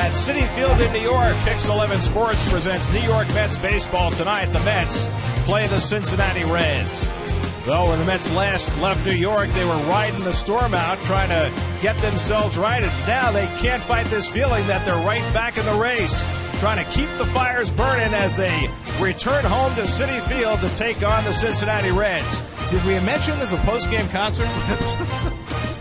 At Citi Field in New York, Pix 11 Sports presents New York Mets baseball tonight. The Mets play the Cincinnati Reds. Though when the Mets last left New York, they were riding the storm out, trying to get themselves right. And now they can't fight this feeling that they're right back in the race, trying to keep the fires burning as they return home to Citi Field to take on the Cincinnati Reds. Did we mention there's a post-game concert?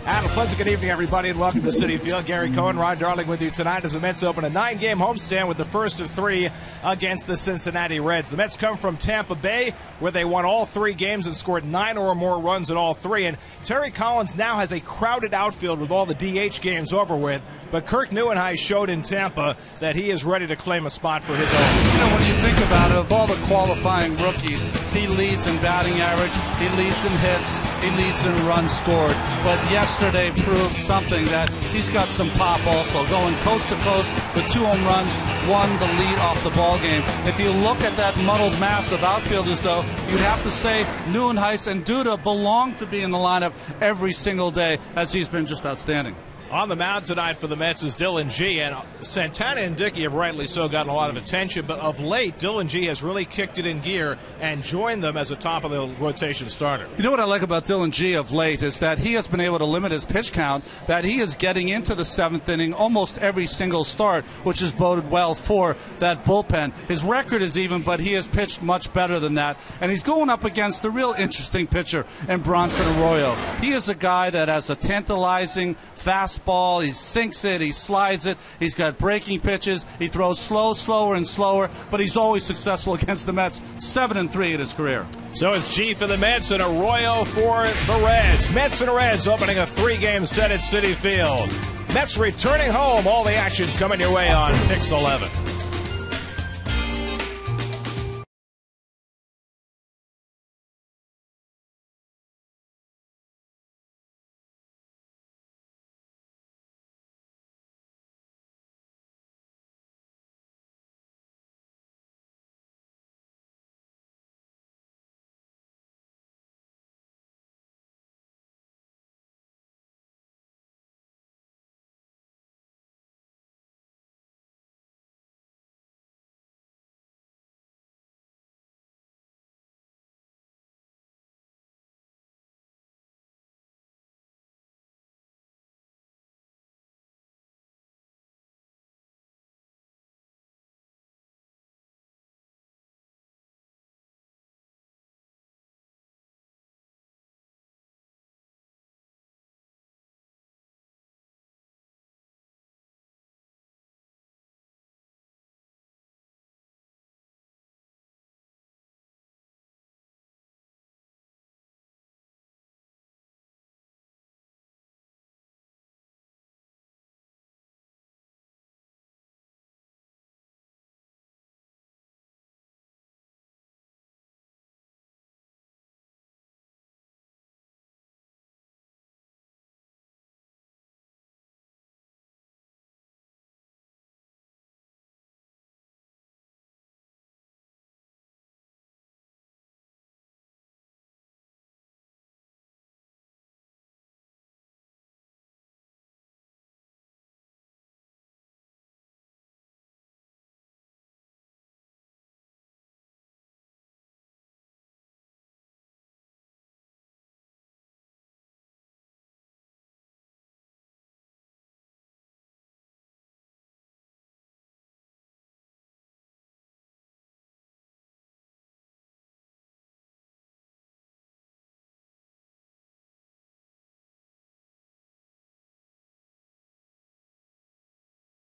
And a pleasant good evening, everybody, and welcome to Citi Field. Gary Cohen, Ron Darling with you tonight as the Mets open a 9-game homestand with the first of 3 against the Cincinnati Reds. The Mets come from Tampa Bay, where they won all 3 games and scored 9 or more runs in all 3. And Terry Collins now has a crowded outfield with all the DH games over with. But Kirk Neuenhuis showed in Tampa that he is ready to claim a spot for his own. You know, when you think about it, of all the qualifying rookies, he leads in batting average, he leads in hits, he leads in runs scored. But yesterday proved something, that he's got some pop also. Going coast to coast with 2 home runs, won the lead off the ball game. If you look at that muddled mass of outfielders, though, you'd have to say Neuenhuis and Duda belong to be in the lineup every single day, as he's been just outstanding. On the mound tonight for the Mets is Dylan G. And Santana and Dickey have rightly so gotten a lot of attention, but of late, Dylan G has really kicked it in gear and joined them as a top of the rotation starter. You know what I like about Dylan G of late is that he has been able to limit his pitch count, that he is getting into the 7th inning almost every single start, which has boded well for that bullpen. His record is even, but he has pitched much better than that. And he's going up against a real interesting pitcher in Bronson Arroyo. He is a guy that has a tantalizing fastball. He sinks it, he slides it, he's got breaking pitches, he throws slower and slower, but he's always successful against the Mets. 7-3 in his career. So it's G for the Mets and Arroyo for the Reds. Mets and Reds opening a 3-game set at Citi Field. Mets returning home. All the action coming your way on Pix 11.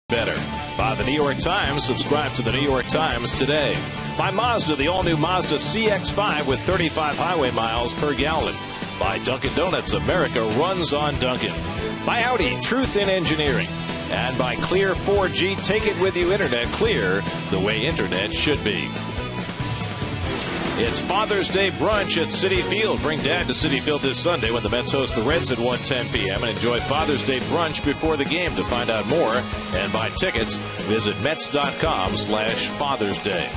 Better. By the New York Times. Subscribe to the New York Times today. By Mazda, the all-new Mazda CX-5 with 35 highway miles per gallon. By Dunkin' Donuts, America runs on Dunkin'. By Audi, truth in engineering. And by Clear 4G, take it with you Internet Clear, the way Internet should be. It's Father's Day brunch at Citi Field. Bring Dad to Citi Field this Sunday when the Mets host the Reds at 1:10 p.m. and enjoy Father's Day brunch before the game. To find out more and buy tickets, visit Mets.com/Father's Day.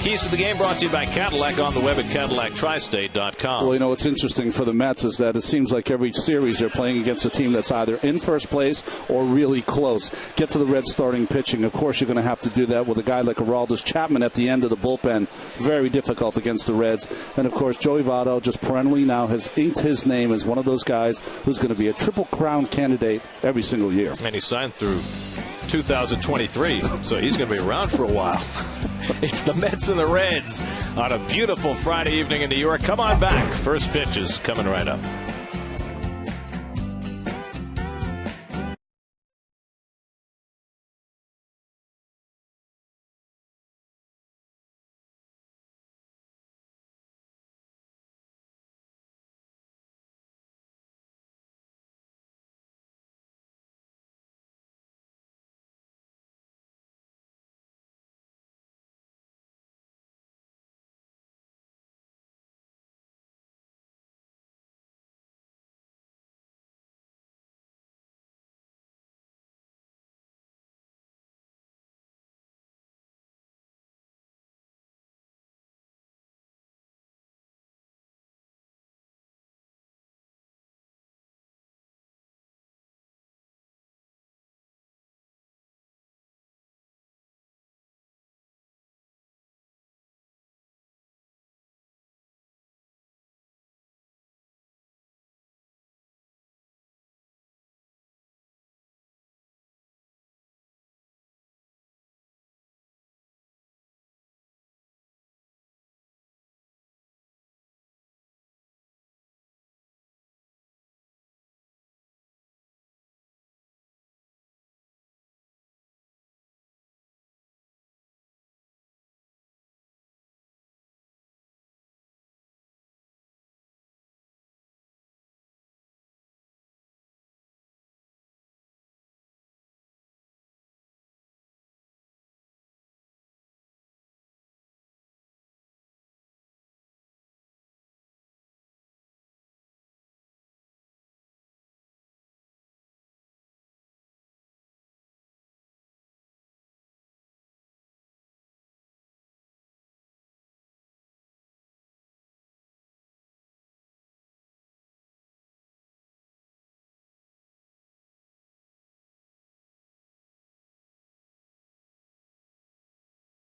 Keys to the game brought to you by Cadillac on the web at CadillacTristate.com. Well, you know, what's interesting for the Mets is that it seems like every series they're playing against a team that's either in first place or really close. Get to the Reds starting pitching. Of course, you're going to have to do that with a guy like Aroldis Chapman at the end of the bullpen. Very difficult against the Reds. And, of course, Joey Votto just perennially now has inked his name as one of those guys who's going to be a Triple Crown candidate every single year. And he signed through 2023, so he's going to be around for a while. It's the Mets and the Reds on a beautiful Friday evening in New York. Come on back. First pitch is coming right up.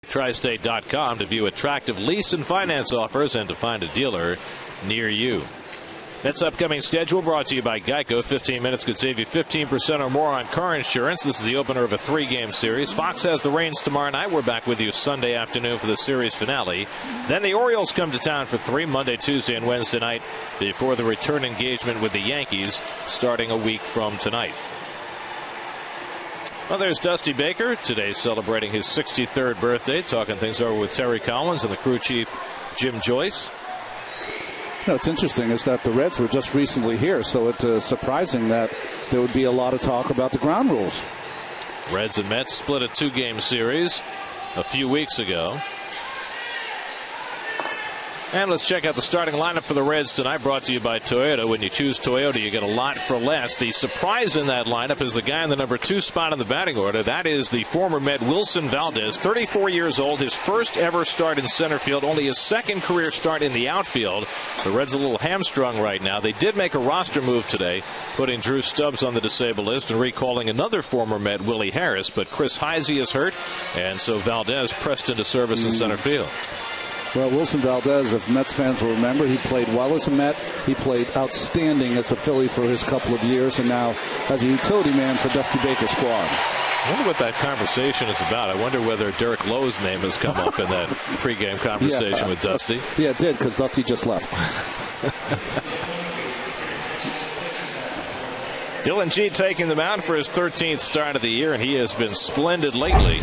Tristate.com to view attractive lease and finance offers and to find a dealer near you. That's upcoming schedule brought to you by Geico. 15 minutes could save you 15% or more on car insurance. This is the opener of a 3-game series. Fox has the reins tomorrow night. We're back with you Sunday afternoon for the series finale. Then the Orioles come to town for 3 Monday, Tuesday, and Wednesday night before the return engagement with the Yankees starting a week from tonight. Well, there's Dusty Baker today celebrating his 63rd birthday, talking things over with Terry Collins and the crew chief Jim Joyce. You know, what's interesting is that the Reds were just recently here, so it's surprising that there would be a lot of talk about the ground rules. Reds and Mets split a 2-game series a few weeks ago. And let's check out the starting lineup for the Reds tonight, brought to you by Toyota. When you choose Toyota, you get a lot for less. The surprise in that lineup is the guy in the number 2 spot in the batting order. That is the former Met Wilson Valdez, 34 years old, his first ever start in center field, only his second career start in the outfield. The Reds a little hamstrung right now. They did make a roster move today, putting Drew Stubbs on the disabled list and recalling another former Met, Willie Harris. But Chris Heisey is hurt, and so Valdez pressed into service in center field. Well, Wilson Valdez, if Mets fans will remember, he played well as a Met. He played outstanding as a Philly for his couple of years, and now as a utility man for Dusty Baker's squad. I wonder what that conversation is about. I wonder whether Derek Lowe's name has come up in that pregame conversation with Dusty. Yeah, it did, because Dusty just left. Dylan G taking the mound for his 13th start of the year, and he has been splendid lately.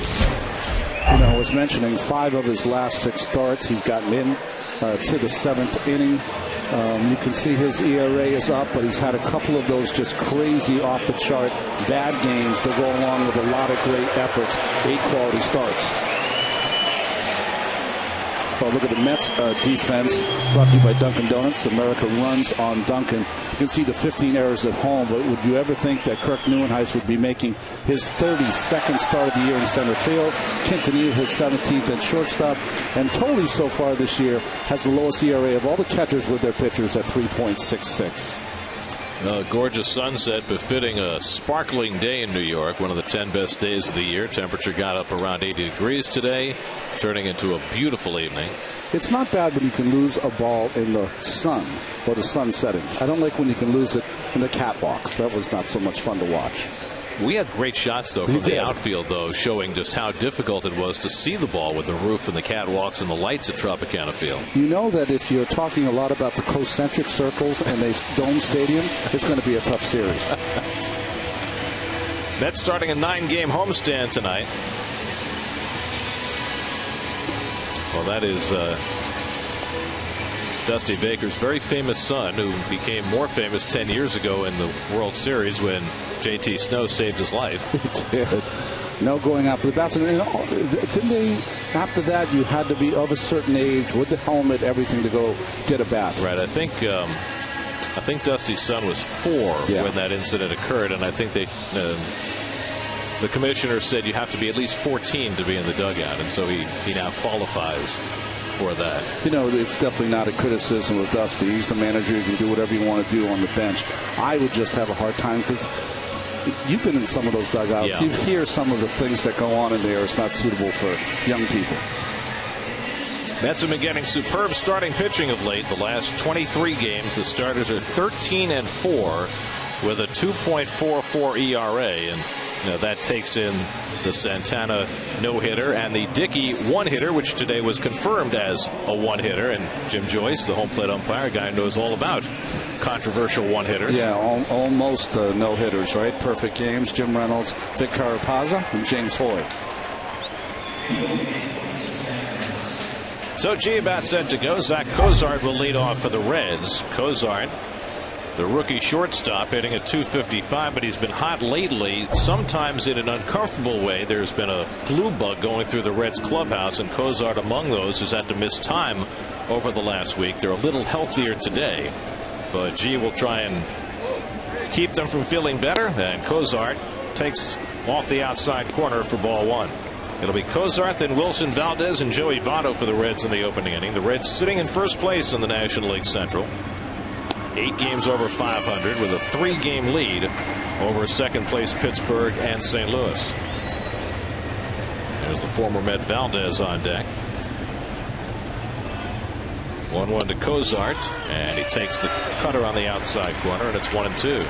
You know, I was mentioning 5 of his last 6 starts. He's gotten in to the 7th inning. You can see his ERA is up, but he's had a couple of those just crazy off-the-chart bad games that go along with a lot of great efforts, 8 quality starts. Oh, look at the Mets defense, brought to you by Dunkin' Donuts. America runs on Dunkin'. You can see the 15 errors at home, but would you ever think that Kirk Neuenhuis would be making his 32nd start of the year in center field? Quintanilla his 17th at shortstop. And Tolley so far this year has the lowest ERA of all the catchers with their pitchers at 3.66. A gorgeous sunset befitting a sparkling day in New York, one of the 10 best days of the year. Temperature got up around 80 degrees today, turning into a beautiful evening. It's not bad when you can lose a ball in the sun or the sun setting. I don't like when you can lose it in the catwalks. That was not so much fun to watch. We had great shots, though, from the outfield, though, showing just how difficult it was to see the ball with the roof and the catwalks and the lights at Tropicana Field. You know that if you're talking a lot about the concentric circles and a dome stadium, it's going to be a tough series. Mets starting a 9-game homestand tonight. Well, that is Dusty Baker's very famous son, who became more famous 10 years ago in the World Series when J.T. Snow saved his life. He did. No going after the bats. And, didn't they, after that, you had to be of a certain age with the helmet, everything, to go get a bat? Right. I think Dusty's son was 4 when that incident occurred, and I think the commissioner said you have to be at least 14 to be in the dugout, and so he now qualifies for that. You know, it's definitely not a criticism of Dusty. He's the manager. You can do whatever you want to do on the bench. I would just have a hard time because you've been in some of those dugouts. Yeah. You hear some of the things that go on in there. It's not suitable for young people. Mets have been getting superb starting pitching of late. The last 23 games, the starters are 13-4 with a 2.44 ERA, and that takes in the Santana no-hitter and the Dickey one-hitter, which today was confirmed as a one-hitter. And Jim Joyce, the home plate umpire, guy knows all about controversial one-hitters. Yeah, almost no-hitters, right? Perfect games. Jim Reynolds, Vic Carapazza, and James Hoy. So G-Bat set to go. Zach Cozart will lead off for the Reds. Cozart, the rookie shortstop, hitting at .255, but he's been hot lately, sometimes in an uncomfortable way. There's been a flu bug going through the Reds clubhouse, and Cozart among those who's had to miss time over the last week. They're a little healthier today, but G will try and keep them from feeling better, and Cozart takes off the outside corner for ball 1. It'll be Cozart, then Wilson Valdez, and Joey Votto for the Reds in the opening inning. The Reds sitting in first place in the National League Central. 8 games over 500 with a 3-game lead over second place Pittsburgh and St. Louis. There's the former Met Valdez on deck. 1-1 to Cozart, and he takes the cutter on the outside corner, and it's 1-2.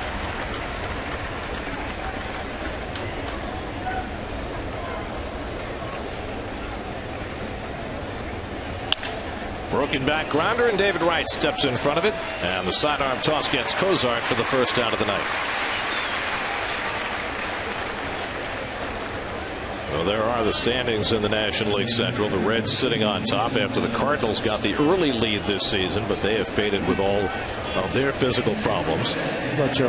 Broken back grounder, and David Wright steps in front of it, and the sidearm toss gets Cozart for the first out of the night. Well, there are the standings in the National League Central. The Reds sitting on top after the Cardinals got the early lead this season, but they have faded with all of their physical problems. But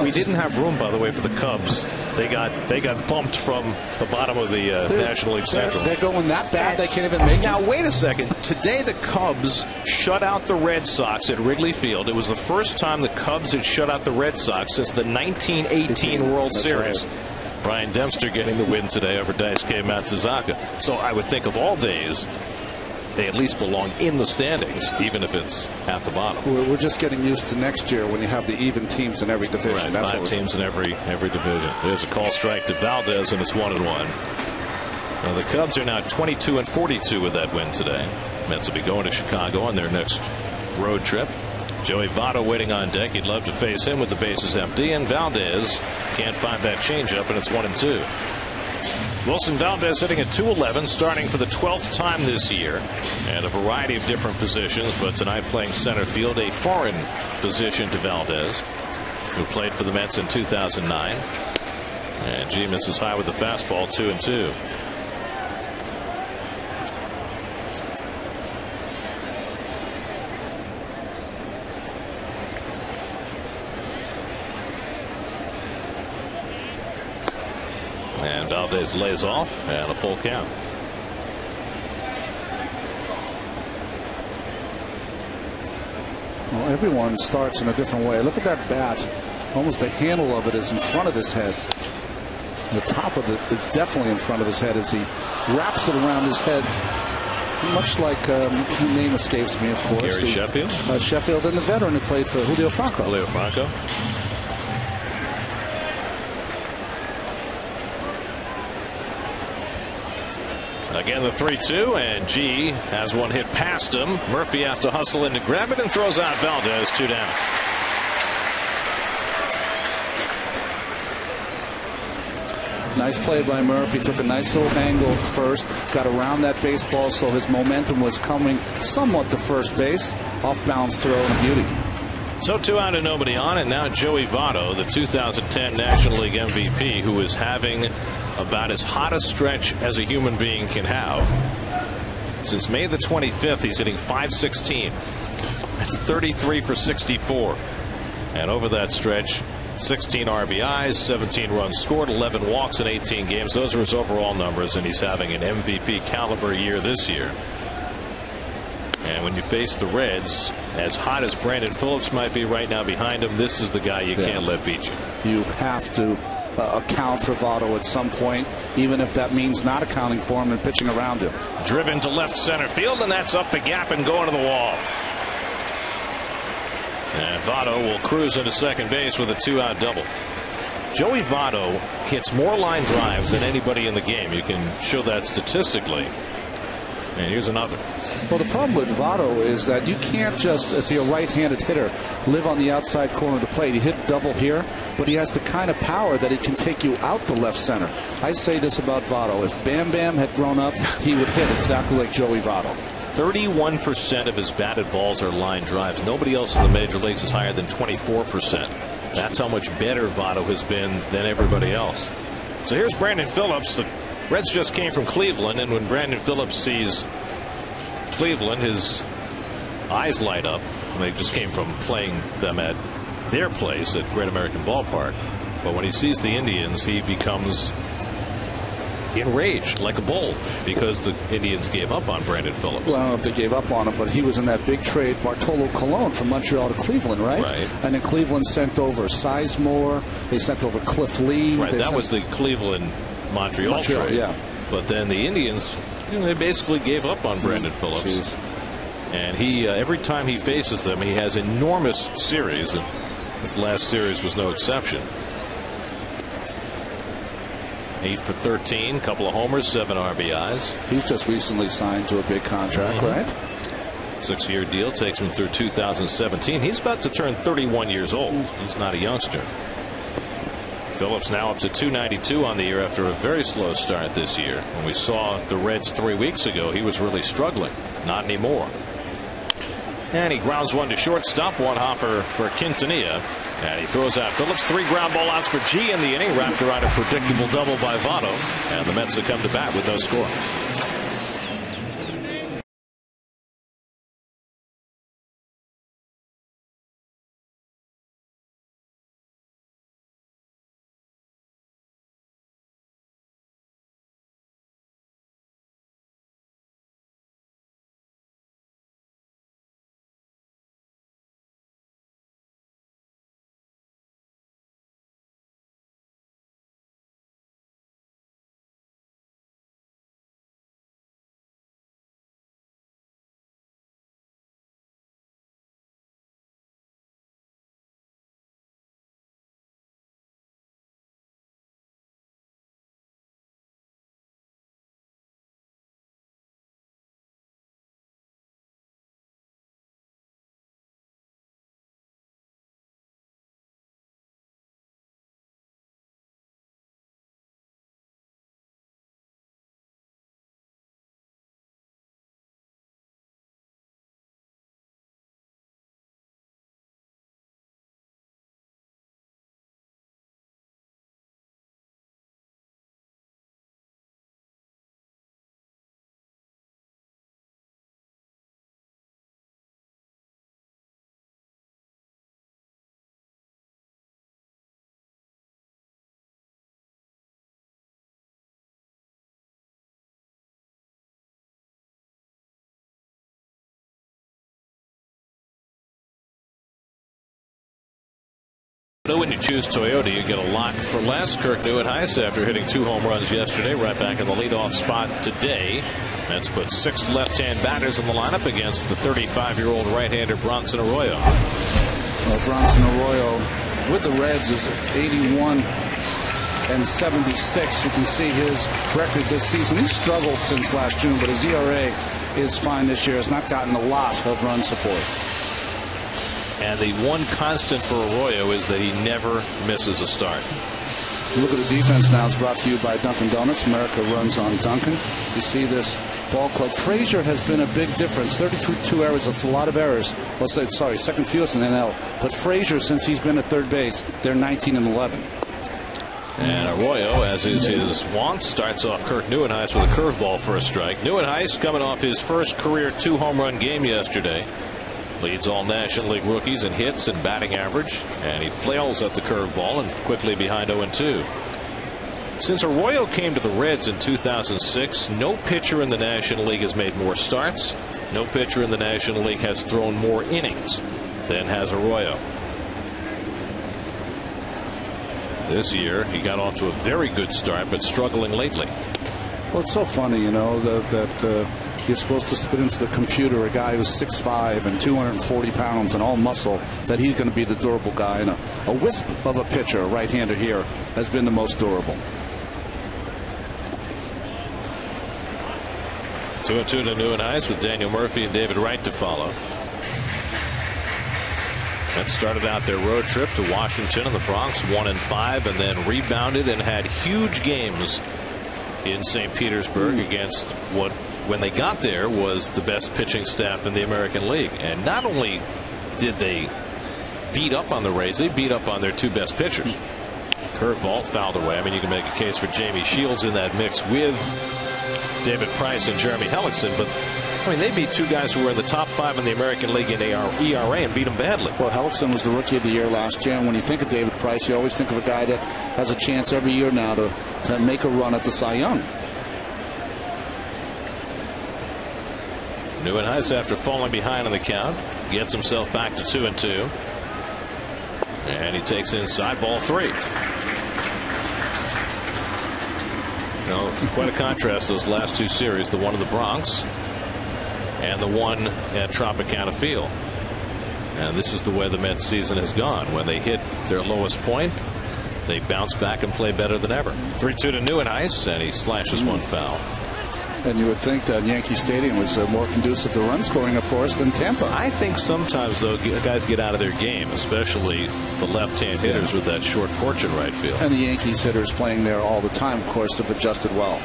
we didn't have room, by the way, for the Cubs. They got bumped from the bottom of the National League Central. They're going that bad they can't even make it. Now wait a second. Today the Cubs shut out the Red Sox at Wrigley Field. It was the first time the Cubs had shut out the Red Sox since the 1918 World Series. Right. Brian Dempster getting the win today over Daisuke Matsuzaka. So I would think of all days, they at least belong in the standings, even if it's at the bottom. We're just getting used to next year when you have the even teams in every division. Right, that's 5 teams in every division. There's a call strike to Valdez, and it's 1-1. Now the Cubs are now 22-42 with that win today. Mets will be going to Chicago on their next road trip. Joey Votto waiting on deck. He'd love to face him with the bases empty, and Valdez can't find that changeup, and it's 1-2. Wilson Valdez hitting at .211, starting for the 12th time this year, and a variety of different positions, but tonight playing center field, a foreign position to Valdez, who played for the Mets in 2009. And G misses high with the fastball, 2-2. And Valdez lays off, and a full count. everyone starts in a different way. Look at that bat. Almost the handle of it is in front of his head. The top of it is definitely in front of his head as he wraps it around his head. Much like, the name escapes me, of course. Gary Sheffield? Sheffield, and the veteran who played for Julio Franco. Julio Franco. Again, the 3-2, and G has one hit past him. Murphy has to hustle in to grab it and throws out Valdez, 2 down. Nice play by Murphy. Took a nice little angle first. Got around that baseball so his momentum was coming somewhat to first base. Off balance throw and a beauty. So 2 out and nobody on, and now Joey Votto, the 2010 National League MVP, who is having about as hot a stretch as a human being can have. Since May the 25th, he's hitting .516. That's 33 for 64. And over that stretch, 16 RBIs, 17 runs scored, 11 walks in 18 games. Those are his overall numbers, and he's having an MVP caliber year this year. And when you face the Reds, as hot as Brandon Phillips might be right now behind him, this is the guy you can't let beat you. You have to account for Votto at some point, even if that means not accounting for him and pitching around him. Driven to left center field, and that's up the gap and going to the wall. And Votto will cruise into second base with a 2-out double. Joey Votto hits more line drives than anybody in the game. You can show that statistically. And here's another. Well, the problem with Votto is that you can't just, if you're a right-handed hitter, live on the outside corner of the plate. He hit double here, but he has the kind of power that he can take you out to left center. I say this about Votto. If Bam Bam had grown up, he would hit exactly like Joey Votto. 31% of his batted balls are line drives. Nobody else in the major leagues is higher than 24%. That's how much better Votto has been than everybody else. So here's Brandon Phillips. The Reds just came from Cleveland, and when Brandon Phillips sees Cleveland, his eyes light up. They just came from playing them at their place at Great American Ballpark. But when he sees the Indians, he becomes enraged like a bull because the Indians gave up on Brandon Phillips. Well, I don't know if they gave up on him, but he was in that big trade, Bartolo Colon from Montreal to Cleveland, right? Right. And then Cleveland sent over Sizemore. They sent over Cliff Lee. Right. That was the Cleveland Montreal trade. Yeah. But then the Indians, they basically gave up on Brandon Phillips. Jeez. And he, every time he faces them, he has enormous series, and this last series was no exception. 8 for 13, couple of homers, 7 RBIs. He's just recently signed to a big contract, right? 6-year deal takes him through 2017. He's about to turn 31 years old. He's not a youngster. Phillips now up to 292 on the year after a very slow start this year. When we saw the Reds 3 weeks ago, he was really struggling. Not anymore. And he grounds one to shortstop. One hopper for Quintanilla. And he throws out Phillips. 3 ground ball outs for G in the inning, wrapped around a predictable double by Votto. And the Mets have come to bat with no score. When you choose Toyota, you get a lot for less. Kirk Neuenhuis, after hitting 2 home runs yesterday, right back in the leadoff spot today. That's put 6 left-hand batters in the lineup against the 35-year-old right-hander Bronson Arroyo. Well, Bronson Arroyo with the Reds is 81 and 76. You can see his record this season. He's struggled since last June, but his ERA is fine this year. Has not gotten a lot of run support. And the one constant for Arroyo is that he never misses a start. Look at the defense now. It's brought to you by Dunkin' Donuts. America runs on Dunkin'. You see this ball club. Frazier has been a big difference. 32 errors. That's a lot of errors. Well, sorry, second fewest in NL. But Frazier, since he's been at third base, they're 19 and 11. And Arroyo, as is his wont, starts off Kirk Neuenhuis with a curveball for a strike. Neuenhuis coming off his first career 2 home run game yesterday. Leads all National League rookies in hits and batting average, and he flails at the curveball and quickly behind 0-2. Since Arroyo came to the Reds in 2006, no pitcher in the National League has made more starts. No pitcher in the National League has thrown more innings than has Arroyo. This year, he got off to a very good start, but struggling lately. Well, it's so funny, you know, that you're supposed to spit into the computer a guy who's 6'5" and 240 pounds and all muscle, that he's going to be the durable guy. And a wisp of a pitcher, a right-hander here, has been the most durable. 2-2 to Neuenhuis with Daniel Murphy and David Wright to follow. That started out their road trip to Washington and the Bronx 1-5, and then rebounded and had huge games in St. Petersburg against what, when they got there, was the best pitching staff in the American League. And not only did they beat up on the Rays, they beat up on their 2 best pitchers. Curveball fouled away. I mean, you can make a case for Jamie Shields in that mix with David Price and Jeremy Hellickson, but I mean, they beat 2 guys who were in the top 5 in the American League in ERA and beat them badly. Well, Hellickson was the Rookie of the Year last year, and when you think of David Price, you always think of a guy that has a chance every year now to make a run at the Cy Young. Neuenhuis, after falling behind on the count, gets himself back to 2-2. And he takes inside, ball 3. You know, quite a contrast, those last 2 series, the one in the Bronx and the one at Tropicana Field. And this is the way the Mets season has gone. When they hit their lowest point, they bounce back and play better than ever. 3-2 to Neuenhuis, and he slashes 1 foul. And you would think that Yankee Stadium was more conducive to run scoring, of course, than Tampa. I think sometimes, though, guys get out of their game, especially the left-hand hitters with that short porch in right field. And the Yankees hitters playing there all the time, of course, have adjusted well.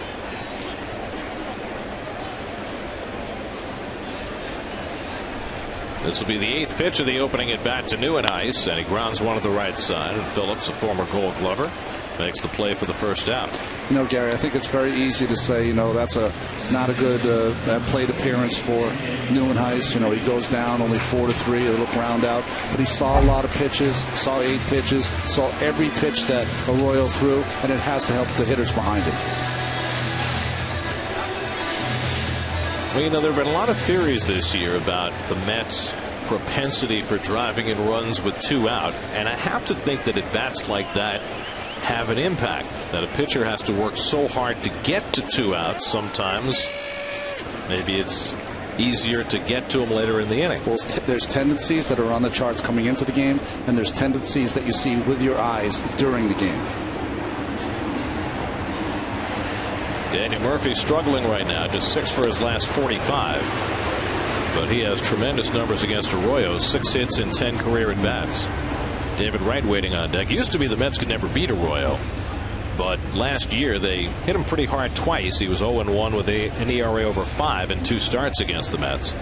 This will be the 8th pitch of the opening at bat to Neuenhuis, and he grounds one to the right side. And Phillips, a former Gold Glover, makes the play for the first out. You know, Gary, I think it's very easy to say, you know, that's not a good plate appearance for Neuenhuis. You know, he goes down only 4-3, a little ground out, but he saw a lot of pitches, saw 8 pitches, saw every pitch that Arroyo threw, and it has to help the hitters behind him. Well, you know, there have been a lot of theories this year about the Mets' propensity for driving in runs with 2 out, and I have to think that at bats like that have an impact, that a pitcher has to work so hard to get to 2 outs sometimes. Maybe it's easier to get to them later in the inning. Well, there's tendencies that are on the charts coming into the game, and there's tendencies that you see with your eyes during the game. Daniel Murphy struggling right now, just 6 for his last 45, but he has tremendous numbers against Arroyo, 6 hits in 10 career at bats. David Wright waiting on deck. It used to be the Mets could never beat Arroyo, but last year they hit him pretty hard twice. He was 0-1 with an ERA over 5 in 2 starts against the Mets.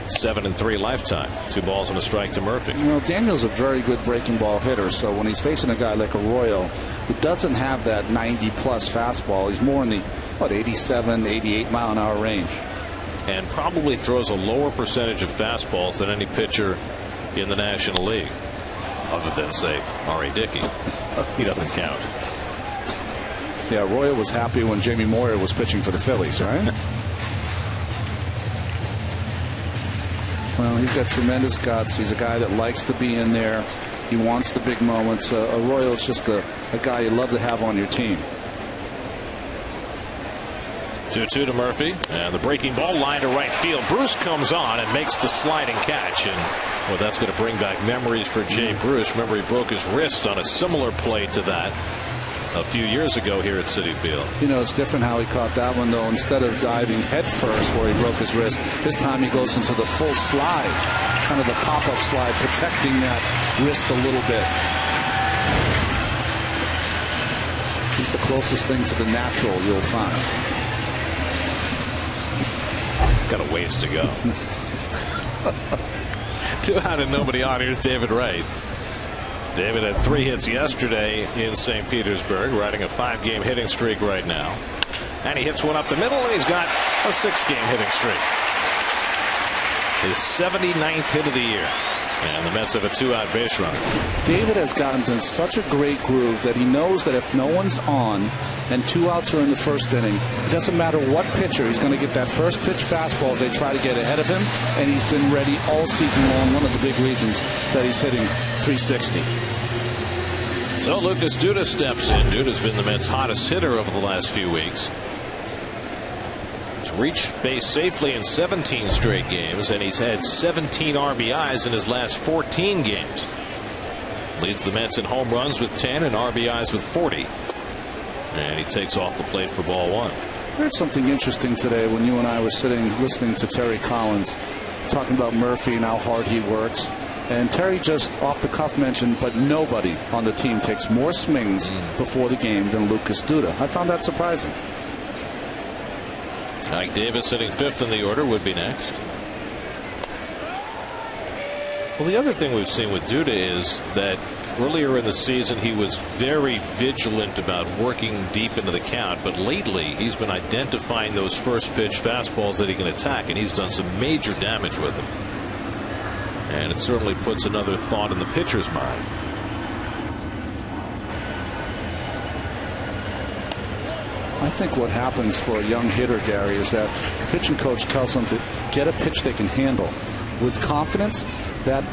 7-3 lifetime. 2 balls and a strike to Murphy. Well, Daniel's a very good breaking ball hitter, so when he's facing a guy like Arroyo who doesn't have that 90-plus fastball, he's more in the 87, 88 mile-an-hour range. And probably throws a lower percentage of fastballs than any pitcher in the National League, other than, say, R.A. Dickey. He doesn't count. Yeah, Arroyo was happy when Jamie Moyer was pitching for the Phillies, right? Well, he's got tremendous guts. He's a guy that likes to be in there. He wants the big moments. Arroyo is just a guy you love to have on your team. 2-2 to Murphy, and the breaking ball line to right field. Bruce comes on and makes the sliding catch, and well, that's going to bring back memories for Jay Bruce. Remember, he broke his wrist on a similar play to that a few years ago here at Citi Field. You know, it's different how he caught that one, though. Instead of diving head first where he broke his wrist, this time he goes into the full slide, kind of the pop-up slide, protecting that wrist a little bit. He's the closest thing to the natural you'll find. Got a ways to go. 2 out and nobody on. Here's David Wright. David had 3 hits yesterday in St. Petersburg, riding a 5-game hitting streak right now. And he hits one up the middle, and he's got a 6-game hitting streak. His 79th hit of the year. And the Mets have a 2-out base runner. David has gotten to such a great groove that he knows that if no one's on and 2 outs are in the first inning, it doesn't matter what pitcher, he's going to get that first pitch fastball as they try to get ahead of him, and he's been ready all season long. One of the big reasons that he's hitting .360. So Lucas Duda steps in. Duda's been the Mets' hottest hitter over the last few weeks. He's reached base safely in 17 straight games, and he's had 17 RBIs in his last 14 games. Leads the Mets in home runs with 10 and RBIs with 40. And he takes off the plate for ball 1. I heard something interesting today when you and I were sitting listening to Terry Collins talking about Murphy and how hard he works. And Terry just off the cuff mentioned, but nobody on the team takes more swings before the game than Lucas Duda. I found that surprising. Ike Davis sitting 5th in the order would be next. Well, the other thing we've seen with Duda is that earlier in the season he was very vigilant about working deep into the count, but lately he's been identifying those first pitch fastballs that he can attack, and he's done some major damage with them. And it certainly puts another thought in the pitcher's mind. I think what happens for a young hitter, Gary, is that the pitching coach tells them to get a pitch they can handle. With confidence, that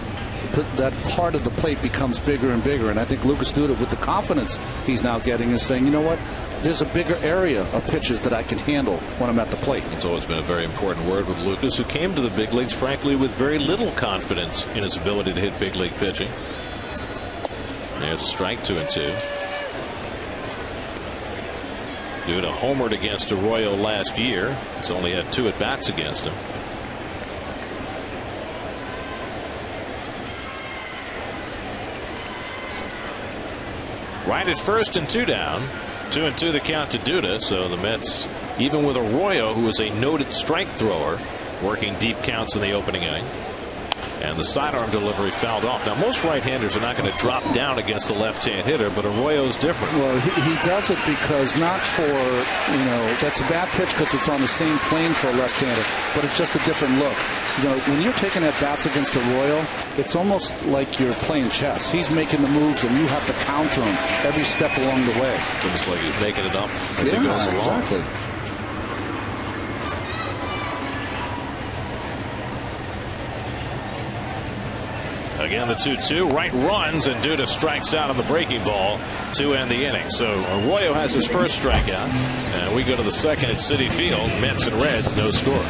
part of the plate becomes bigger and bigger. And I think Lucas Duda, with the confidence he's now getting, is saying, you know what, there's a bigger area of pitches that I can handle when I'm at the plate. It's always been a very important word with Lucas, who came to the big leagues, frankly, with very little confidence in his ability to hit big league pitching. There's a strike, 2-2. Duda homered against Arroyo last year. He's only had 2 at-bats against him. Right at first and 2 down. 2-2 the count to Duda. So the Mets, even with Arroyo, who is a noted strike thrower, working deep counts in the opening inning. And the sidearm delivery fouled off. Now, most right-handers are not going to drop down against the left-hand hitter, but Arroyo's different. Well, he does it because not for, that's a bad pitch because it's on the same plane for a left-hander, but it's just a different look. When you're taking at bats against Arroyo, it's almost like you're playing chess. He's making the moves, and you have to counter him every step along the way. It's almost like he's making it up as he goes along. Exactly. Again, the 2-2. Wright runs, and Duda strikes out on the breaking ball to end the inning. So Arroyo has his first strikeout, and we go to the second at Citi Field. Mets and Reds, no score.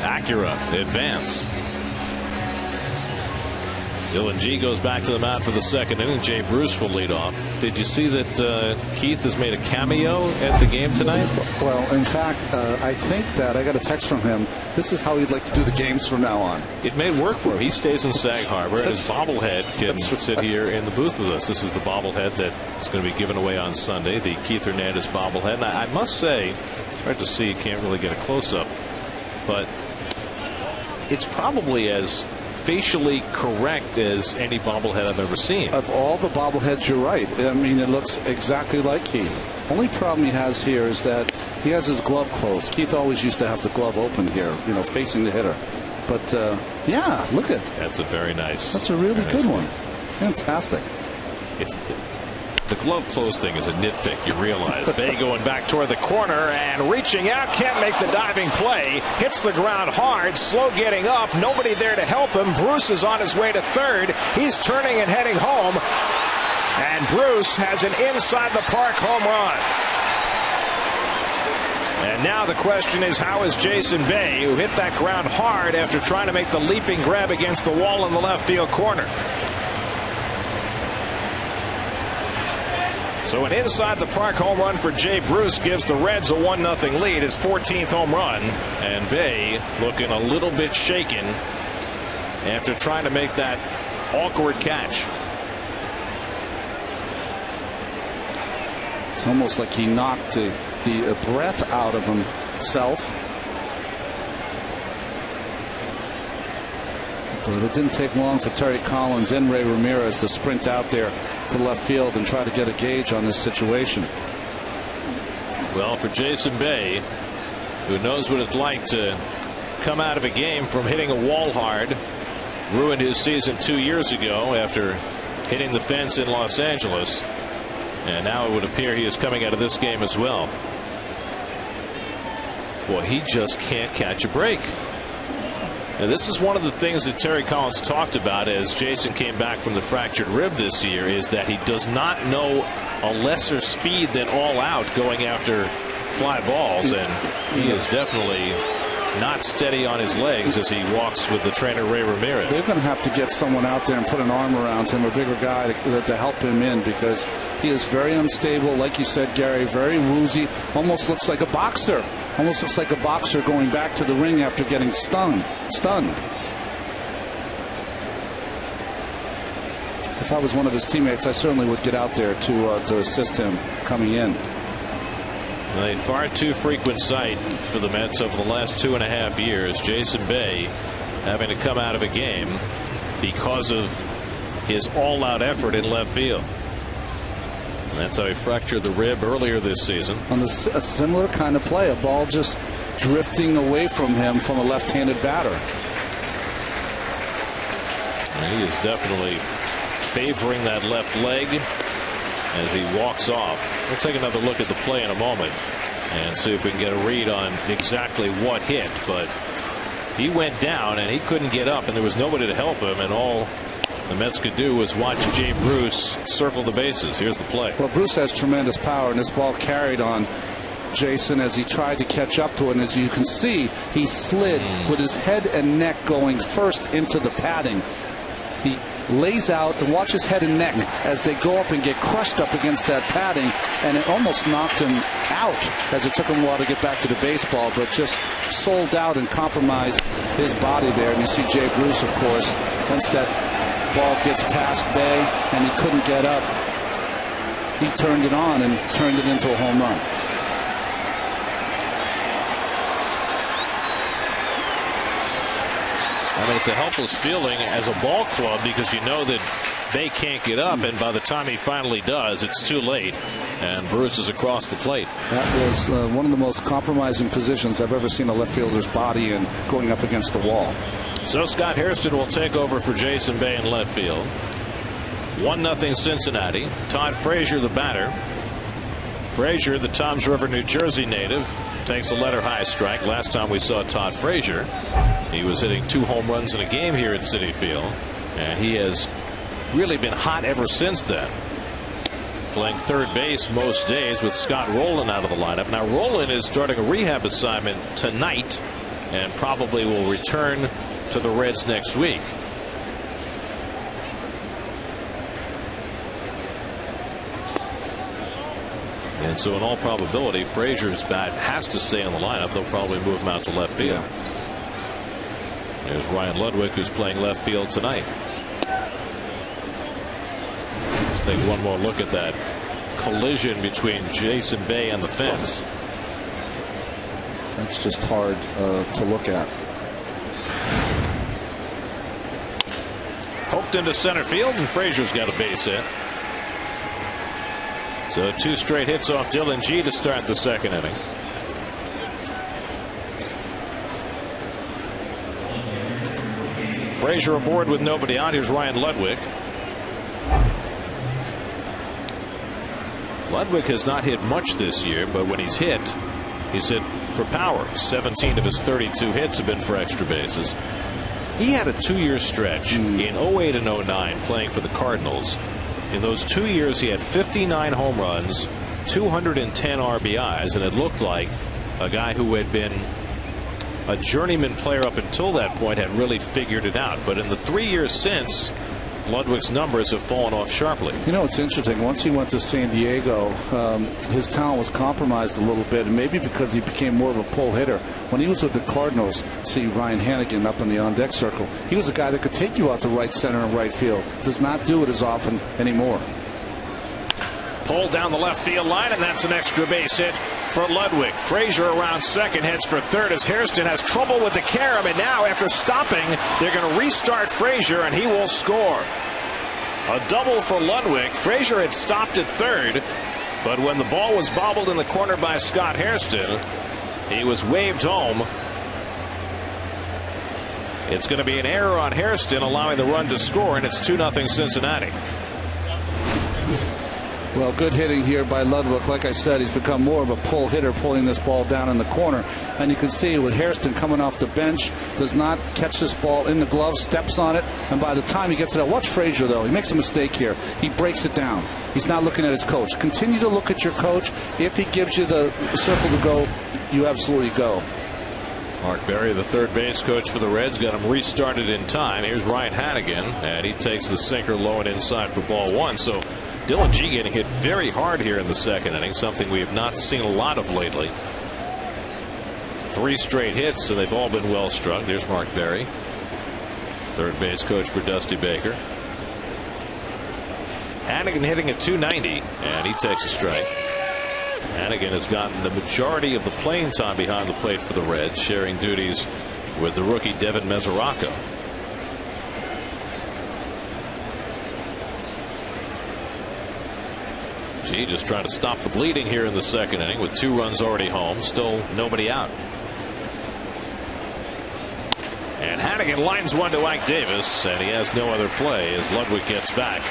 Acura advance. Dylan G goes back to the mound for the second inning. Jay Bruce will lead off. Did you see that Keith has made a cameo at the game tonight? Well, in fact, I think that I got a text from him. This is how he'd like to do the games from now on. It may work for him. He stays in Sag Harbor, and his bobblehead can sit here in the booth with us. This is the bobblehead that is going to be given away on Sunday, the Keith Hernandez bobblehead. And I must say, it's hard to see, can't really get a close-up, but it's probably as facially correct as any bobblehead I've ever seen. Of all the bobbleheads, you're right. I mean, it looks exactly like Keith. Only problem he has here is that he has his glove closed. Keith always used to have the glove open here, you know, facing the hitter. But yeah, look at that's a very nice. That's a really good one. Fantastic. The glove closed thing is a nitpick, you realize. Bay going back toward the corner and reaching out, can't make the diving play. Hits the ground hard, slow getting up, nobody there to help him. Bruce is on his way to third. He's turning and heading home. And Bruce has an inside the park home run. And now the question is, how is Jason Bay, who hit that ground hard after trying to make the leaping grab against the wall in the left field corner? So an inside the park home run for Jay Bruce gives the Reds a 1-0 lead, his 14th home run. And Bay looking a little bit shaken after trying to make that awkward catch. It's almost like he knocked the breath out of himself. But it didn't take long for Terry Collins and Ray Ramirez to sprint out there to left field and try to get a gauge on this situation. Well, for Jason Bay, who knows what it's like to come out of a game from hitting a wall hard, ruined his season 2 years ago after hitting the fence in Los Angeles, and now it would appear he is coming out of this game as well. Well, he just can't catch a break. Now, this is one of the things that Terry Collins talked about as Jason came back from the fractured rib this year, is that he does not know a lesser speed than all out going after fly balls, and he is definitely not steady on his legs as he walks with the trainer Ray Ramirez. They're going to have to get someone out there and put an arm around him, a bigger guy to help him in, because he is very unstable, like you said, Gary, very woozy, almost looks like a boxer. Almost looks like a boxer going back to the ring after getting stunned. If I was one of his teammates, I certainly would get out there to assist him coming in. A far too frequent sight for the Mets over the last 2.5 years. Jason Bay having to come out of a game because of his all-out effort in left field. And that's how he fractured the rib earlier this season. On a similar kind of play, a ball just drifting away from him from a left-handed batter. And he is definitely favoring that left leg as he walks off. We'll take another look at the play in a moment and see if we can get a read on exactly what hit. But he went down and he couldn't get up, and there was nobody to help him, and all the Mets could do was watch Jay Bruce circle the bases. Here's the play. Well, Bruce has tremendous power, and this ball carried on Jason as he tried to catch up to it. And as you can see, he slid with his head and neck going first into the padding. He lays out and watches head and neck as they go up and get crushed up against that padding, and it almost knocked him out as it took him a while to get back to the baseball, but just sold out and compromised his body there. And you see Jay Bruce, of course, once that ball gets past Bay and he couldn't get up, he turned it on and turned it into a home run. I mean, it's a helpless feeling as a ball club, because you know that Bay can't get up, and by the time he finally does, it's too late, and Bruce is across the plate. That was one of the most compromising positions I've ever seen a left fielder's body in, going up against the wall. So Scott Hairston will take over for Jason Bay in left field. 1-0 Cincinnati. Todd Frazier the batter. Frazier, the Toms River, New Jersey native, takes a letter high strike. Last time we saw Todd Frazier, he was hitting 2 home runs in a game here at Citi Field, and he has really been hot ever since then, playing third base most days with Scott Rowland out of the lineup. Now Rowland is starting a rehab assignment tonight and probably will return to the Reds next week. And so in all probability, Frazier's bat has to stay in the lineup. They'll probably move him out to left field. There's Ryan Ludwig, who's playing left field tonight. Let's take one more look at that collision between Jason Bay and the fence. That's just hard to look at. Poked into center field, and Frazier's got a base hit. So 2 straight hits off Dylan G to start the second inning. Frazier aboard with nobody out. Here's Ryan Ludwig. Ludwig has not hit much this year, but when he's hit for power. 17 of his 32 hits have been for extra bases. He had a 2-year stretch in 08 and 09 playing for the Cardinals. In those 2 years, he had 59 home runs, 210 RBIs, and it looked like a guy who had been a journeyman player up until that point had really figured it out. But in the 3 years since, Ludwig's numbers have fallen off sharply. You know, it's interesting. Once he went to San Diego, his talent was compromised a little bit, and maybe because he became more of a pull hitter. When he was with the Cardinals, see Ryan Hannigan up in the on-deck circle, he was a guy that could take you out to right center and right field. Does not do it as often anymore. Pulled down the left field line, and that's an extra base hit for Ludwig. Frazier around second, heads for third as Hairston has trouble with the carom, and now after stopping, they're going to restart Frazier, and he will score. A double for Ludwig. Frazier had stopped at third, but when the ball was bobbled in the corner by Scott Hairston, he was waved home. It's going to be an error on Hairston, allowing the run to score, and it's 2-0 Cincinnati. Well, good hitting here by Ludwig. Like I said, he's become more of a pull hitter, pulling this ball down in the corner. And you can see with Hairston coming off the bench, does not catch this ball in the glove, steps on it, and by the time he gets it out, watch Frazier though. He makes a mistake here. He breaks it down. He's not looking at his coach. Continue to look at your coach. If he gives you the circle to go, you absolutely go. Mark Berry, the third base coach for the Reds, got him restarted in time. Here's Ryan Hannigan, and he takes the sinker low and inside for ball one. So Dylan G getting hit very hard here in the second inning, something we have not seen a lot of lately. 3 straight hits, so they've all been well struck. There's Mark Berry, third base coach for Dusty Baker. Hannigan hitting at 290, and he takes a strike. Hannigan has gotten the majority of the playing time behind the plate for the Reds, sharing duties with the rookie Devin Mesoraco. G just trying to stop the bleeding here in the second inning with 2 runs already home, still nobody out. And Hannigan lines one to Ike Davis, and he has no other play as Ludwig gets back.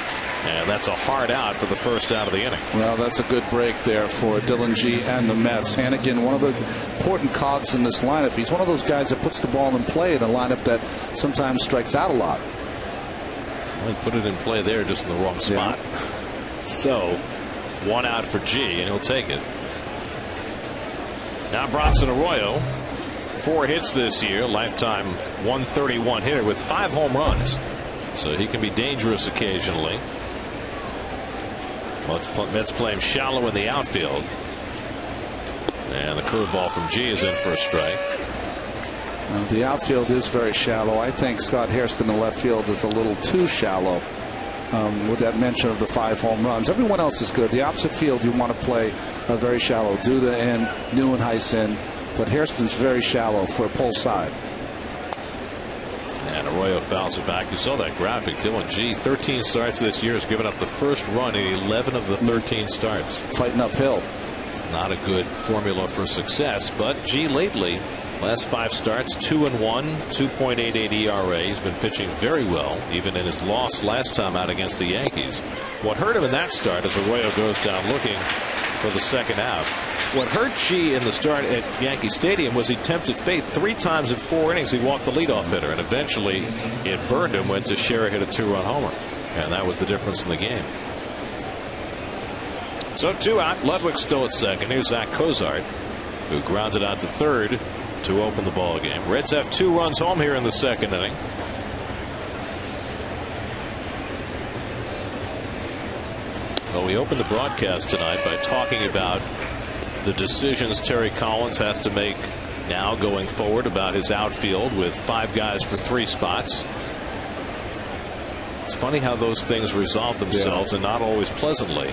And that's a hard out for the first out of the inning. Well, that's a good break there for Dylan G and the Mets. Hannigan, one of the important cogs in this lineup. He's one of those guys that puts the ball in play in a lineup that sometimes strikes out a lot. Well, he put it in play there, just in the wrong spot. Yeah. So 1 out for G, and he'll take it. Now Bronson Arroyo, 4 hits this year, lifetime 131 hitter with 5 home runs. So he can be dangerous occasionally. Mets play him shallow in the outfield. And the curveball from G is in for a strike. The outfield is very shallow. I think Scott Hairston in the left field is a little too shallow. With that mention of the 5 home runs. Everyone else is good. The opposite field you want to play very shallow. Duda in, Neuenhuis in. But Hairston's very shallow for a pull side. And Arroyo fouls it back. You saw that graphic. Dylan G, 13 starts this year, has given up the first run in 11 of the 13 starts. Fighting uphill. It's not a good formula for success, but G lately, last 5 starts, 2-1, 2.88 ERA. He's been pitching very well, even in his loss last time out against the Yankees. What hurt him in that start as Arroyo goes down looking for the second out. What hurt G in the start at Yankee Stadium was he tempted fate 3 times in 4 innings. He walked the leadoff hitter, and eventually it burned him when Teixeira hit a 2-run homer, and that was the difference in the game. So 2 out. Ludwig still at second. Here's Zach Cozart. who grounded out to third to open the ball game. Reds have 2 runs home here in the second inning. Well, we opened the broadcast tonight by talking about the decisions Terry Collins has to make now going forward about his outfield with 5 guys for 3 spots. It's funny how those things resolve themselves, and not always pleasantly.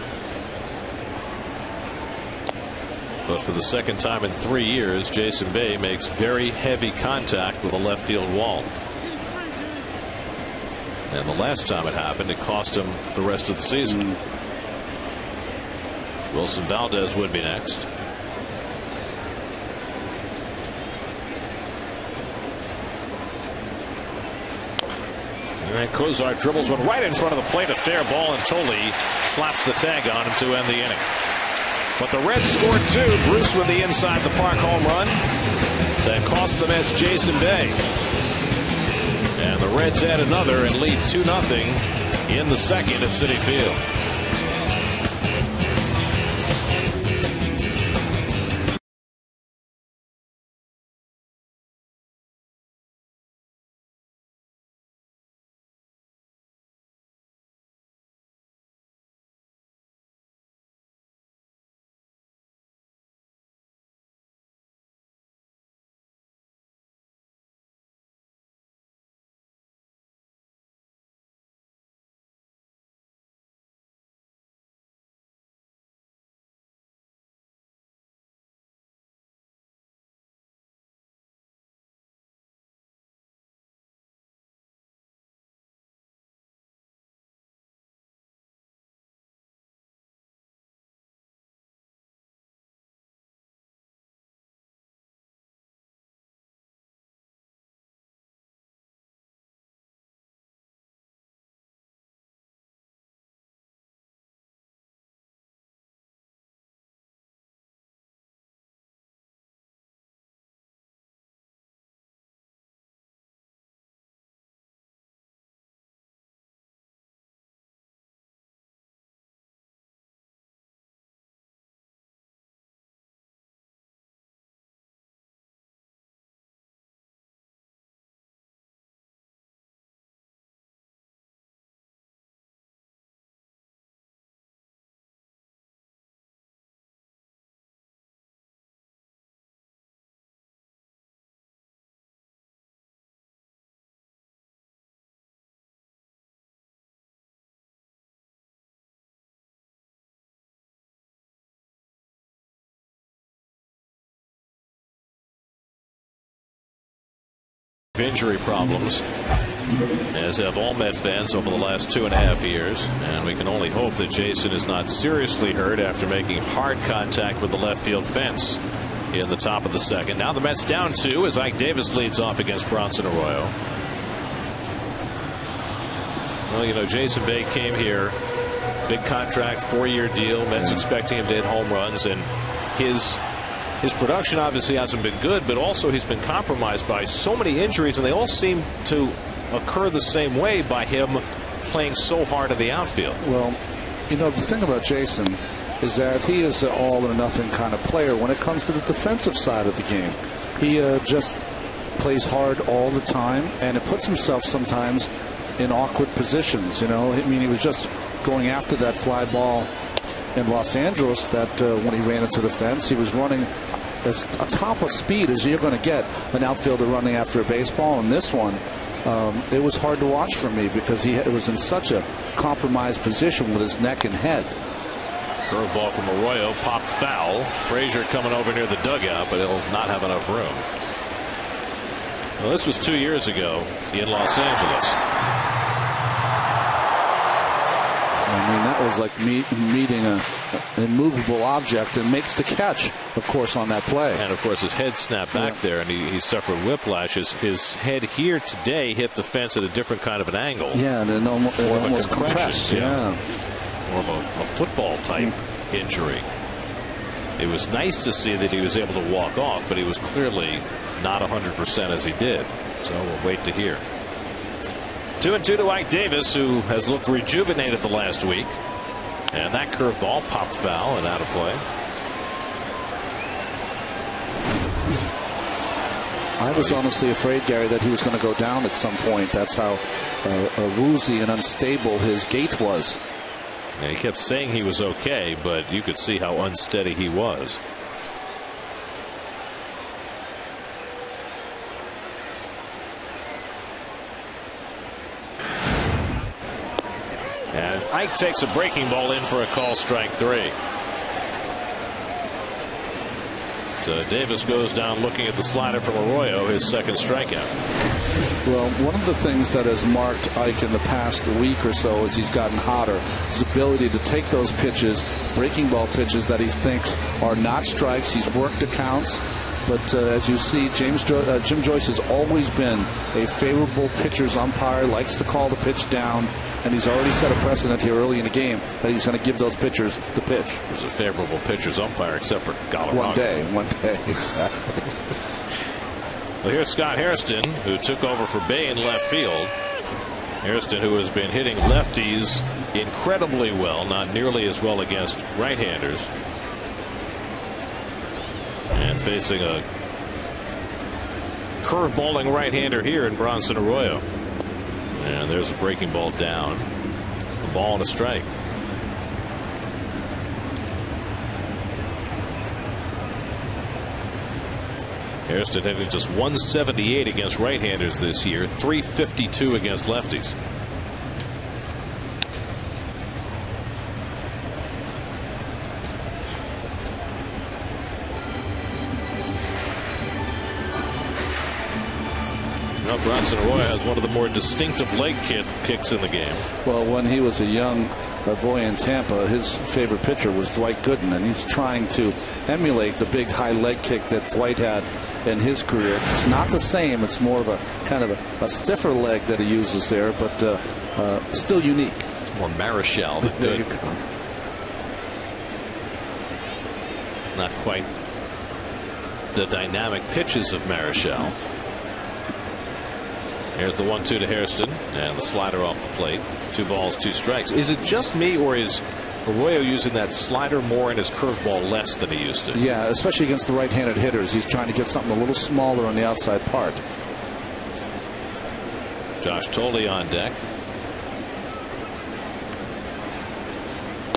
But for the second time in 3 years, Jason Bay makes very heavy contact with a left field wall. And the last time it happened, it cost him the rest of the season. Wilson Valdez would be next. And Cozart dribbles one right in front of the plate, a fair ball, and Tolley slaps the tag on him to end the inning. But the Reds scored 2. Bruce with the inside the park home run that cost the Mets Jason Bay. And the Reds add another and lead 2-0 in the second at Citi Field. Injury problems, as have all Met fans over the last 2.5 years, and we can only hope that Jason is not seriously hurt after making hard contact with the left field fence in the top of the second. Now the Mets down 2 as Ike Davis leads off against Bronson Arroyo. Well, you know, Jason Bay came here, big contract, 4-year deal. Mets expecting him to hit home runs, and his production obviously hasn't been good, but also he's been compromised by so many injuries, and they all seem to occur the same way by him playing so hard in the outfield. Well, you know, the thing about Jason is that he is an all or nothing kind of player when it comes to the defensive side of the game. He just plays hard all the time, and it puts himself sometimes in awkward positions. You know, I mean, he was just going after that fly ball in Los Angeles that when he ran into the fence, he was running as a top of speed as you're going to get an outfielder running after a baseball. And this one, it was hard to watch for me because he was in such a compromised position with his neck and head. Curveball from Arroyo, popped foul. Frazier coming over near the dugout, but he'll not have enough room. Well, this was 2 years ago in Los Angeles. I mean, that was like meeting an immovable object, and makes the catch, of course, on that play. And of course, his head snapped back there, and he suffered whiplash. His head here today hit the fence at a different kind of an angle. Yeah, and it almost compressed. Yeah. More of a football type injury. It was nice to see that he was able to walk off, but he was clearly not 100% as he did. So we'll wait to hear. 2-2 to Ike Davis, who has looked rejuvenated the last week. And that curveball popped foul and out of play. I was honestly afraid, Gary, that he was going to go down at some point. That's how woozy and unstable his gait was. Yeah, he kept saying he was okay, but you could see how unsteady he was. And Ike takes a breaking ball in for a call, strike 3. So Davis goes down looking at the slider from Arroyo, his second strikeout. Well, one of the things that has marked Ike in the past week or so as he's gotten hotter, his ability to take those pitches, breaking ball pitches that he thinks are not strikes. He's worked the counts. But as you see, Jim Joyce has always been a favorable pitcher's umpire, likes to call the pitch down, and he's already set a precedent here early in the game that he's going to give those pitchers the pitch. He was a favorable pitcher's umpire except for Galarraga. One day, exactly. Well, here's Scott Hairston, who took over for Bay in left field. Hairston, who has been hitting lefties incredibly well, not nearly as well against right-handers. And facing a curveballing right-hander here in Bronson Arroyo. And there's a breaking ball down. A ball and a strike. Hairston hitting just 178 against right-handers this year, 352 against lefties. Well, Bronson Arroyo has one of the more distinctive leg kicks in the game. Well, when he was a young boy in Tampa, his favorite pitcher was Dwight Gooden, and he's trying to emulate the big high leg kick that Dwight had in his career. It's not the same. It's more of a kind of a stiffer leg that he uses there, but still unique. It's more Marichal than there good. You go. Not quite the dynamic pitches of Marichal. Here's the 1-2 to Hairston, and the slider off the plate. 2 balls, 2 strikes. Is it just me, or is Arroyo using that slider more and his curveball less than he used to? Yeah, especially against the right-handed hitters. He's trying to get something a little smaller on the outside part. Josh Tolley on deck.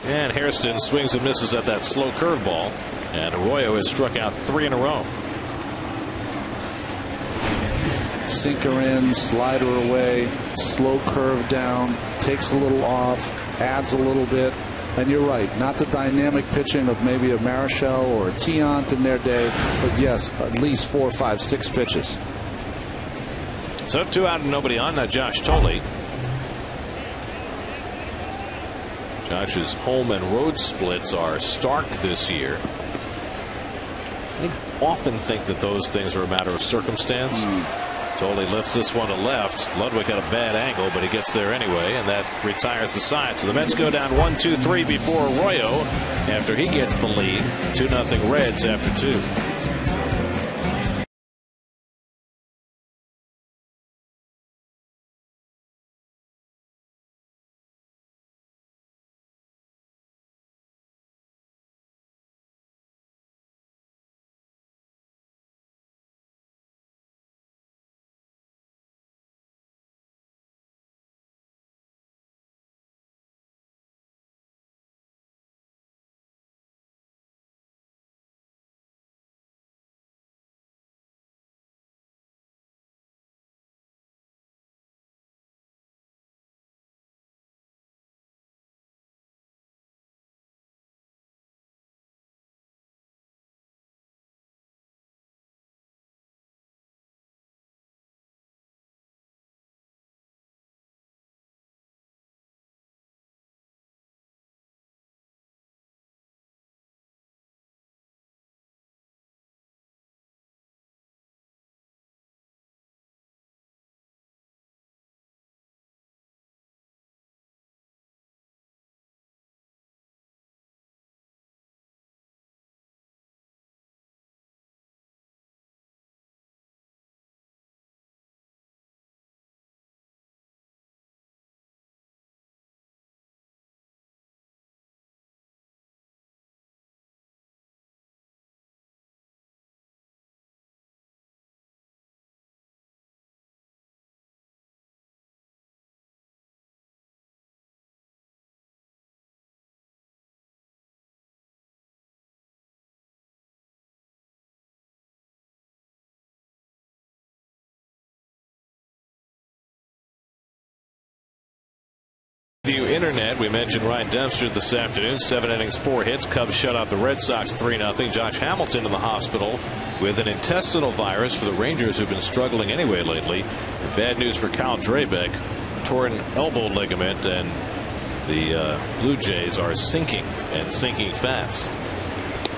And Hairston swings and misses at that slow curveball. And Arroyo has struck out 3 in a row. Sinker in, slider away, slow curve down, takes a little off, adds a little bit. And you're right, not the dynamic pitching of maybe a Marichal or a Tiant in their day, but yes, at least 4, 5, 6 pitches. So 2 out and nobody on. Now Josh Tolley. Josh's home and road splits are stark this year. I often think that those things are a matter of circumstance. Tolley lifts this one to left. Ludwig had a bad angle, but he gets there anyway, and that retires the side. So the Mets go down 1-2-3 before Arroyo after he gets the lead. 2-0 Reds after 2. Lakeview Internet. We mentioned Ryan Dempster this afternoon. 7 innings, 4 hits. Cubs shut out the Red Sox 3-0. Josh Hamilton in the hospital with an intestinal virus for the Rangers, who've been struggling anyway lately. And bad news for Kyle Drabek. Torn elbow ligament, and the Blue Jays are sinking and sinking fast.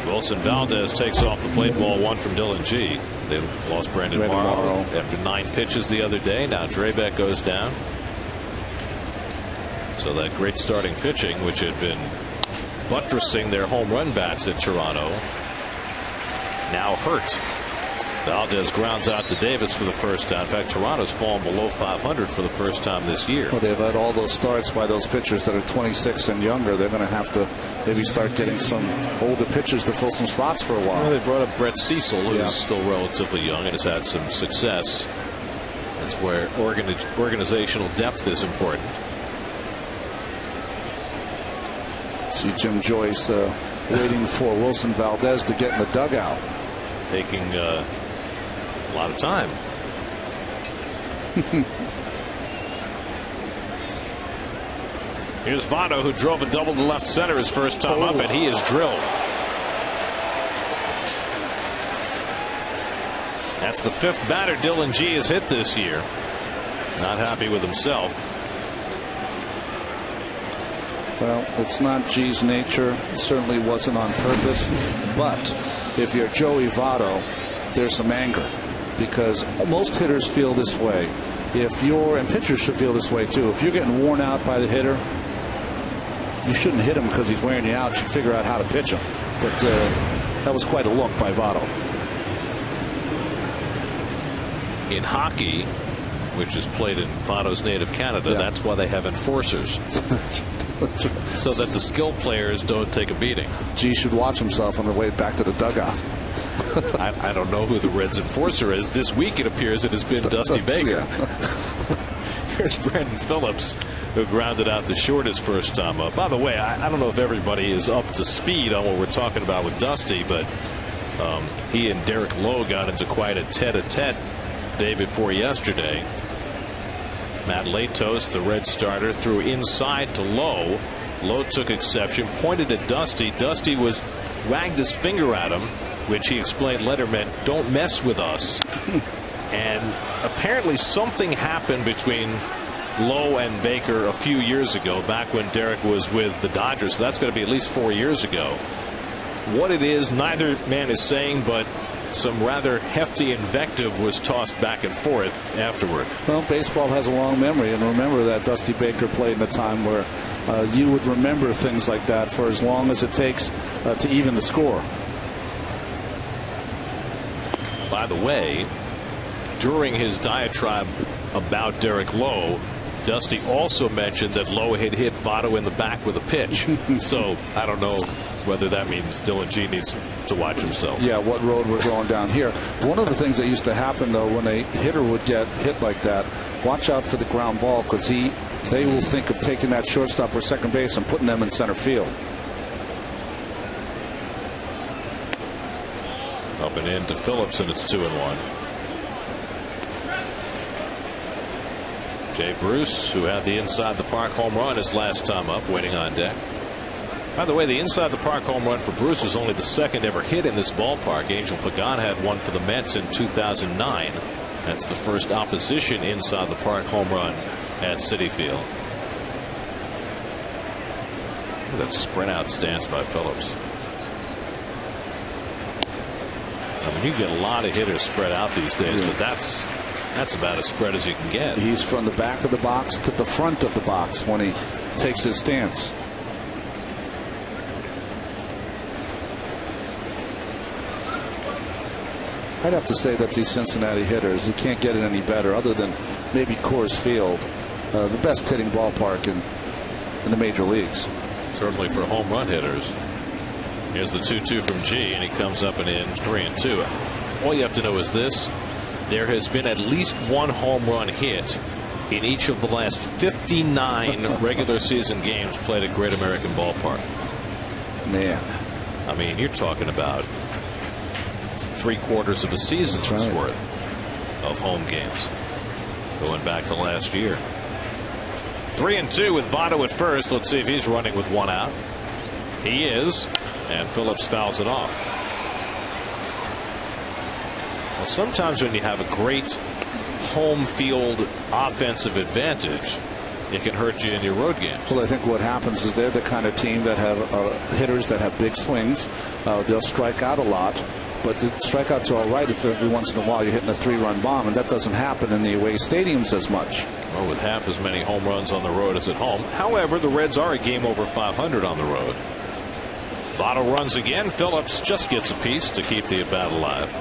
Wilson Valdez takes off the plate. Ball 1 from Dylan G. They lost Brandon Morrow after 9 pitches the other day. Now Drabek goes down. So that great starting pitching, which had been buttressing their home run bats at Toronto, now hurt. Valdez grounds out to Davis for the first time. In fact, Toronto's fallen below 500 for the first time this year. Well, they've had all those starts by those pitchers that are 26 and younger. They're going to have to maybe start getting some older pitchers to fill some spots for a while. Well, they brought up Brett Cecil, who's still relatively young and has had some success. That's where organizational depth is important. See Jim Joyce waiting for Wilson Valdez to get in the dugout. Taking a lot of time. Here's Votto, who drove a double to left center his first time up, and he is drilled. That's the 5th batter Dylan G has hit this year. Not happy with himself. Well, it's not G's nature. It certainly wasn't on purpose. But if you're Joey Votto, there's some anger, because most hitters feel this way. And pitchers should feel this way too. If you're getting worn out by the hitter, you shouldn't hit him because he's wearing you out. You should figure out how to pitch him. But that was quite a look by Votto. In hockey, which is played in Votto's native Canada, that's why they have enforcers. So that the skilled players don't take a beating. G should watch himself on the way back to the dugout. I don't know who the Reds enforcer is. This week it appears it has been Dusty Baker. Here's Brandon Phillips, who grounded out the short his first time up. By the way, I don't know if everybody is up to speed on what we're talking about with Dusty, but he and Derek Lowe got into quite a tete-a-tete day before yesterday. Matt Latos, the Red starter, threw inside to Lowe. Lowe took exception, pointed at Dusty. Dusty wagged his finger at him, which he explained later meant don't mess with us. And apparently something happened between Lowe and Baker a few years ago, back when Derek was with the Dodgers. So that's going to be at least 4 years ago. What it is, neither man is saying, but some rather hefty invective was tossed back and forth afterward. Well, baseball has a long memory, and remember that Dusty Baker played in a time where you would remember things like that for as long as it takes to even the score. By the way, during his diatribe about Derek Lowe, Dusty also mentioned that Lowe had hit Votto in the back with a pitch. So I don't know whether that means Dylan G needs to watch himself. Yeah, what road we're going down here. One of the things that used to happen, though, when a hitter would get hit like that, watch out for the ground ball, because they will think of taking that shortstop or second base and putting them in center field. Up and in to Phillips, and it's 2-1. Jay Bruce, who had the inside the park home run his last time up, waiting on deck. By the way, the inside the park home run for Bruce was only the second ever hit in this ballpark. Angel Pagan had one for the Mets in 2009. That's the first opposition inside the park home run at Citi Field. Look at that sprint out stance by Phillips. I mean, you get a lot of hitters spread out these days, but that's about as spread as you can get. He's from the back of the box to the front of the box when he takes his stance. I'd have to say that these Cincinnati hitters, you can't get it any better other than maybe Coors Field, the best hitting ballpark in the major leagues. Certainly for home run hitters. Here's the 2-2 from G, and he comes up and in 3-2. All you have to know is this: there has been at least one home run hit in each of the last 59 regular season games played at Great American Ballpark. Man, I mean, you're talking about 3/4 of a season's worth of home games going back to last year. 3-2 with Votto at first. Let's see if he's running with one out. He is, and Phillips fouls it off. Well, sometimes when you have a great home field offensive advantage, it can hurt you in your road games. Well, I think what happens is they're the kind of team that have hitters that have big swings. They'll strike out a lot, but the strikeouts are all right if every once in a while you're hitting a 3-run bomb, and that doesn't happen in the away stadiums as much. Well, with half as many home runs on the road as at home. However, the Reds are a game over 500 on the road. Votto runs again. Phillips just gets a piece to keep the at-bat alive.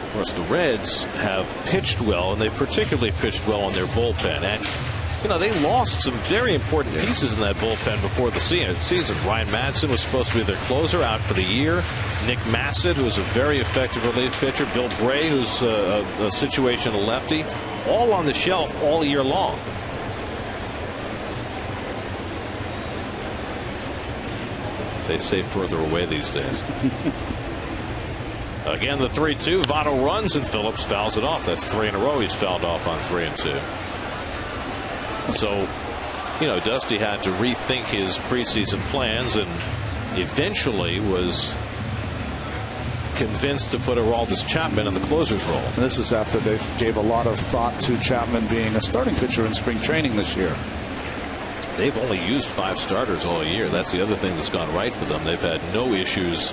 Of course, the Reds have pitched well, and they particularly pitched well in their bullpen. And you know, they lost some very important pieces in that bullpen before the season. Ryan Madsen was supposed to be their closer, out for the year. Nick Massett, who is a very effective relief pitcher. Bill Bray, who's a situational lefty. All on the shelf all year long. They stay further away these days. Again, the 3-2. Votto runs and Phillips fouls it off. That's 3 in a row he's fouled off on 3-2. So, you know, Dusty had to rethink his preseason plans and eventually was convinced to put Aroldis Chapman in the closer's role. And this is after they gave a lot of thought to Chapman being a starting pitcher in spring training this year. They've only used 5 starters all year. That's the other thing that's gone right for them. They've had no issues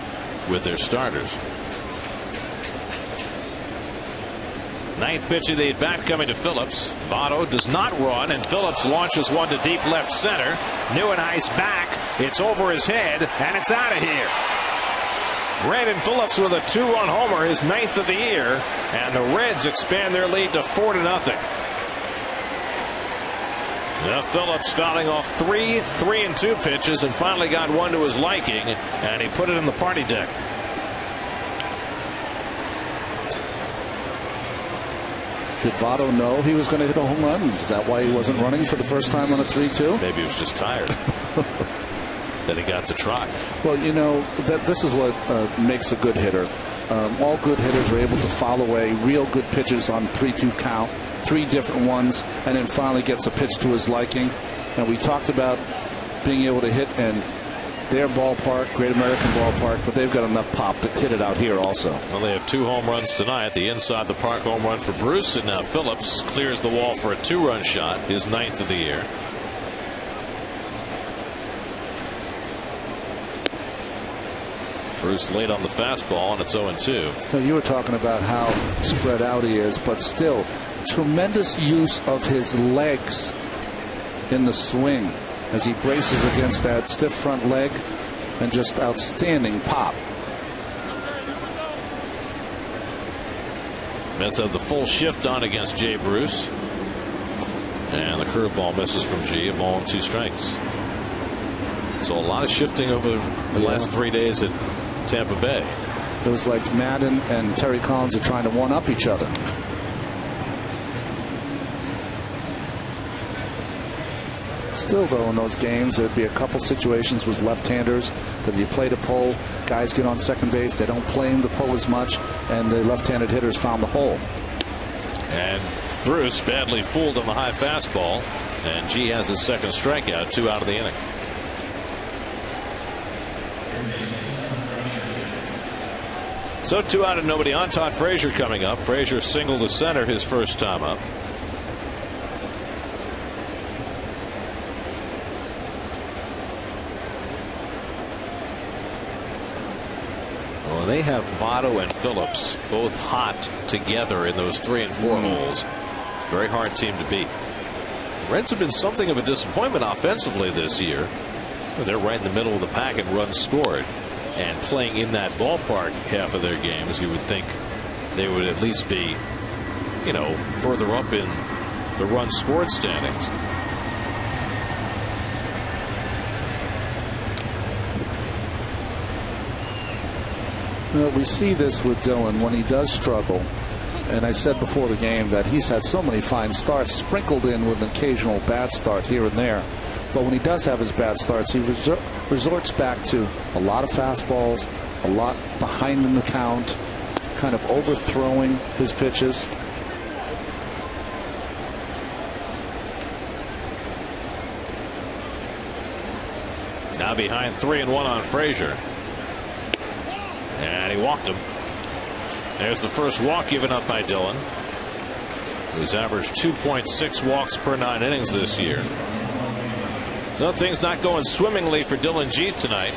with their starters. Ninth pitch of the at bat coming to Phillips. Votto does not run, and Phillips launches one to deep left center. Nieuwenhuis back. It's over his head, and it's out of here. Brandon Phillips with a 2-run homer, his 9th of the year, and the Reds expand their lead to 4-0. Now Phillips fouling off 3 3-2 pitches and finally got one to his liking, and he put it in the party deck. Did Votto know he was going to hit a home run? Is that why he wasn't running for the first time on a 3-2? Maybe he was just tired that he got to try. Well, you know, this is what makes a good hitter. All good hitters are able to foul away real good pitches on 3-2 count, 3 different ones, and then finally gets a pitch to his liking. And we talked about being able to hit in their ballpark, Great American Ballpark, but they've got enough pop to hit it out here also. Well, they have 2 home runs tonight. The inside the park home run for Bruce, and now Phillips clears the wall for a 2-run shot, his 9th of the year. Bruce late on the fastball, and it's 0-2. So you were talking about how spread out he is, but still tremendous use of his legs in the swing as he braces against that stiff front leg, and just outstanding pop. Mets have the full shift on against Jay Bruce, and the curveball misses from G. A ball and 2 strikes. So a lot of shifting over the last 3 days at Tampa Bay. It was like Madden and Terry Collins are trying to one-up each other. Still, though, in those games, there'd be a couple situations with left-handers that you play to pull, guys get on second base, they don't play him to pull as much, and the left-handed hitters found the hole. And Bruce badly fooled on the high fastball, and G has his 2nd strikeout, 2 out of the inning. So 2 out and nobody on. Todd Frazier coming up. Frazier singled to center his first time up. Well, they have Votto and Phillips both hot together in those 3 and 4 holes. It's a very hard team to beat. The Reds have been something of a disappointment offensively this year. They're right in the middle of the pack in runs scored. And playing in that ballpark half of their games, you would think they would at least be, you know, further up in the runs scored standings. Well, we see this with Dylan when he does struggle. And I said before the game that he's had so many fine starts sprinkled in with an occasional bad start here and there. But when he does have his bad starts, he resorts back to a lot of fastballs, a lot behind in the count, kind of overthrowing his pitches. Now behind 3-1 on Frazier. And he walked him. There's the first walk given up by Dillon, who's averaged 2.6 walks per 9 innings this year. So things not going swimmingly for Dillon Jeet tonight,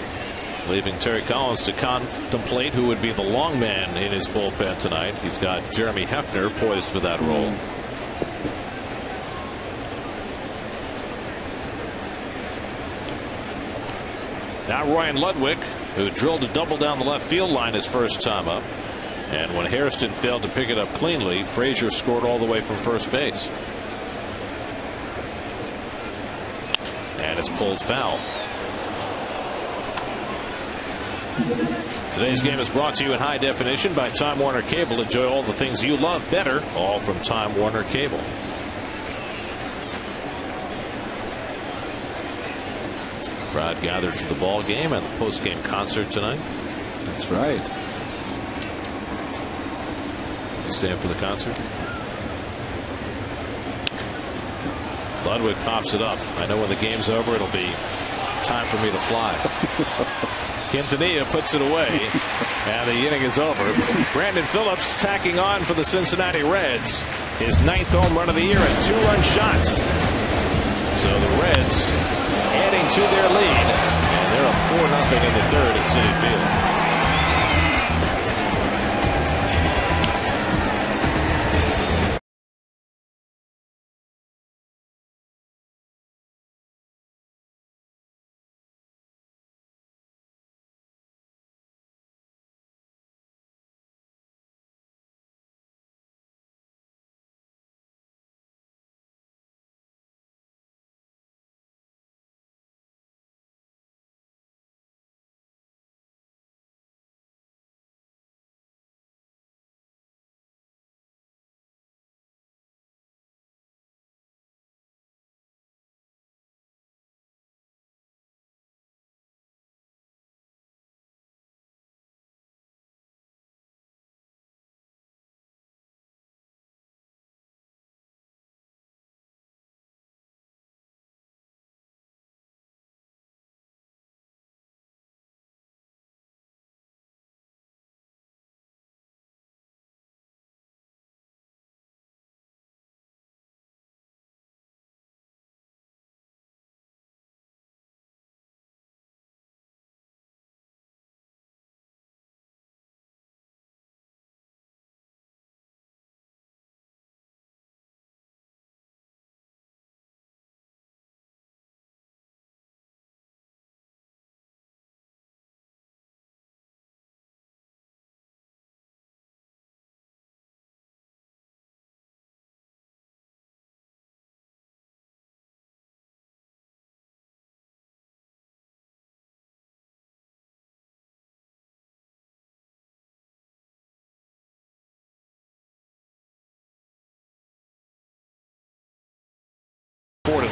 leaving Terry Collins to contemplate who would be the long man in his bullpen tonight. He's got Jeremy Hefner poised for that role. Now Ryan Ludwig, who drilled a double down the left field line his first time up. And when Hairston failed to pick it up cleanly, Frazier scored all the way from first base. And it's pulled foul. Today's game is brought to you in high definition by Time Warner Cable. Enjoy all the things you love better, all from Time Warner Cable. Crowd gathered for the ball game and the post-game concert tonight. That's right. You staying for the concert? Ludwig pops it up. I know when the game's over, it'll be time for me to fly. Quintanilla puts it away, and the inning is over. Brandon Phillips tacking on for the Cincinnati Reds. His 9th home run of the year, a 2-run shot. So the Reds adding to their lead, and they're up 4-0 in the third at Citi Field.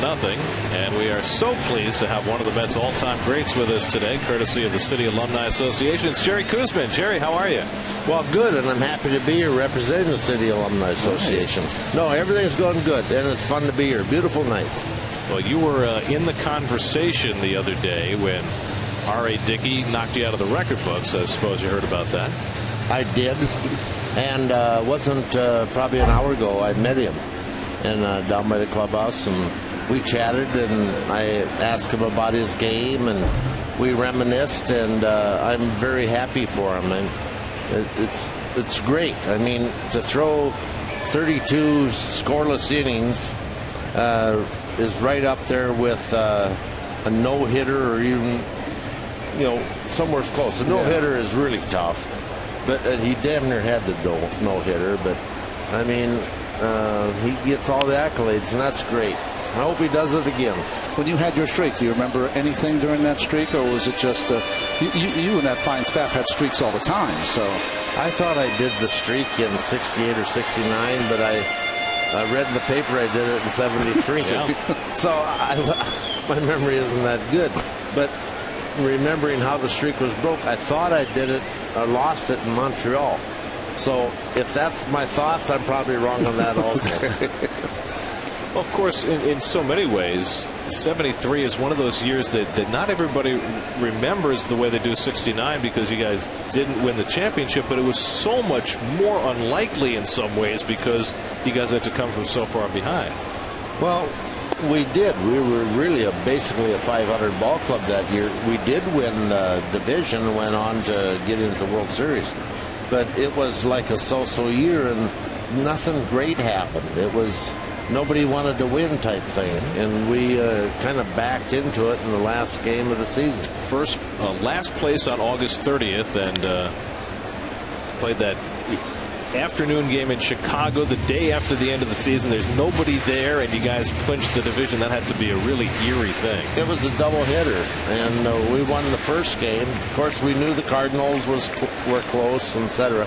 nothing, and we are so pleased to have one of the Mets all-time greats with us today, courtesy of the City Alumni Association. It's Jerry Koosman. Jerry, how are you? Well, good, and I'm happy to be here representing the City Alumni Association. Nice. No, everything's going good, and it's fun to be here. Beautiful night. Well, you were in the conversation the other day when R.A. Dickey knocked you out of the record books. I suppose you heard about that. I did, and wasn't probably an hour ago I met him and down by the clubhouse, and we chatted, and I asked him about his game, and we reminisced, and I'm very happy for him, and it's great. I mean, to throw 32 scoreless innings is right up there with a no-hitter, or even, you know, somewhere close. A no-hitter is really tough, but he damn near had the no-hitter, but I mean, he gets all the accolades, and that's great. I hope he does it again. When you had your streak, do you remember anything during that streak, or was it just you and that fine staff had streaks all the time? So I thought I did the streak in 68 or 69, but I read in the paper I did it in 73. Yeah. So my memory isn't that good. But remembering how the streak was broke, I thought I did it, or lost it in Montreal. So if that's my thoughts, I'm probably wrong on that also. Well, of course, in so many ways, 73 is one of those years that not everybody remembers the way they do 69, because you guys didn't win the championship, but it was so much more unlikely in some ways because you guys had to come from so far behind. Well, we did. We were really basically a 500 ball club that year. We did win the division and went on to get into the World Series. But it was like a so-so year, and nothing great happened. It was nobody wanted to win type thing, and we kind of backed into it in the last game of the season. Last place on August 30th, and played that afternoon game in Chicago the day after the end of the season. There's nobody there, and you guys clinched the division. That had to be a really eerie thing. It was a doubleheader, and we won the first game. Of course, we knew the Cardinals were close, etc.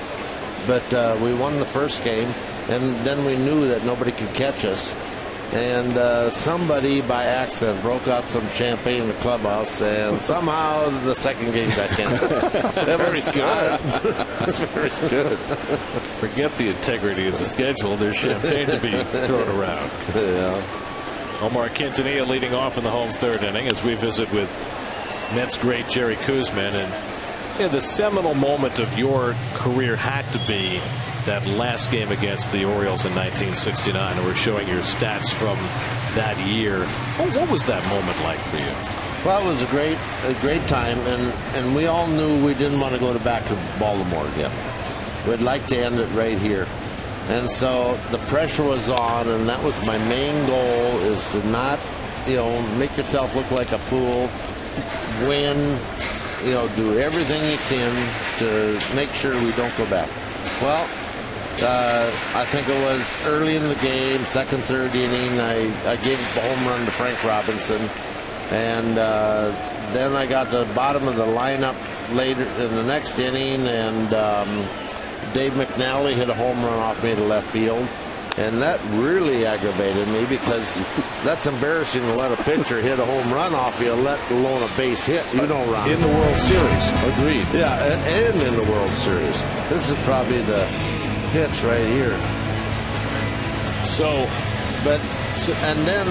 But we won the first game, and then we knew that nobody could catch us. And somebody by accident broke out some champagne in the clubhouse, and somehow the second game got canceled. Very good. Very good. Forget the integrity of the schedule. There's champagne to be thrown around. Yeah. Omar Quintanilla leading off in the home third inning as we visit with Mets great Jerry Koosman. And the seminal moment of your career had to be that last game against the Orioles in 1969, and we're showing your stats from that year. What was that moment like for you? Well, it was a great time, and we all knew we didn't want to go back to Baltimore again. We'd like to end it right here. And so the pressure was on, and that was my main goal, is to not, make yourself look like a fool, win, do everything you can to make sure we don't go back. Well, I think it was early in the game, second, third inning, I gave a home run to Frank Robinson. And then I got to the bottom of the lineup later in the next inning, and Dave McNally hit a home run off me to left field. And that really aggravated me, because that's embarrassing to let a pitcher hit a home run off you, let alone a base hit. You don't run. In the World Series. Agreed. Yeah, and in the World Series. This is probably the pitch right here. And then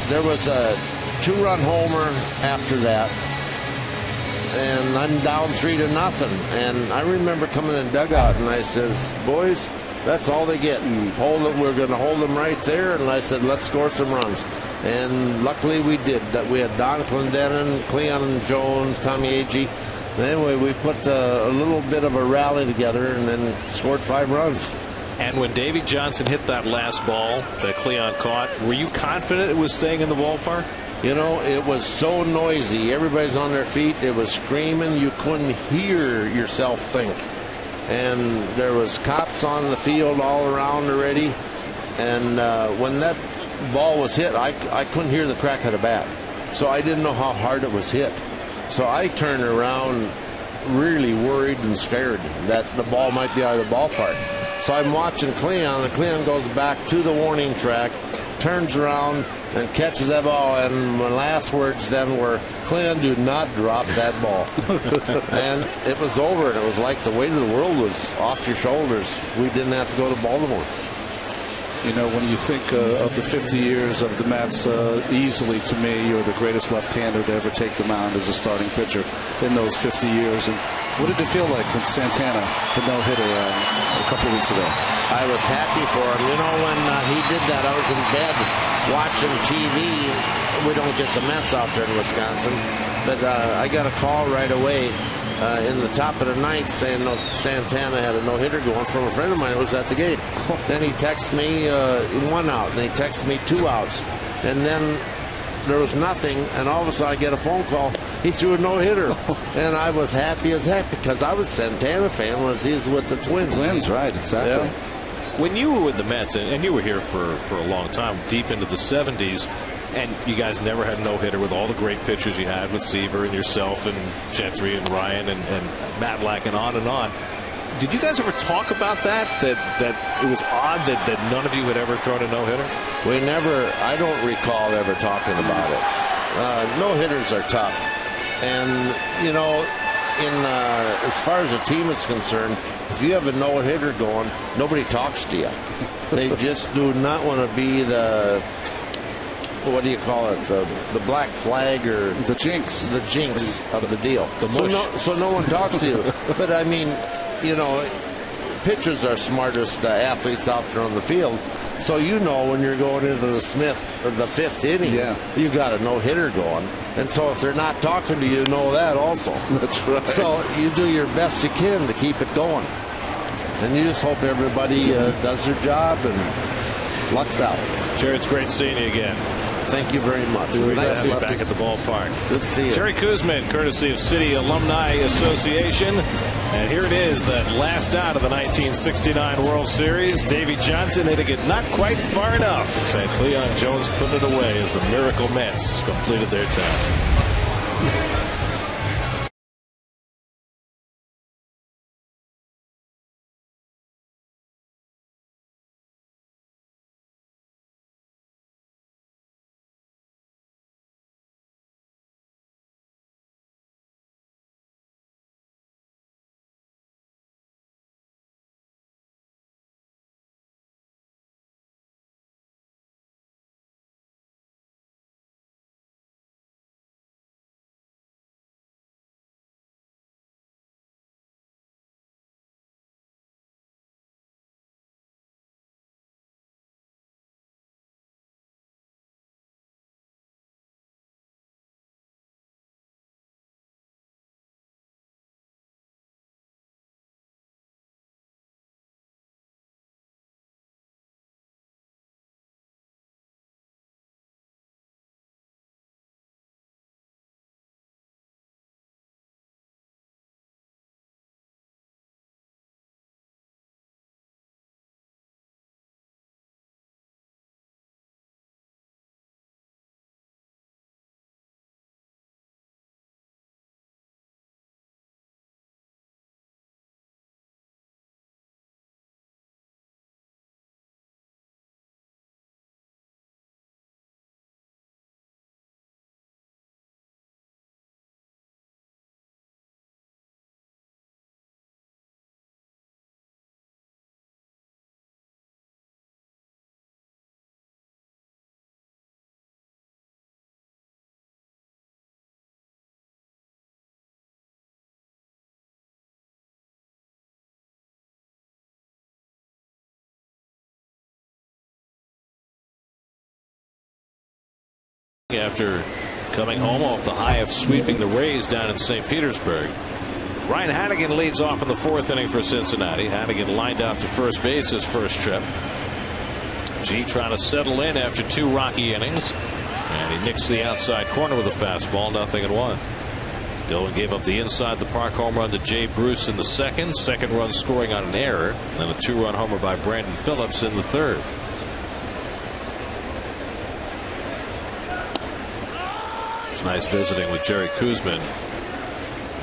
there was a 2-run homer after that, and I'm down 3-0. And I remember coming in the dugout, and I says, boys, that's all they get. And we're going to hold them right there. And I said, let's score some runs. And luckily we did. That we had Don Clendenin, Cleon Jones, Tommy Agee. Anyway, we put a little bit of a rally together and then scored 5 runs. And when Davey Johnson hit that last ball that Cleon caught, were you confident it was staying in the ballpark? It was so noisy. Everybody's on their feet. It was screaming. You couldn't hear yourself think. And there was cops on the field all around already. And when that ball was hit, I couldn't hear the crack of the bat. So I didn't know how hard it was hit. So I turned around really worried and scared that the ball might be out of the ballpark. So I'm watching Cleon, and Cleon goes back to the warning track, turns around and catches that ball. And my last words then were, Cleon, do not drop that ball. And it was over, and it was like the weight of the world was off your shoulders. We didn't have to go to Baltimore. When you think of the 50 years of the Mets, easily to me, you're the greatest left-hander to ever take the mound as a starting pitcher in those 50 years. And what did it feel like when Santana hit no-hitter a couple of weeks ago? I was happy for him. When he did that, I was in bed watching TV. We don't get the Mets out there in Wisconsin. But I got a call right away in the top of the ninth saying Santana had a no-hitter going from a friend of mine who was at the game. Then he texted me 1 out, and he texted me 2 outs. And then there was nothing, and all of a sudden I get a phone call. He threw a no-hitter. And I was happy as heck, because I was a Santana fan when he was with the Twins. Twins, right, exactly. Yeah. When you were with the Mets, and you were here for a long time, deep into the 70s, and you guys never had a no-hitter with all the great pitchers you had with Seaver and yourself and Gentry and Ryan and Matlack and on. Did you guys ever talk about that it was odd that none of you had ever thrown a no-hitter? We never. I don't recall ever talking about it. No-hitters are tough. And, as far as a team is concerned, if you have a no-hitter going, nobody talks to you. They just do not want to be the what do you call it? The black flag or The jinx. the jinx of the deal. mush. So no one talks to you. But I mean, you know, pitchers are smartest athletes out there on the field. So you know when you're going into the fifth inning, you got a no-hitter going. And so if they're not talking to you, you know that also. That's right. So you do your best you can to keep it going. And you just hope everybody does their job and lucks out. Jerry, it's great seeing you again. Thank you very much. Nice to be back at the ballpark. Good to see you. Jerry Koosman, courtesy of City Alumni Association. And here it is, that last out of the 1969 World Series. Davey Johnson hitting it not quite far enough. And Cleon Jones put it away as the Miracle Mets completed their task. After coming home off the high of sweeping the Rays down in St. Petersburg. Ryan Hannigan leads off in the fourth inning for Cincinnati. Hannigan lined out to first base his first trip. G trying to settle in after 2 rocky innings. And he nicks the outside corner with a fastball, 0-1. Dillon gave up the inside the park home run to Jay Bruce in the second. Second run scoring on an error. And then a 2-run homer by Brandon Phillips in the third. Nice visiting with Jerry Koosman.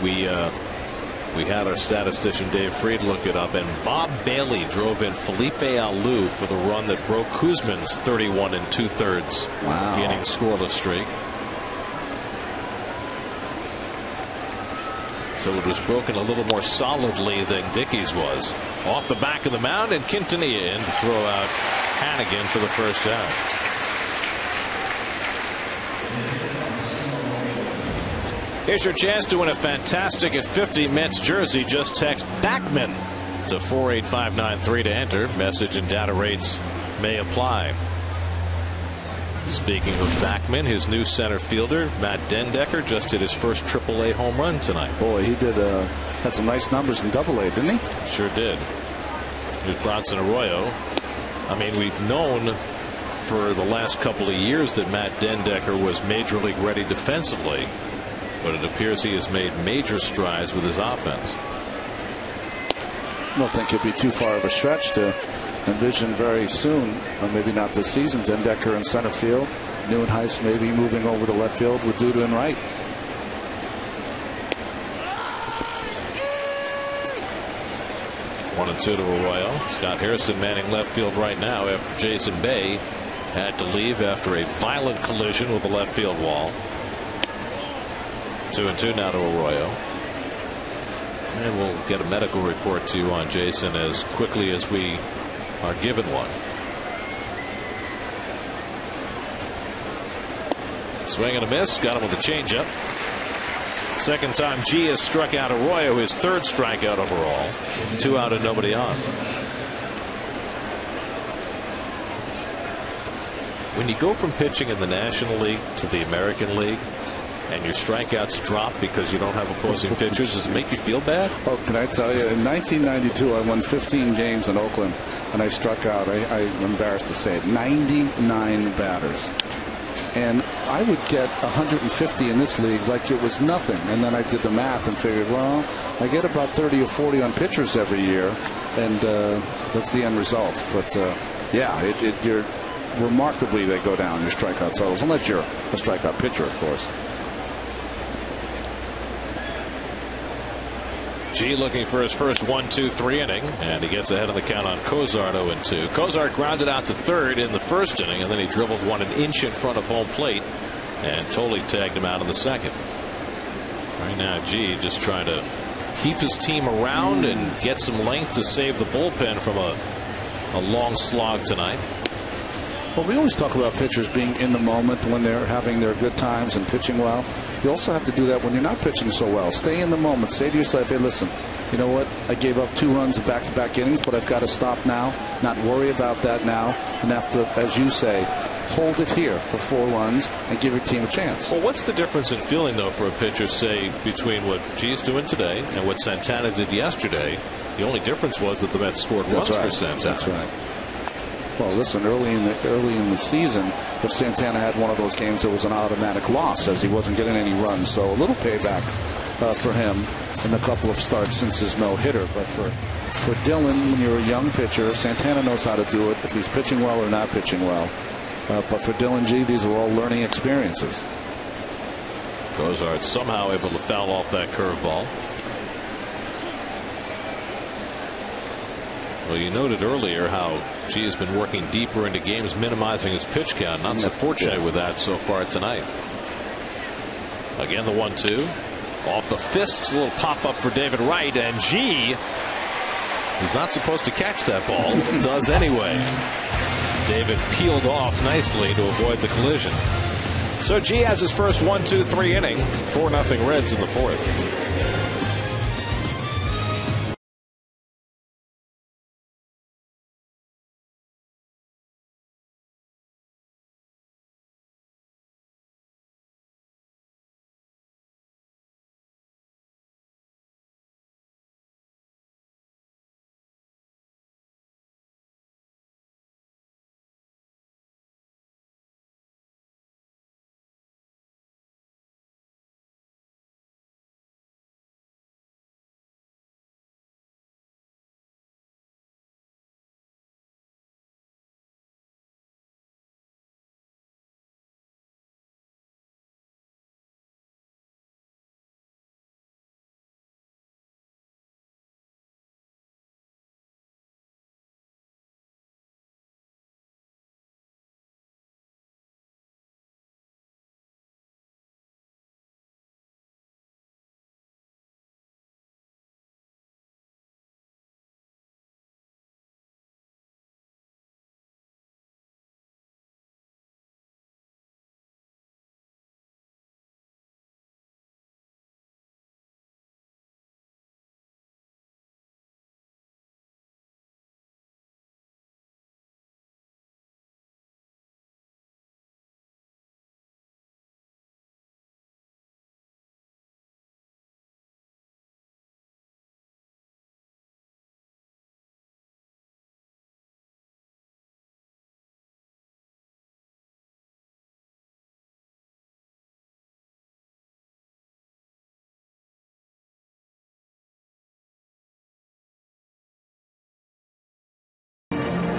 We had our statistician Dave Freed look it up, and Bob Bailey drove in Felipe Alou for the run that broke Koosman's 31 2/3 inning scoreless streak. So it was broken a little more solidly than Dickey's was. Off the back of the mound, and Quintanilla in to throw out Hannigan for the first out. Here's your chance to win a fantastic at 50 Mets jersey. Just text Backman to 48593 to enter. Message and data rates may apply. Speaking of Backman, his new center fielder Matt Dendecker just hit his first AAA home run tonight. Boy, he did had some nice numbers in AA, didn't he? Sure did. Here's Bronson Arroyo. I mean, we've known for the last couple of years that Matt Dendecker was major league ready defensively. But it appears he has made major strides with his offense. I don't think it'd be too far of a stretch to envision very soon, or maybe not this season, Dendecker in center field, Neuenhuis maybe moving over to left field with Duda in right. One and two to Arroyo. Scott Harrison manning left field right now after Jason Bay had to leave after a violent collision with the left field wall. 2-2 now to Arroyo. And we'll get a medical report to you on Jason as quickly as we are given one. Swing and a miss. Got him with a changeup. Second time G has struck out Arroyo, his third strikeout overall. 2 out and nobody on. When you go from pitching in the National League to the American League and your strikeouts drop because you don't have opposing pitchers, does it make you feel bad? Oh, can I tell you, in 1992 I won 15 games in Oakland and I struck out, I'm embarrassed to say it, 99 batters. And I would get 150 in this league like it was nothing. And then I did the math and figured, well, I get about 30 or 40 on pitchers every year, and that's the end result. But yeah, you're remarkably, they go down, your strikeout totals, unless you're a strikeout pitcher, of course. G looking for his first 1-2-3 inning, and he gets ahead of the count on Cozart 0-2. Cozart grounded out to third in the first inning, and then he dribbled one an inch in front of home plate, and totally tagged him out in the second. Right now, G just trying to keep his team around and get some length to save the bullpen from a long slog tonight. Well, we always talk about pitchers being in the moment when they're having their good times and pitching well. You also have to do that when you're not pitching so well. Stay in the moment. Say to yourself, hey, listen, you know what? I gave up 2 runs in back-to-back innings, but I've got to stop now, not worry about that now, and have to, as you say, hold it here for 4 runs and give your team a chance. Well, what's the difference in feeling, though, for a pitcher, say, between what G is doing today and what Santana did yesterday? The only difference was that the Mets scored runs for Santana. That's right. Well, listen, early in the season, if Santana had one of those games, it was an automatic loss as he wasn't getting any runs. So a little payback for him in a couple of starts since his no-hitter. But for Dylan, when you're a young pitcher, Santana knows how to do it, if he's pitching well or not pitching well. But for Dylan G, these are all learning experiences. Cozart somehow able to foul off that curveball. Well, you noted earlier how G has been working deeper into games, minimizing his pitch count. Not so fortunate with that so far tonight. Again, the 1-2. Off the fists, a little pop-up for David Wright, and G, who's not supposed to catch that ball, does anyway. David peeled off nicely to avoid the collision. So G has his first 1-2-3 inning. 4-0 Reds in the fourth.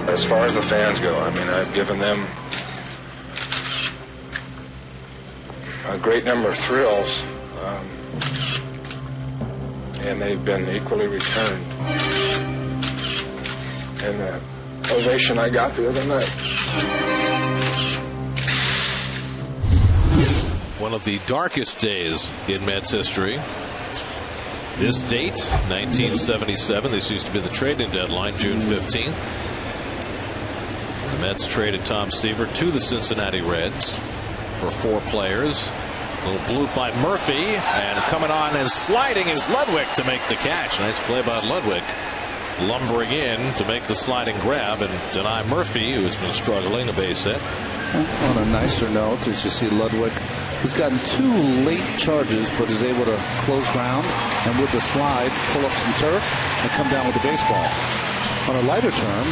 As far as the fans go, I mean, I've given them a great number of thrills, and they've been equally returned. And the ovation I got the other night. One of the darkest days in Mets history. This date, 1977. This used to be the trading deadline, June 15th. The Mets traded Tom Seaver to the Cincinnati Reds for 4 players. A little bloop by Murphy, and coming on and sliding is Ludwig to make the catch. Nice play by Ludwig, lumbering in to make the sliding grab and deny Murphy, who has been struggling, a base hit. On a nicer note, as you see Ludwig, who's gotten 2 late charges, but is able to close ground and with the slide pull up some turf and come down with the baseball. On a lighter term,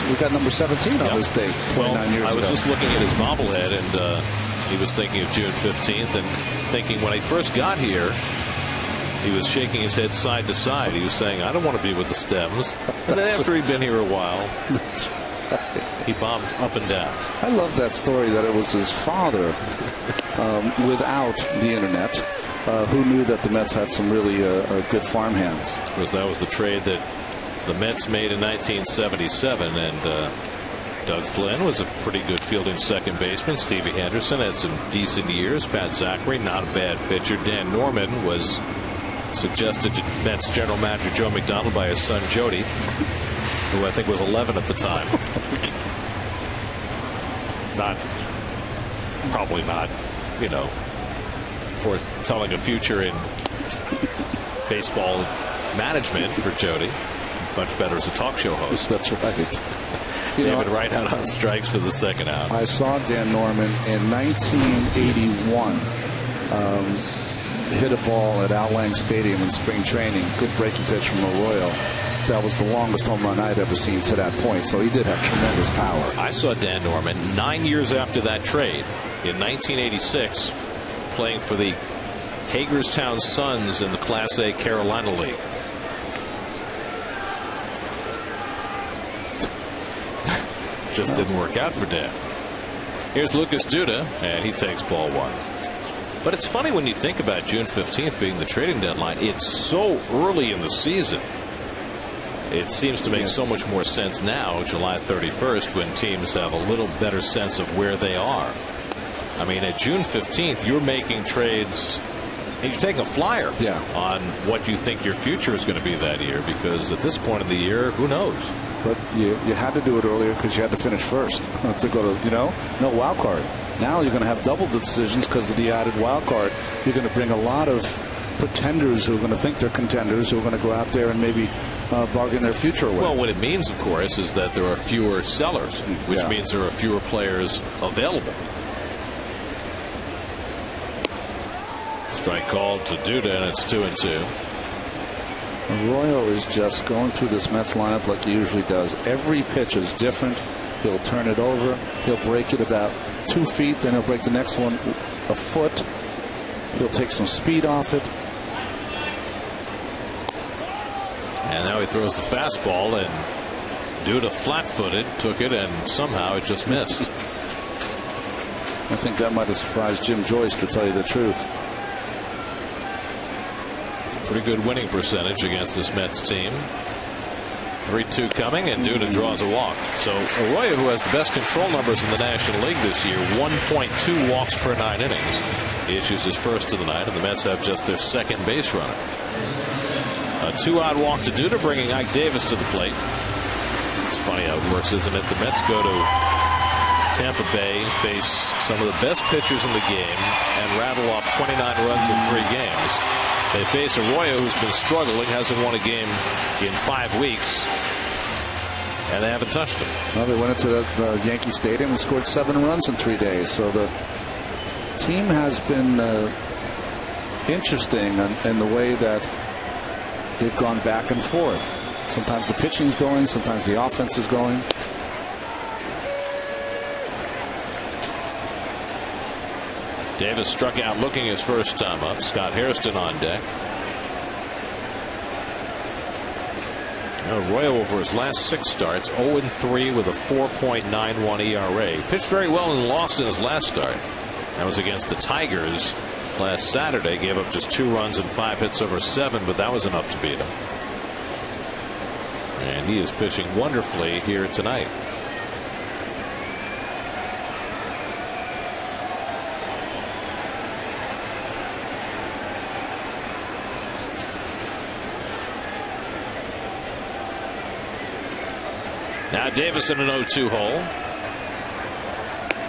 we got number 17 on this date 29 years ago. I was just looking at his bobblehead, and he was thinking of June 15th and thinking when he first got here, he was shaking his head side to side. He was saying, I don't want to be with the Stems. And then after he'd been here a while, he bobbed up and down. I love that story that it was his father, without the internet, who knew that the Mets had some really good farmhands. Because that was the trade that the Mets made in 1977, and Doug Flynn was a pretty good fielding second baseman. Stevie Henderson had some decent years. Pat Zachary, not a bad pitcher. Dan Norman was suggested to Mets general manager Joe McDonald by his son Jody, who I think was 11 at the time. Probably not, foretelling a future in baseball management for Jody. Much better as a talk show host. That's right. David Wright out on strikes for the second out. I saw Dan Norman in 1981 hit a ball at Al Lang Stadium in spring training. Good breaking pitch from Arroyo. That was the longest home run I'd ever seen to that point. So he did have tremendous power. I saw Dan Norman 9 years after that trade in 1986 playing for the Hagerstown Suns in the Class A Carolina League. Just didn't work out for Dan. Here's Lucas Duda, and he takes ball 1. But it's funny when you think about June 15th being the trading deadline. It's so early in the season. It seems to make so much more sense now, July 31st, when teams have a little better sense of where they are. I mean, at June 15th, you're making trades. You're taking a flyer on what you think your future is going to be that year, because at this point in the year, who knows? But you had to do it earlier because you had to finish first to go to, no wild card. Now you're going to have double the decisions because of the added wild card. You're going to bring a lot of pretenders who are going to think they're contenders, who are going to go out there and maybe bargain their future away. Well, what it means, of course, is that there are fewer sellers, which means there are fewer players available. Strike called to Duda, and it's 2-2. Arroyo is just going through this Mets lineup like he usually does. Every pitch is different. He'll turn it over. He'll break it about 2 feet. Then he'll break the next one a foot. He'll take some speed off it. And now he throws the fastball, and Duda flat-footed took it, and somehow it just missed. I think that might have surprised Jim Joyce, to tell you the truth. Pretty good winning percentage against this Mets team. 3-2 coming, and Duda draws a walk. So Arroyo, who has the best control numbers in the National League this year, 1.2 walks per 9 innings. He issues his first of the night, and the Mets have just their second base runner. A 2-out walk to Duda, bringing Ike Davis to the plate. It's funny how it works, isn't it? The Mets go to Tampa Bay, face some of the best pitchers in the game, and rattle off 29 runs in 3 games. They face Arroyo, who's been struggling, hasn't won a game in 5 weeks, and they haven't touched him. Well, they went into the Yankee Stadium and scored 7 runs in 3 days. So the team has been interesting in the way that they've gone back and forth. Sometimes the pitching's going, sometimes the offense is going. Davis struck out looking his first time up. Scott Hairston on deck. Arroyo, over his last 6 starts, 0-3 with a 4.91 ERA. Pitched very well and lost in his last start. That was against the Tigers last Saturday. Gave up just 2 runs and 5 hits over 7, but that was enough to beat him. And he is pitching wonderfully here tonight. Now Davis in an 0-2 hole.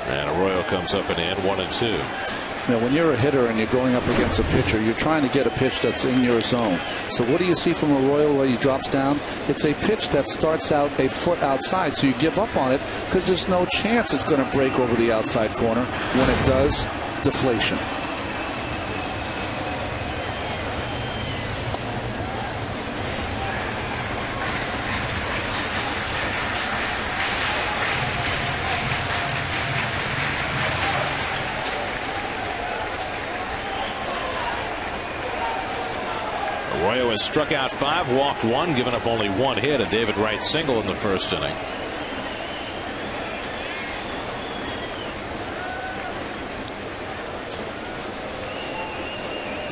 And Arroyo comes up and in 1-2. Now, when you're a hitter and you're going up against a pitcher, you're trying to get a pitch that's in your zone. So what do you see from Arroyo when he drops down? It's a pitch that starts out a foot outside, so you give up on it because there's no chance it's going to break over the outside corner. When it does, deflation. Arroyo has struck out 5, walked 1, given up only 1 hit, a David Wright single in the first inning.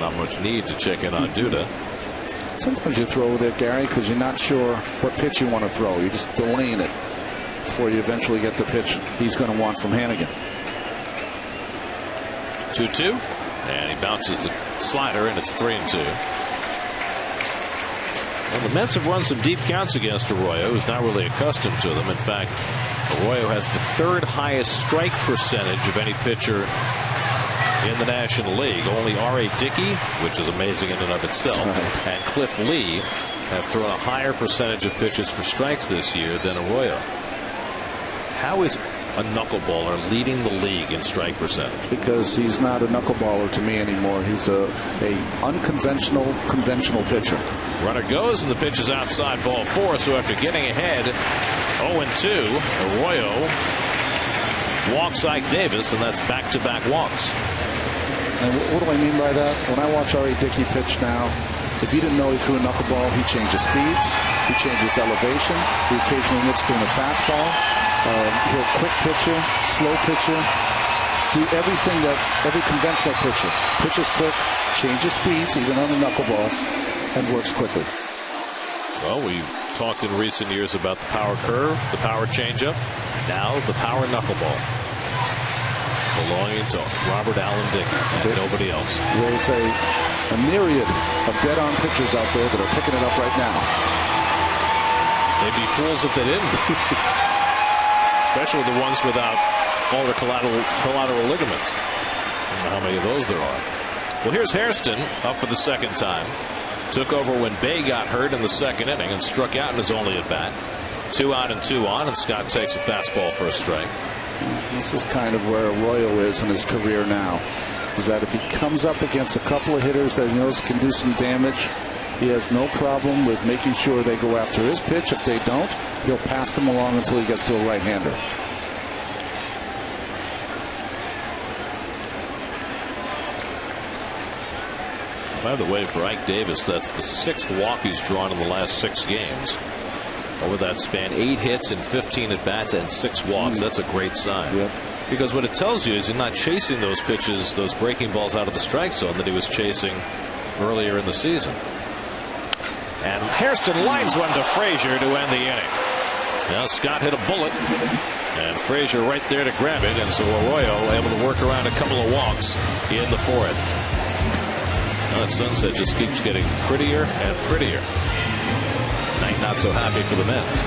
Not much need to check in on Duda. Sometimes you throw there, Gary, because you're not sure what pitch you want to throw. You're just delaying it before you eventually get the pitch he's going to want from Hannigan. 2-2, and he bounces the slider, and it's 3-2. Well, the Mets have run some deep counts against Arroyo, who's not really accustomed to them. In fact, Arroyo has the 3rd highest strike percentage of any pitcher in the National League. Only R.A. Dickey, which is amazing in and of itself, and Cliff Lee have thrown a higher percentage of pitches for strikes this year than Arroyo. How is a knuckleballer leading the league in strike percentage? Because he's not a knuckleballer to me anymore. He's a unconventional, conventional pitcher. Runner goes, and the pitch is outside, ball 4. So after getting ahead 0-2, Arroyo walks Ike Davis, and that's back-to-back walks. And what do I mean by that? When I watch R.A. Dickey pitch now, if you didn't know he threw a knuckleball, he changes speeds, he changes elevation, he occasionally nips between a fastball. He'll quick pitcher, slow pitcher, do everything that every conventional pitcher pitches quick, changes speeds, even on the knuckleball, and works quickly. Well, we talked in recent years about the power curve, the power changeup, now the power knuckleball, belonging to Robert Allen Dickey and nobody else. There's a myriad of dead-on pitchers out there that are picking it up right now. They'd be fools if they didn't. Especially the ones without all the collateral ligaments. I don't know how many of those there are. Well, here's Hairston up for the 2nd time. Took over when Bay got hurt in the 2nd inning and struck out in his only at bat. 2 out and 2 on, and Scott takes a fastball for a strike. This is kind of where Arroyo is in his career now. Is that if he comes up against a couple of hitters that he knows can do some damage, he has no problem with making sure they go after his pitch. If they don't, he'll pass them along until he gets to a right-hander. By the way, for Ike Davis, that's the 6th walk he's drawn in the last 6 games. Over that span, 8 hits and 15 at-bats and 6 walks. That's a great sign. Yep. Because what it tells you is you're not chasing those pitches, those breaking balls out of the strike zone that he was chasing earlier in the season. And Hairston lines one to Frazier to end the inning. Now Scott hit a bullet, and Frazier right there to grab it, and so Arroyo able to work around a couple of walks in the 4th. Now that sunset just keeps getting prettier and prettier. Night not so happy for the Mets.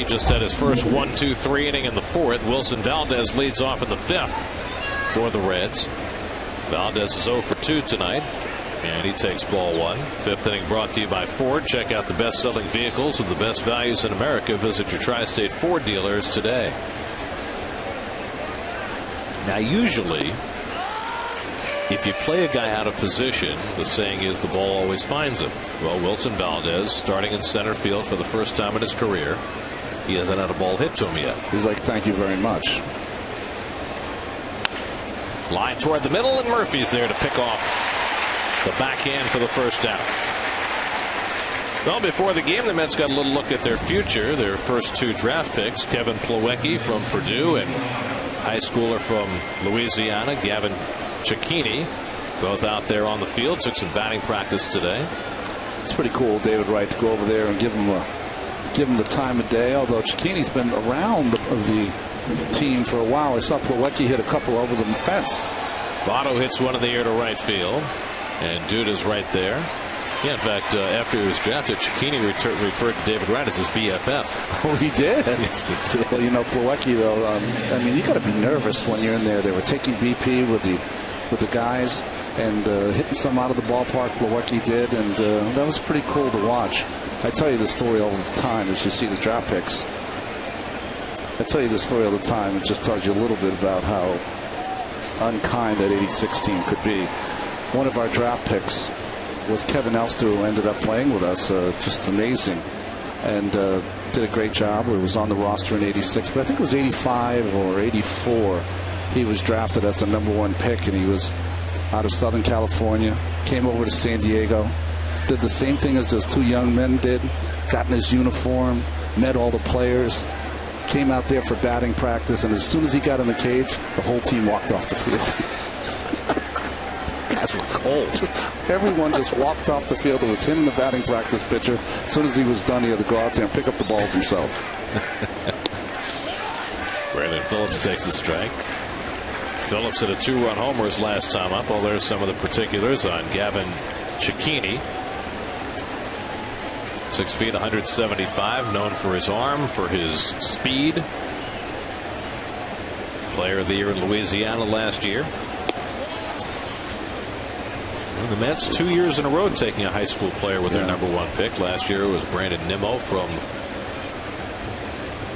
G just had his first 1-2-3 inning in the fourth. Wilson Valdez leads off in the fifth for the Reds. Valdez is 0 for 2 tonight, and he takes ball one. Fifth inning brought to you by Ford. Check out the best-selling vehicles with the best values in America. Visit your Tri-State Ford dealers today. Now, usually, if you play a guy out of position, the saying is the ball always finds him. Well, Wilson Valdez starting in center field for the first time in his career. He hasn't had a ball hit to him yet. He's like, thank you very much. Line toward the middle, and Murphy's there to pick off the backhand for the first out. Well, before the game, the Mets got a little look at their future. Their first two draft picks, Kevin Plawecki from Purdue and high schooler from Louisiana, Gavin Cecchini, both out there on the field. Took some batting practice today. It's pretty cool, David Wright, to go over there and give him the time of day. Although Cecchini's been around the team for a while. I saw Plawecki hit a couple over the fence. Votto hits one in the air to right field, and Duda's right there. Yeah, in fact, after he was drafted, Cecchini referred to David Wright as his BFF. Oh, he did? Yes, he did. Well, you know, Plawecki, though, I mean, you got to be nervous when you're in there. They were taking BP with the guys and hitting some out of the ballpark. Plawecki did, and that was pretty cool to watch. I tell you the story all the time as you see the draft picks. I tell you this story all the time. It just tells you a little bit about how unkind that 86 team could be. One of our draft picks was Kevin Elster, who ended up playing with us. Just amazing, and did a great job. He was on the roster in 86, but I think it was 85 or 84. He was drafted as the #1 pick, and he was out of Southern California. Came over to San Diego, did the same thing as those two young men did. Got in his uniform, met all the players. Came out there for batting practice, and as soon as he got in the cage, the whole team walked off the field. Guys were cold. Everyone just walked off the field. It was him, the batting practice pitcher. As soon as he was done, he had to go out there and pick up the balls himself. Brandon Phillips takes a strike. Phillips hit a 2-run homer his last time up. Well, there's some of the particulars on Gavin Cecchini. 6 feet, 175, known for his arm, for his speed. Player of the year in Louisiana last year. Well, the Mets 2 years in a row taking a high school player with their #1 pick. Last year it was Brandon Nimmo from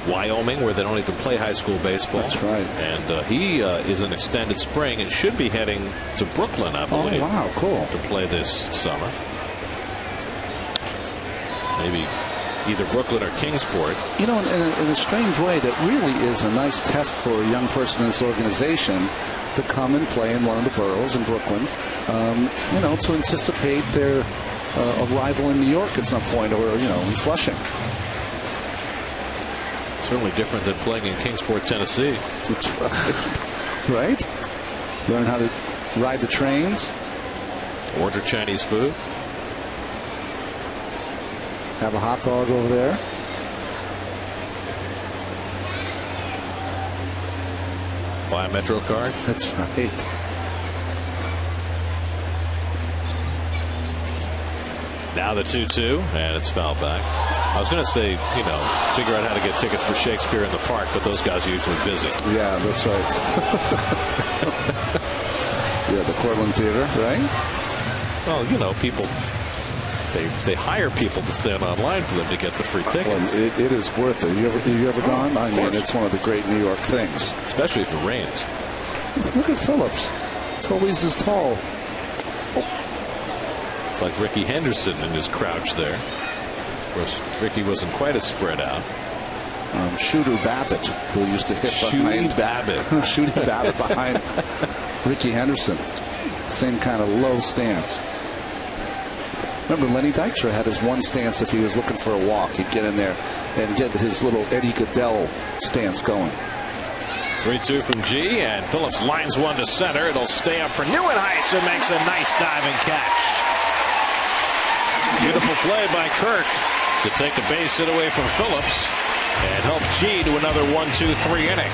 Wyoming, where they don't even play high school baseball. That's right. And he is an extended spring and should be heading to Brooklyn, I believe. Oh, wow, cool. To play this summer. Maybe either Brooklyn or Kingsport. You know, in a strange way, that really is a nice test for a young person in this organization to come and play in one of the boroughs in Brooklyn. You know, to anticipate their arrival in New York at some point, or, you know, in Flushing. Certainly different than playing in Kingsport, Tennessee. That's right. Right? Learn how to ride the trains. Order Chinese food. Have a hot dog over there. Buy a Metro card. That's right. Now the 2-2, and it's fouled back. I was going to say, you know, figure out how to get tickets for Shakespeare in the Park, but those guys are usually busy. Yeah, that's right. Yeah, the Cortland Theater, right? Well, you know, people, they hire people to stand online for them to get the free tickets. Well, it is worth it. You ever gone? I mean, it's one of the great New York things. Especially if it rains. Look at Phillips. It's always as tall. It's like Ricky Henderson in his crouch there. Of course, Ricky wasn't quite as spread out. Shooter Babbitt, who used to hit behind Shooty Babbitt behind Ricky Henderson. Same kind of low stance. Remember, Lenny Dykstra had his one stance if he was looking for a walk. He'd get in there and get his little Eddie Goodell stance going. 3-2 from G, and Phillips lines one to center. It'll stay up for Neuenhuis, who makes a nice diving catch. Beautiful play by Kirk to take a base hit away from Phillips and help G to another 1-2-3 inning.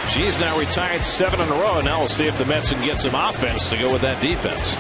G's now retired 7 in a row, and now we'll see if the Mets can get some offense to go with that defense.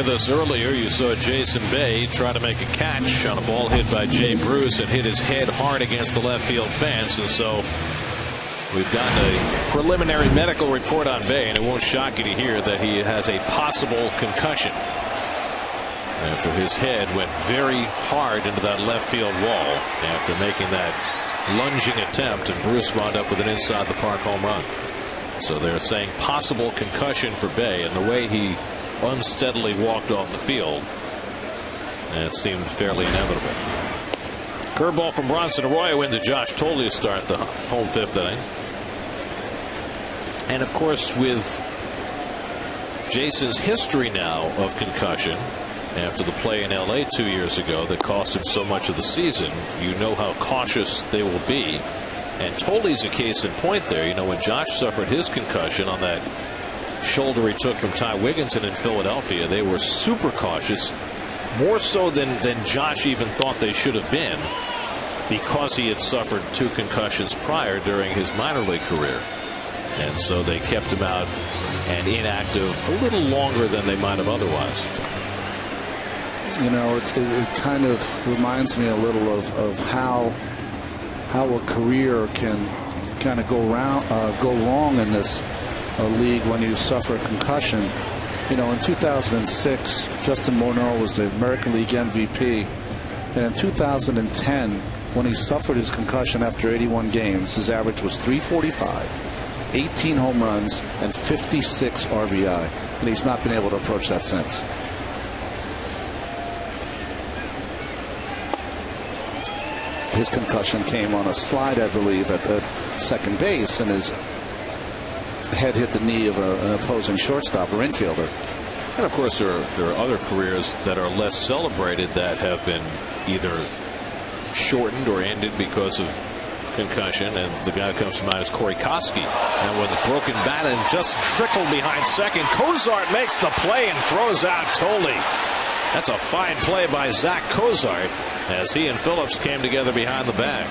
with us earlier, you saw Jason Bay try to make a catch on a ball hit by Jay Bruce and hit his head hard against the left field fence. And so we've gotten a preliminary medical report on Bay, and it won't shock you to hear that he has a possible concussion after his head went very hard into that left field wall after making that lunging attempt, and Bruce wound up with an inside the park home run. So they're saying possible concussion for Bay, and the way he unsteadily walked off the field, and it seemed fairly inevitable. Curveball from Bronson Arroyo into Josh Tolley to start the home fifth inning. And of course, with Jason's history now of concussion after the play in LA 2 years ago that cost him so much of the season, you know how cautious they will be. And Tolley's a case in point there. You know, when Josh suffered his concussion on that shoulder he took from Ty Wigginton in Philadelphia, they were super cautious, more so than Josh even thought they should have been, because he had suffered 2 concussions prior during his minor league career. And so they kept him out and inactive a little longer than they might have otherwise. You know, it kind of reminds me a little of how a career can kind of go wrong in this league when you suffer a concussion. You know, in 2006, Justin Morneau was the American League MVP, and in 2010, when he suffered his concussion after 81 games, his average was .345, 18 home runs, and 56 RBI, and he's not been able to approach that since. His concussion came on a slide, I believe, at second base, and his head hit the knee of an opposing shortstop or infielder. And of course, there are other careers that are less celebrated that have been either shortened or ended because of concussion. And the guy who comes to mind is Corey Koski. And with a broken bat and just trickled behind second, Cozart makes the play and throws out Tolley. That's a fine play by Zach Cozart as he and Phillips came together behind the bag.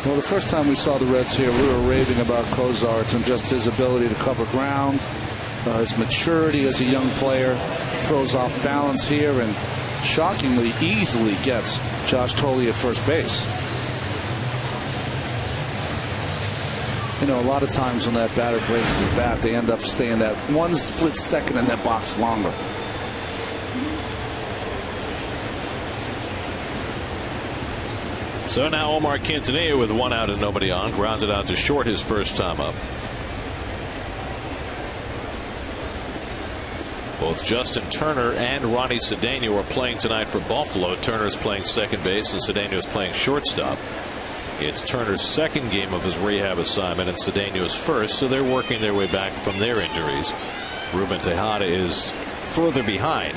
Well, the first time we saw the Reds here, we were raving about Cozart and just his ability to cover ground, his maturity as a young player, throws off balance here, and shockingly easily gets Josh Tolley at first base. You know, a lot of times when that batter breaks his bat, they end up staying that one split second in that box longer. So now Omar Quintanilla with 1 out and nobody on, grounded out to short his first time up. Both Justin Turner and Ronnie Cedeno are playing tonight for Buffalo. Turner is playing second base and Cedeno is playing shortstop. It's Turner's second game of his rehab assignment and Cedeno's first, so they're working their way back from their injuries. Ruben Tejada is further behind.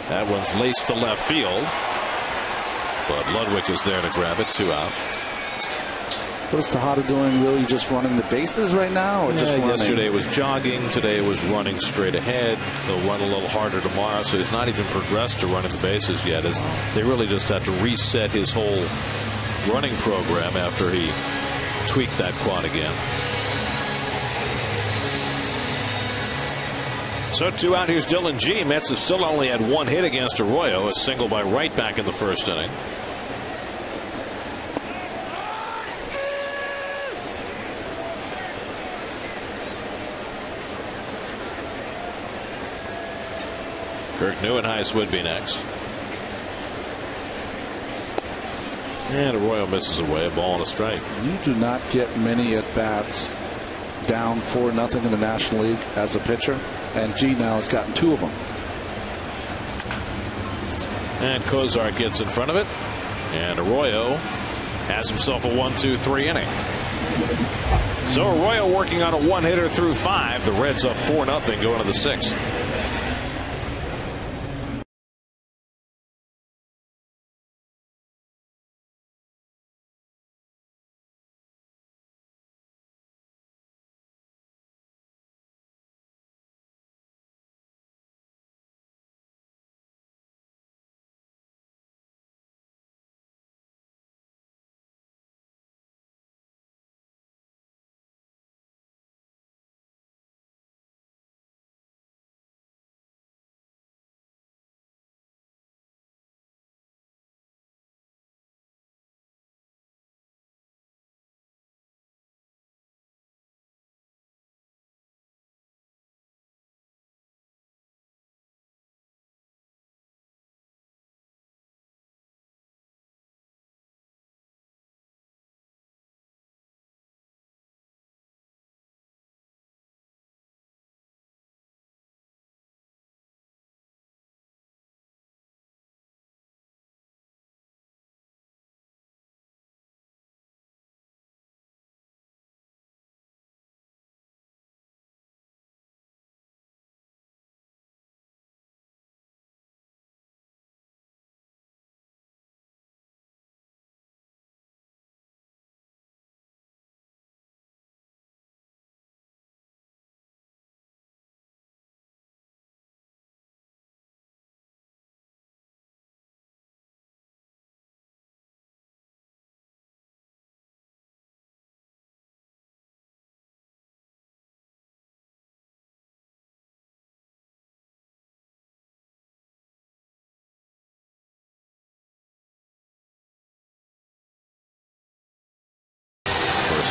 That one's laced to left field, but Ludwig is there to grab it. 2 out. What is Tejada doing? Really just running the bases right now? Or just running? Yesterday was jogging. Today was running straight ahead. He'll run a little harder tomorrow, so he's not even progressed to running the bases yet, as they really just have to reset his whole running program after he tweaked that quad again. So 2 out. Here's Dylan G. Mets have still only had 1 hit against Arroyo, a single by Wright back in the first inning. Kirk Neuenhuis would be next. And Arroyo misses away, a ball and a strike. You do not get many at bats down 4-0 in the National League as a pitcher, and G now has gotten 2 of them. And Cozart gets in front of it, and Arroyo has himself a 1-2-3 inning. So Arroyo working on a 1-hitter through 5. The Reds up 4-0 going to the 6th.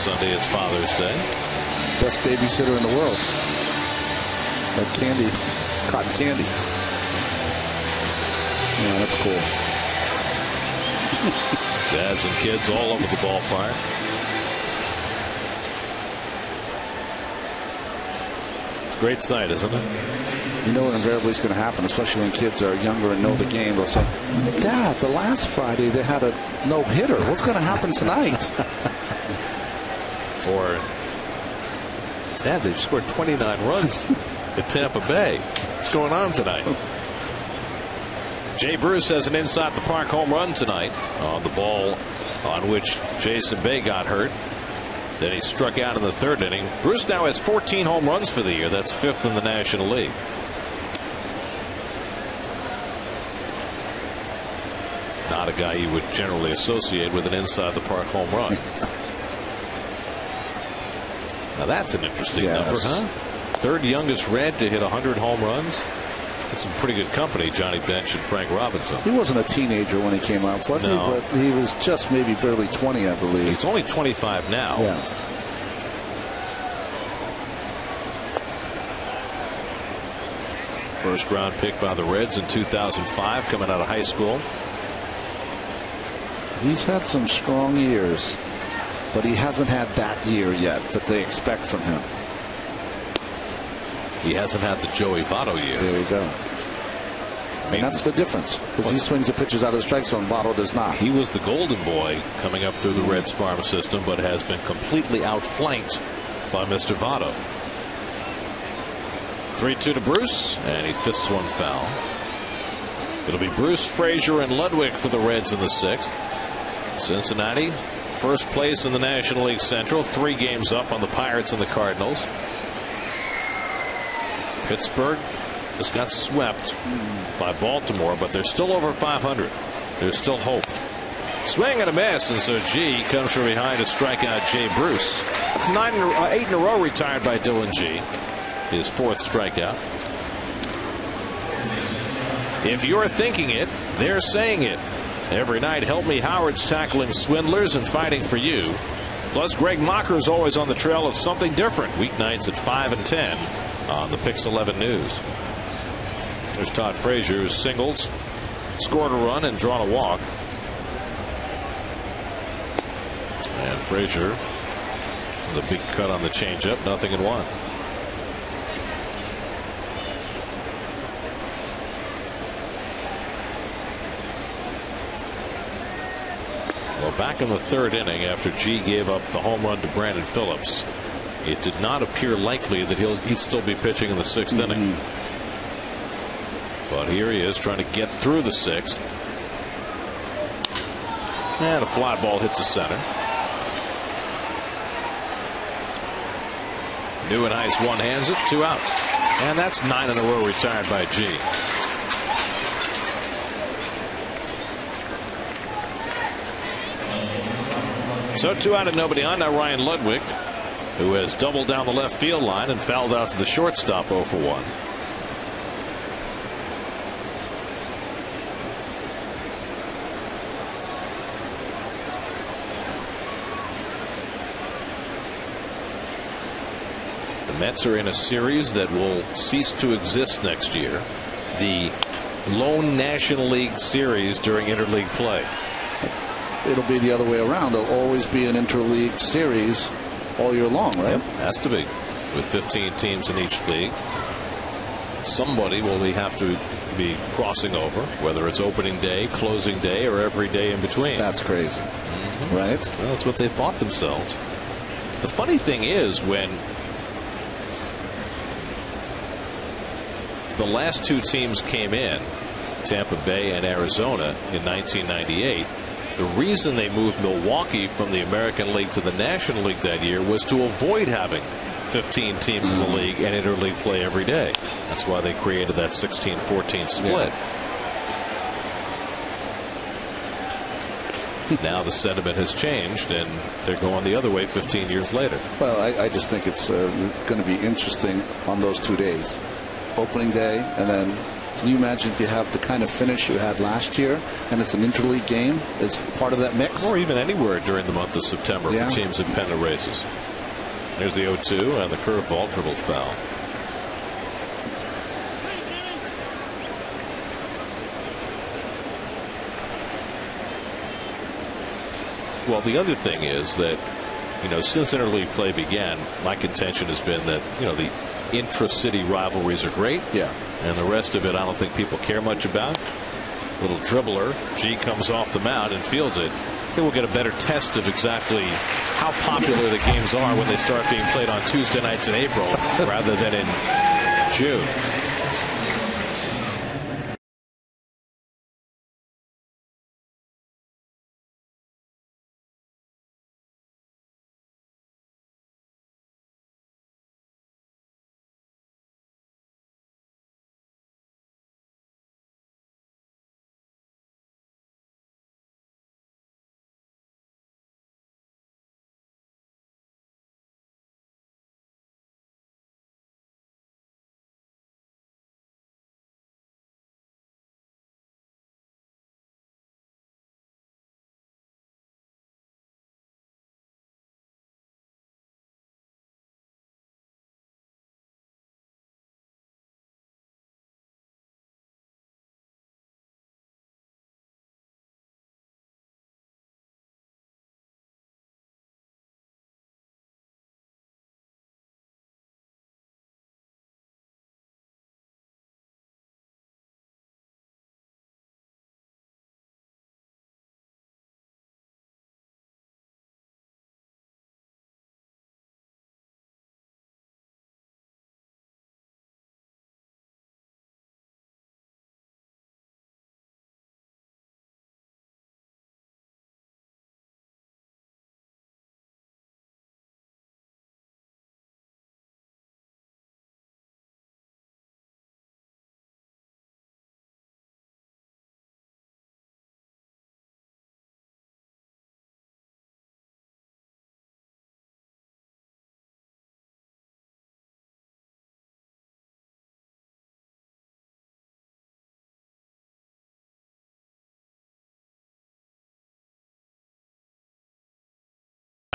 Sunday is Father's Day. Best babysitter in the world. That candy, cotton candy. Yeah, that's cool. Dads and kids all over the ballpark. It's a great sight, isn't it? You know what invariably is going to happen, especially when kids are younger and know the game. They'll say, Dad, the last Friday they had a no-hitter. What's going to happen tonight? Or, Dad, they've scored 29 runs at Tampa Bay. What's going on tonight? Jay Bruce has an inside the park home run tonight on the ball on which Jason Bay got hurt. Then he struck out in the third inning. Bruce now has 14 home runs for the year. That's 5th in the National League. Not a guy you would generally associate with an inside the park home run. Now that's an interesting number, huh? 3rd youngest Red to hit 100 home runs. That's some pretty good company, Johnny Bench and Frank Robinson. He wasn't a teenager when he came out, was he? But he was just maybe barely 20, I believe. He's only 25 now. Yeah. First round pick by the Reds in 2005, coming out of high school. He's had some strong years, but he hasn't had that year yet that they expect from him. He hasn't had the Joey Votto year. There you go. And that's the difference, because he swings the pitches out of the strike zone. Votto does not. He was the golden boy coming up through the Reds farm system, but has been completely outflanked by Mr. Votto. 3-2 to Bruce, and he fists one foul. It'll be Bruce, Frazier, and Ludwig for the Reds in the 6th. Cincinnati, first place in the National League Central, 3 games up on the Pirates and the Cardinals. Pittsburgh just got swept by Baltimore, but they're still over 500. There's still hope. Swing and a miss, and so G comes from behind to strike out Jay Bruce. It's 8 in a row retired by Dylan G. His 4th strikeout. If you're thinking it, they're saying it. Every night, Help Me Howard's tackling swindlers and fighting for you. Plus, Greg Mocker's always on the trail of something different. Weeknights at 5 and 10 on the Pix 11 News. There's Todd Frazier, who's singled, scored a run, and drawn a walk. And Frazier, the big cut on the changeup, 0-1. Well, back in the 3rd inning, after G gave up the home run to Brandon Phillips, it did not appear likely that he'd still be pitching in the 6th inning. But here he is trying to get through the 6th. And a fly ball hits the center. Nieuwenhuis one-hands it, 2 out. And that's 9 in a row retired by G. So 2 out and nobody on. Now Ryan Ludwig, who has doubled down the left field line and fouled out to the shortstop, 0 for 1. The Mets are in a series that will cease to exist next year. The lone National League series during interleague play. It'll be the other way around. There'll always be an interleague series all year long, right? Yep, has to be, with 15 teams in each league. Somebody will have to be crossing over, whether it's opening day, closing day, or every day in between. That's crazy, right? Well, that's what they've bought themselves. The funny thing is, when the last 2 teams came in, Tampa Bay and Arizona, in 1998, the reason they moved Milwaukee from the American League to the National League that year was to avoid having 15 teams in the league and interleague play every day. That's why they created that 16-14 split. Yeah. Now the sentiment has changed, and they're going the other way 15 years later. Well, I just think it's going to be interesting on those 2 days. Opening day and then Can you imagine if you have the kind of finish you had last year and it's an interleague game as part of that mix? Or even anywhere during the month of September for teams in pennant races. There's the 0-2 and the curveball, dribbled foul. Well, the other thing is that, since interleague play began, my contention has been that, the intra-city rivalries are great. Yeah. And the rest of it, I don't think people care much about. Little dribbler, G comes off the mound and fields it. I think we'll get a better test of exactly how popular the games are when they start being played on Tuesday nights in April rather than in June.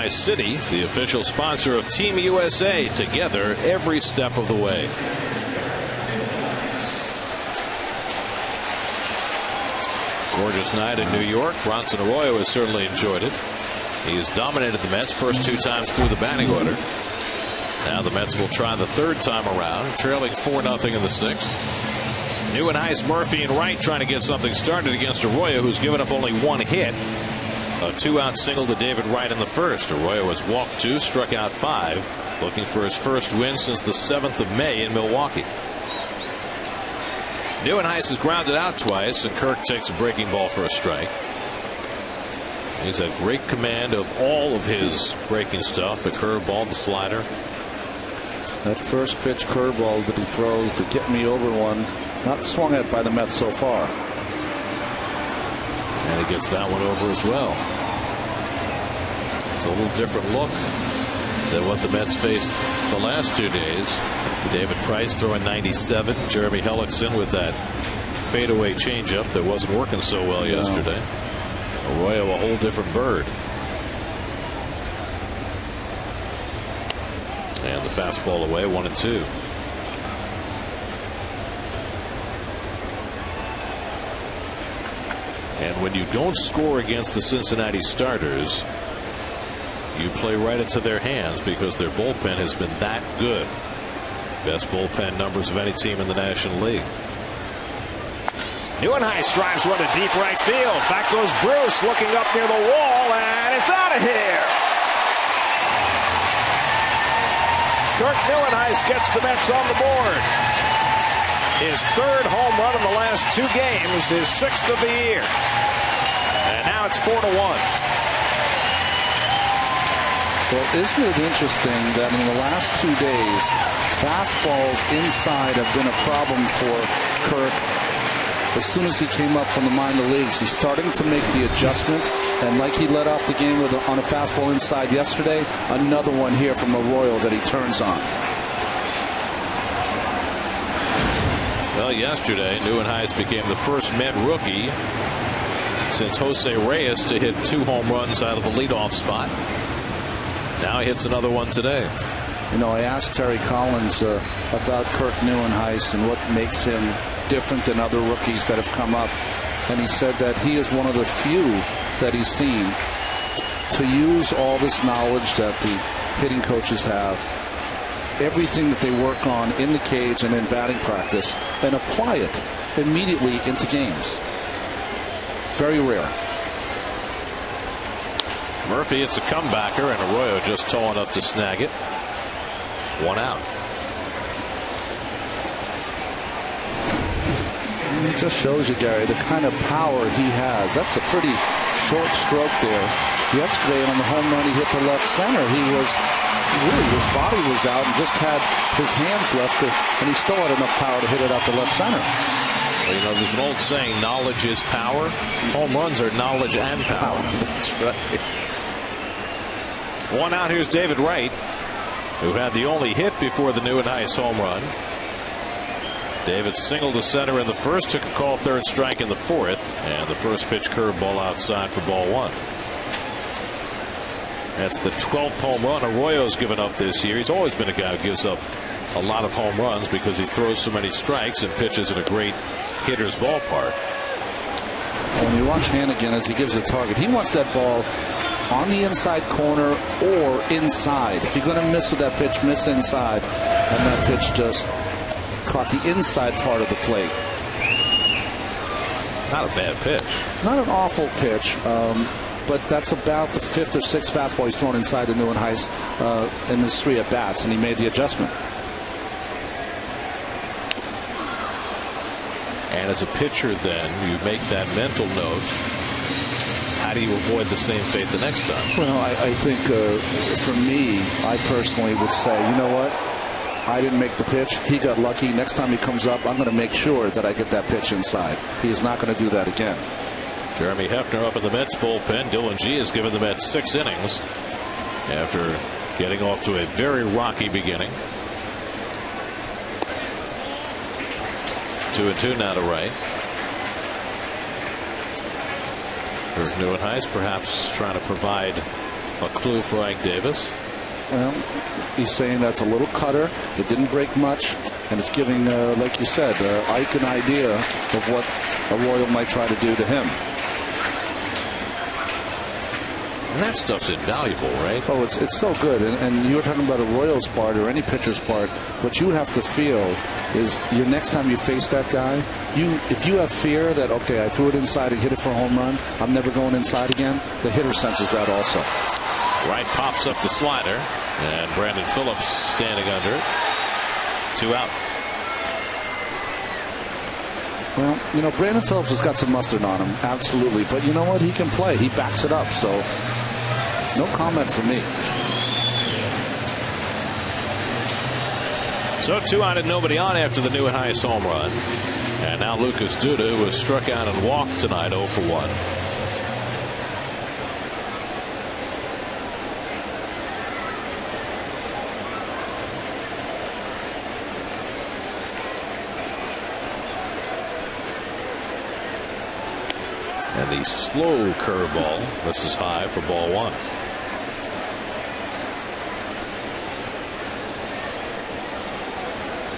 City, the official sponsor of Team USA, together every step of the way. Gorgeous night in New York. Bronson Arroyo has certainly enjoyed it. He has dominated the Mets first 2 times through the batting order. Now the Mets will try the 3rd time around, trailing 4-0 in the 6th. New and Heiss, Murphy, and Wright trying to get something started against Arroyo, who's given up only 1 hit. A 2-out single to David Wright in the 1st. Arroyo has walked 2, struck out 5, looking for his first win since the 7th of May in Milwaukee. New and Heiss has grounded out twice, and Kirk takes a breaking ball for a strike. He's had great command of all of his breaking stuff, the curveball, the slider. That first pitch curveball that he throws to get me over one, not swung at by the Mets so far. And he gets that one over as well. It's a little different look than what the Mets faced the last 2 days. David Price throwing 97. Jeremy Hellickson with that fadeaway changeup that wasn't working so well yesterday. Arroyo a whole different bird. And the fastball away, 1-2. And when you don't score against the Cincinnati starters, you play right into their hands because their bullpen has been that good. Best bullpen numbers of any team in the National League. New and Heiss drives one to deep right field. Back goes Bruce, looking up near the wall, and it's out of here. Kirk Neuenhuis gets the Mets on the board. His 3rd home run in the last 2 games, his 6th of the year. And now it's 4-1. Well, isn't it interesting that in the last 2 days, fastballs inside have been a problem for Kirk? As soon as he came up from the minor leagues, he's starting to make the adjustment. And like he led off the game with on a fastball inside yesterday, another one here from Arroyo that he turns on. Well, Well, yesterday, Nieuwenhuis became the first Met rookie since Jose Reyes to hit 2 home runs out of the leadoff spot. Now he hits another one today. You know, I asked Terry Collins about Kurt Nieuwenhuis and what makes him different than other rookies that have come up. And he said that he is one of the few that he's seen to use all this knowledge that the hitting coaches have, everything that they work on in the cage and in batting practice, and apply it immediately into games. Very rare. Murphy, it's a comebacker, and Arroyo just tall enough to snag it. 1 out. It just shows you, Gary, the kind of power he has. That's a pretty short stroke there. Yesterday on the home run he hit to left center, he was really, his body was out and just had his hands left, and he still had enough power to hit it out to left center. Well, you know, there's an old saying, knowledge is power. Home runs are knowledge and power. That's right. 1 out. Here's David Wright, who had the only hit before the Nieuwenhuis home run. David singled to center in the first, took a call, 3rd strike in the 4th, and the first pitch curveball outside for ball 1. That's the 12th home run Arroyo's given up this year. He's always been a guy who gives up a lot of home runs because he throws so many strikes and pitches in a great hitter's ballpark. When you watch Hannigan as he gives a target, he wants that ball on the inside corner or inside. If you're going to miss with that pitch, miss inside. And that pitch just caught the inside part of the plate. Not a bad pitch. Not an awful pitch. But that's about the 5th or 6th fastball he's thrown inside the Nieuwenhuis in his 3 at-bats, and he made the adjustment. And as a pitcher, then, you make that mental note. How do you avoid the same fate the next time? Well, I think for me, I personally would say, you know what? I didn't make the pitch. He got lucky. Next time he comes up, I'm going to make sure that I get that pitch inside. He is not going to do that again. Jeremy Hefner up in the Mets bullpen. Dylan G has given the Mets 6 innings after getting off to a very rocky beginning. 2-2 now to Wright. Here's Nieuwenhuis, perhaps trying to provide a clue for Ike Davis. Well, he's saying that's a little cutter. It didn't break much, and it's giving, like you said, Ike an idea of what Arroyo might try to do to him. And that stuff's invaluable, right? Oh, it's so good. And you were talking about Arroyo's part or any pitcher's part. What you have to feel is your next time you face that guy, if you have fear that, okay, I threw it inside and hit it for a home run, I'm never going inside again, the hitter senses that also. Wright pops up the slider, and Brandon Phillips standing under it. 2 out. Well, you know, Brandon Phillips has got some mustard on him, absolutely. But you know what? He can play. He backs it up. So no comment from me. So 2 out and nobody on after the Nieuwenhuis home run. And now Lucas Duda, who was struck out and walked tonight, 0 for 1. And the slow curveball. This is high for ball 1.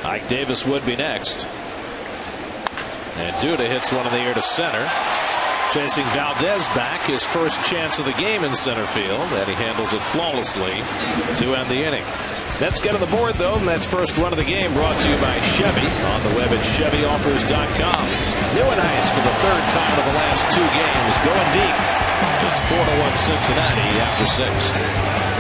Ike Davis would be next. And Duda hits one in the air to center. Chasing Valdez back, his first chance of the game in center field, and he handles it flawlessly to end the inning. Let's get on the board, though, and that's first run of the game brought to you by Chevy on the web at ChevyOffers.com. Nieuwenhuis for the 3rd time in the last 2 games, going deep. It's 4-1 Cincinnati after 6.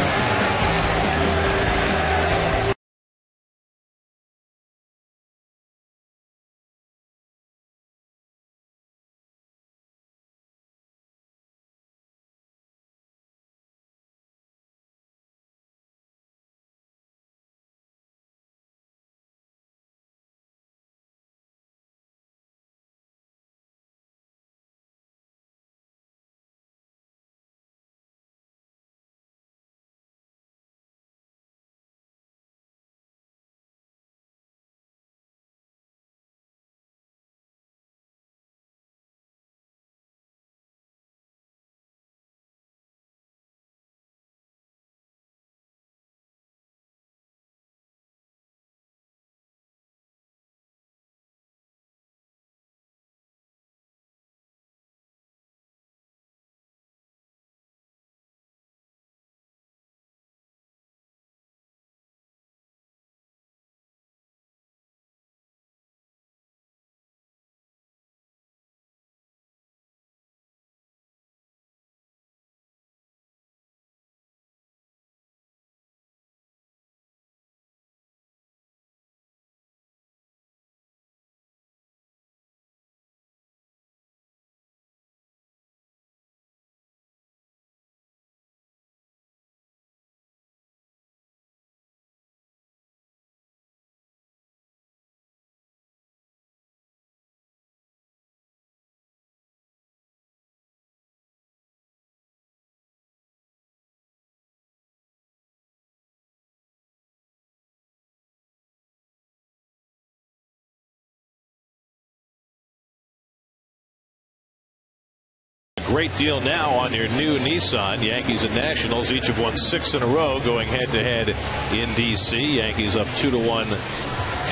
great deal now on your new Nissan. Yankees and Nationals each have won 6 in a row going head-to-head in D.C. Yankees up 2-1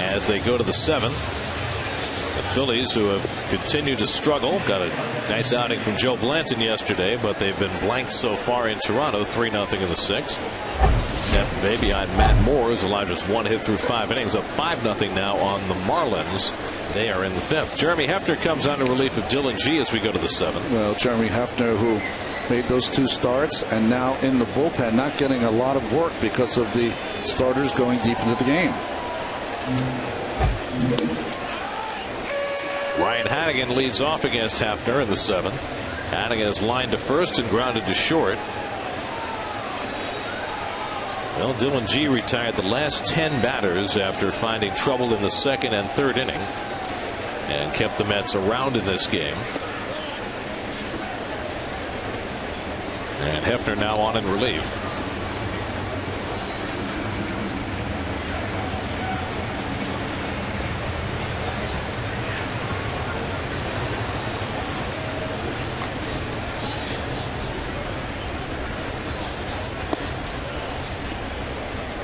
as they go to the 7th. The Phillies, who have continued to struggle, got a nice outing from Joe Blanton yesterday, but they've been blanked so far in Toronto, 3-0 in the 6th. Tampa Bay behind Matt Moore, who's allowed just 1 hit through 5 innings, up 5-0 now on the Marlins. They are in the 5th. Jeremy Hefner comes on to relief of Dylan G as we go to the 7th. Well, Jeremy Hefner, who made those 2 starts and now in the bullpen, not getting a lot of work because of the starters going deep into the game. Ryan Hanigan leads off against Hefner in the 7th. Hanigan is lined to first and grounded to short. Well, Dylan G retired the last 10 batters after finding trouble in the 2nd and 3rd inning and kept the Mets around in this game. And Hefner now on in relief.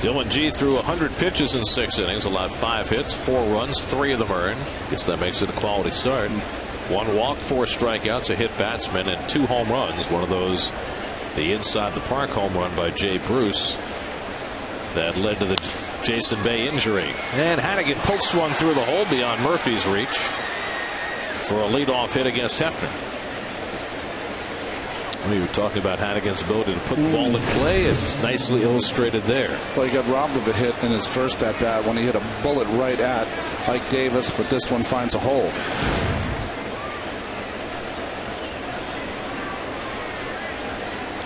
Dylan G threw 100 pitches in 6 innings, allowed 5 hits, 4 runs, 3 of them earned. Guess that makes it a quality start. 1 walk, 4 strikeouts, a hit batsman, and 2 home runs. One of those, the inside the park home run by Jay Bruce, that led to the Jason Bay injury. And Hanigan pokes one through the hole beyond Murphy's reach for a leadoff hit against Hefner. We were talking about Hanigan's ability to put the ball in play. It's nicely illustrated there. Well, he got robbed of a hit in his first at bat when he hit a bullet right at Ike Davis, but this one finds a hole.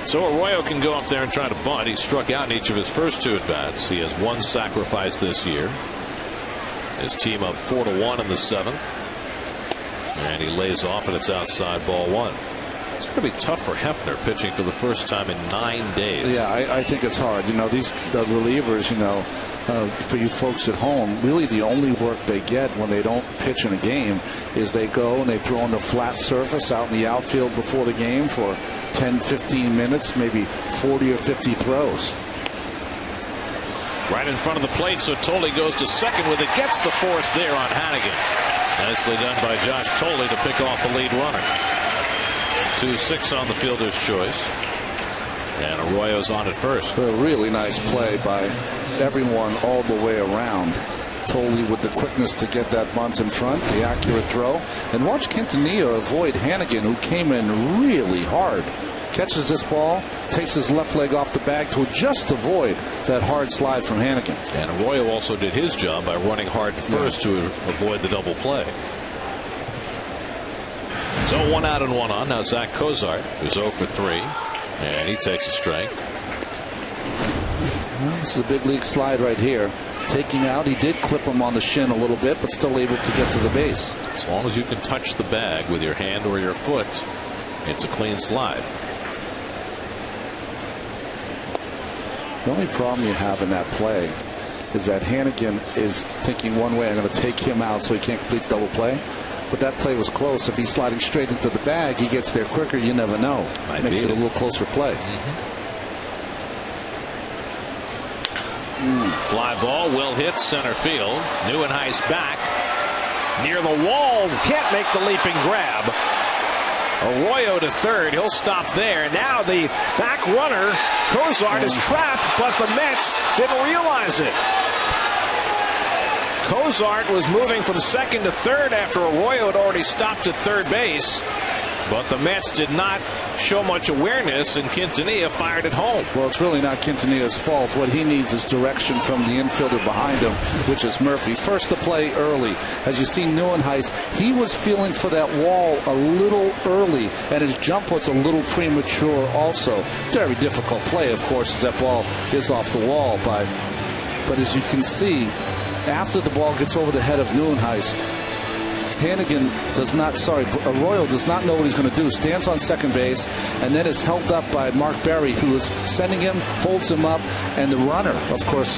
So Arroyo can go up there and try to bunt. He struck out in each of his first 2 at bats. He has 1 sacrifice this year. His team up 4-1 in the 7th. And he lays off, and it's outside, ball 1. It's going to be tough for Hefner pitching for the first time in 9 days. Yeah, I think it's hard. You know, the relievers, you know, for you folks at home, really the only work they get when they don't pitch in a game is they go and they throw on the flat surface out in the outfield before the game for 10, 15 minutes, maybe 40 or 50 throws. Right in front of the plate, so Tolle goes to second with it. Gets the force there on Hanigan. Nicely done by Josh Tolle to pick off the lead runner. 2-6 on the fielder's choice. And Arroyo's on at first. A really nice play by everyone all the way around. Tolle with the quickness to get that bunt in front, the accurate throw. And watch Quintanilla avoid Hanigan, who came in really hard. Catches this ball, takes his left leg off the bag to just avoid that hard slide from Hanigan. And Arroyo also did his job by running hard to first to avoid the double play. So 1 out and 1 on. Now Zach Cozart, who's 0 for 3, and he takes a strike. Well, this is a big league slide right here. Taking out, he did clip him on the shin a little bit, but still able to get to the base. As long as you can touch the bag with your hand or your foot, it's a clean slide. The only problem you have in that play is that Hanigan is thinking one way, I'm going to take him out so he can't complete the double play. But that play was close. If he's sliding straight into the bag, he gets there quicker. You never know. Makes it a little closer play. Fly ball, well hit, center field. Neuenhuis back near the wall. Can't make the leaping grab. Arroyo to third. He'll stop there. Now the back runner, Cozart, is trapped, but the Mets didn't realize it. Cozart was moving from second to third after Arroyo had already stopped at third base. But the Mets did not show much awareness, and Quintanilla fired it home. Well, it's really not Quintanilla's fault. What he needs is direction from the infielder behind him, which is Murphy. First to play early. As you see Neuenhuis, he was feeling for that wall a little early, and his jump was a little premature also. Very difficult play, of course, as that ball is off the wall. But as you can see, after the ball gets over the head of Neuenhuis, Arroyo does not know what he's going to do. Stands on second base and then is held up by Mark Berry, who is sending him, holds him up, and the runner, of course,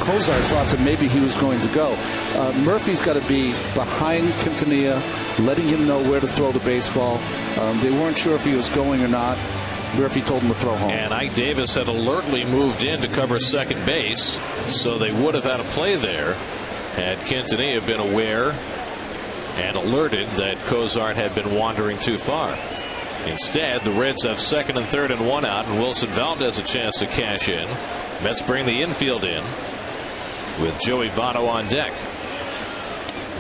Kozar thought that maybe he was going to go. Murphy's got to be behind Quintanilla, letting him know where to throw the baseball. They weren't sure if he was going or not. Murphy told him to throw home. And Ike Davis had alertly moved in to cover second base, so they would have had a play there had Quintanilla been aware and alerted that Kozart had been wandering too far. Instead, the Reds have second and third and one out, and Wilson Valdez a chance to cash in. Mets bring the infield in with Joey Votto on deck.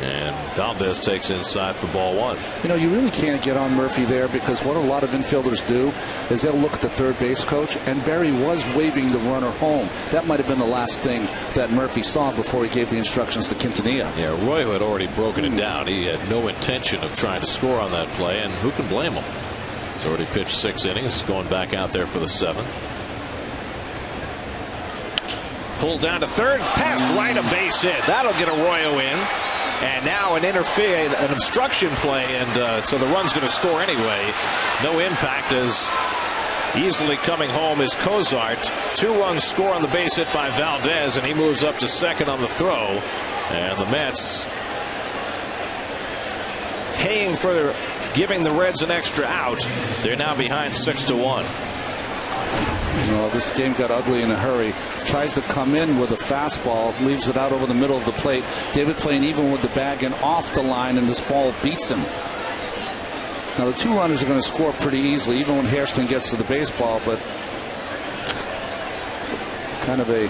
And Valdez takes inside for ball one. You know, you really can't get on Murphy there, because what a lot of infielders do is they'll look at the third base coach, and Barry was waving the runner home. That might have been the last thing that Murphy saw before he gave the instructions to Quintanilla. Yeah, Roy had already broken it down. He had no intention of trying to score on that play, and who can blame him? He's already pitched 6 innings, going back out there for the 7th. Pulled down to third, passed right, a base hit. That'll get Arroyo in. And now an obstruction play, and so the run's going to score anyway. No impact, as easily coming home is Kozart. 2 runs score on the base hit by Valdez, and he moves up to second on the throw. And the Mets paying for giving the Reds an extra out. They're now behind 6-1. Well, this game got ugly in a hurry. Tries to come in with a fastball, leaves it out over the middle of the plate. David playing even with the bag and off the line, and this ball beats him. Now the 2 runners are going to score pretty easily, even when Hairston gets to the baseball, but kind of a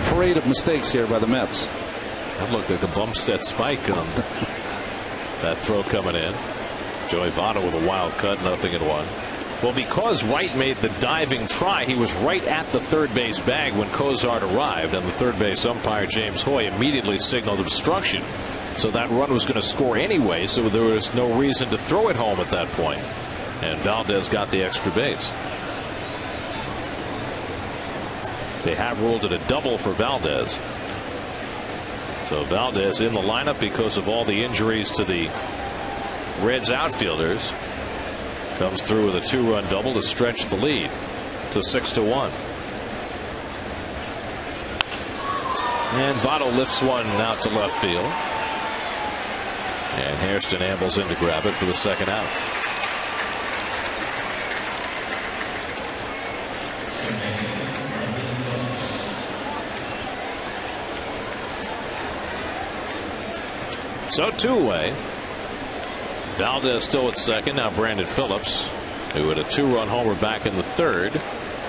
parade of mistakes here by the Mets. That looked like a bump set spike on that throw coming in. Joey Votto with a wild cut, 0-1. Well, because Wright made the diving try, he was right at the third base bag when Kozart arrived, and the third base umpire James Hoy immediately signaled obstruction. So that run was going to score anyway, so there was no reason to throw it home at that point. And Valdez got the extra base. They have ruled it a double for Valdez. So Valdez in the lineup because of all the injuries to the Reds outfielders. Comes through with a 2-run double to stretch the lead to 6-1. And Votto lifts one out to left field. And Hairston ambles in to grab it for the second out. So 2-away. Valdez still at second. Now Brandon Phillips, who had a 2-run homer back in the 3rd,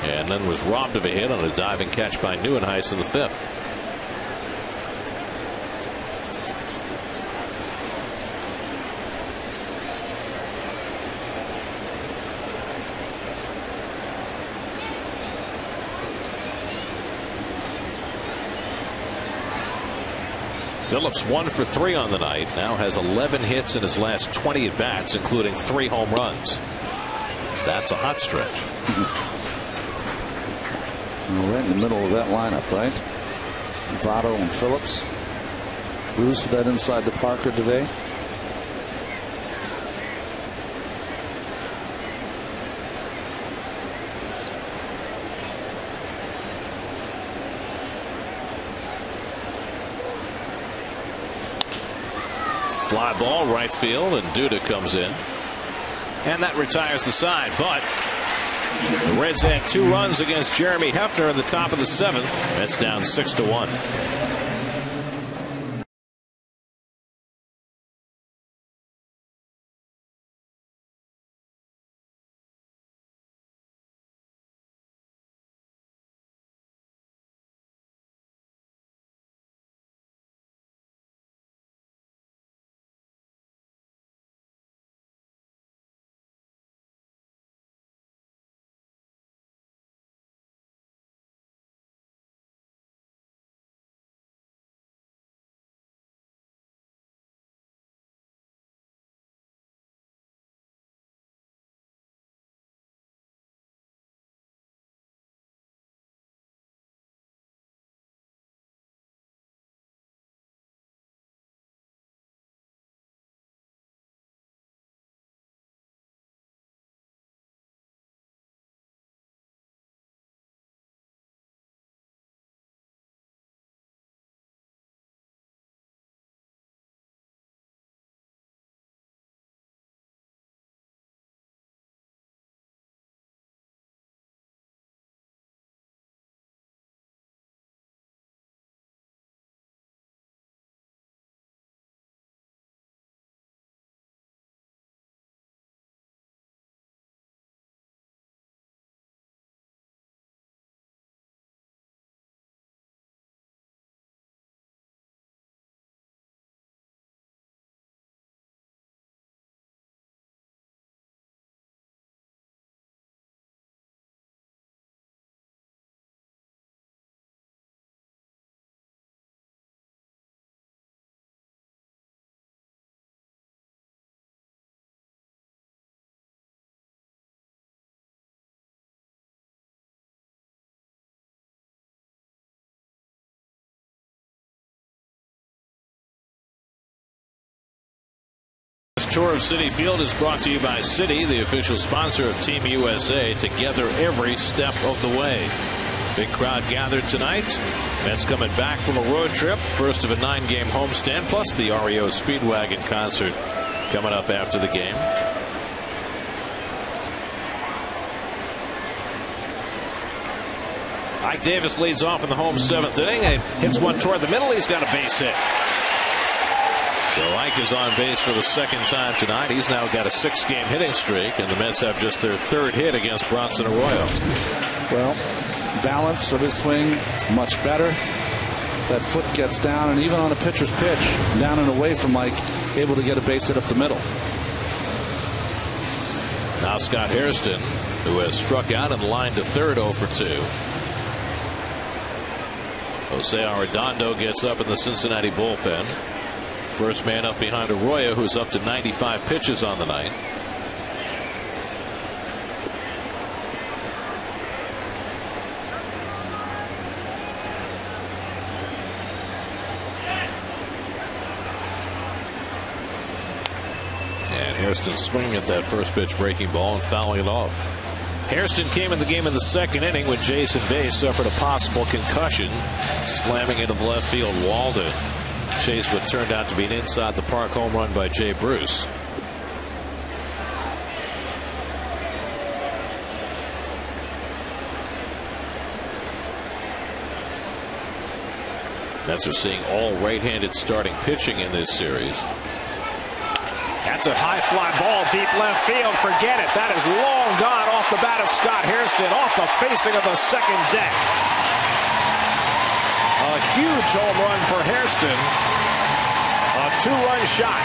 and then was robbed of a hit on a diving catch by Neuenhuis in the 5th. Phillips 1 for 3 on the night. Now has 11 hits in his last 20 at bats, including 3 home runs. That's a hot stretch. Well, right in the middle of that lineup, right? Votto and Phillips. Bruce with that inside to Parker today. Fly ball right field, and Duda comes in, and that retires the side. But the Reds had 2 runs against Jeremy Hefner in the top of the 7th. That's down 6-1. tour of Citi Field is brought to you by Citi, the official sponsor of Team USA. Together every step of the way. Big crowd gathered tonight. Mets coming back from a road trip. First of a 9-game homestand, plus the REO Speedwagon concert coming up after the game. Ike Davis leads off in the home 7th inning and hits one toward the middle. He's got a base hit. So Ike is on base for the 2nd time tonight. He's now got a 6-game hitting streak, and the Mets have just their 3rd hit against Bronson Arroyo. Well, balance of his swing much better. That foot gets down, and even on a pitcher's pitch, down and away from Mike, able to get a base hit up the middle. Now Scott Hairston, who has struck out and lined to third, 0 for 2. Jose Arredondo gets up in the Cincinnati bullpen. First man up behind Arroyo, who's up to 95 pitches on the night. And Hairston swinging at that first pitch breaking ball and fouling it off. Hairston came in the game in the 2nd inning when Jason Bay suffered a possible concussion, slamming into the left field wall to chase what turned out to be an inside the park home run by Jay Bruce. Mets are seeing all right-handed starting pitching in this series. That's a high fly ball deep left field. Forget it. That is long gone off the bat of Scott Hairston, off the facing of the 2nd deck. A huge home run for Hairston. A 2-run shot.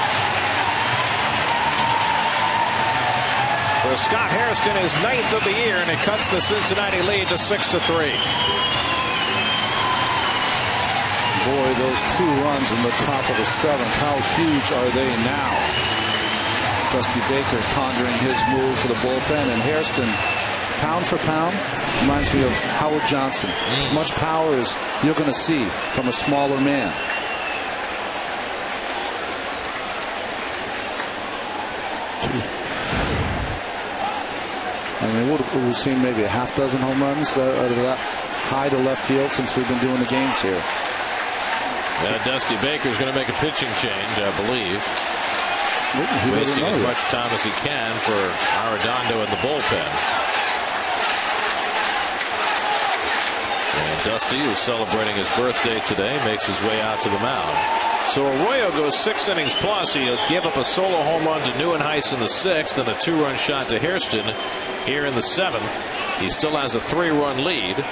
For Scott Hairston, his 9th of the year, and it cuts the Cincinnati lead to 6-3. Boy, those 2 runs in the top of the 7th, how huge are they now? Dusty Baker pondering his move for the bullpen, and Hairston, pound for pound, reminds me of Howard Johnson. As much power as you're going to see from a smaller man. I mean, we've seen maybe a half dozen home runs out of that high to left field since we've been doing the games here. Dusty Baker's going to make a pitching change, I believe. Wasting as much time as he can for Arredondo in the bullpen. And Dusty, who's celebrating his birthday today, makes his way out to the mound. So Arroyo goes 6 innings plus. He'll give up a solo home run to Neuenhuis in the 6th and a 2-run shot to Hairston here in the 7th. He still has a 3-run lead.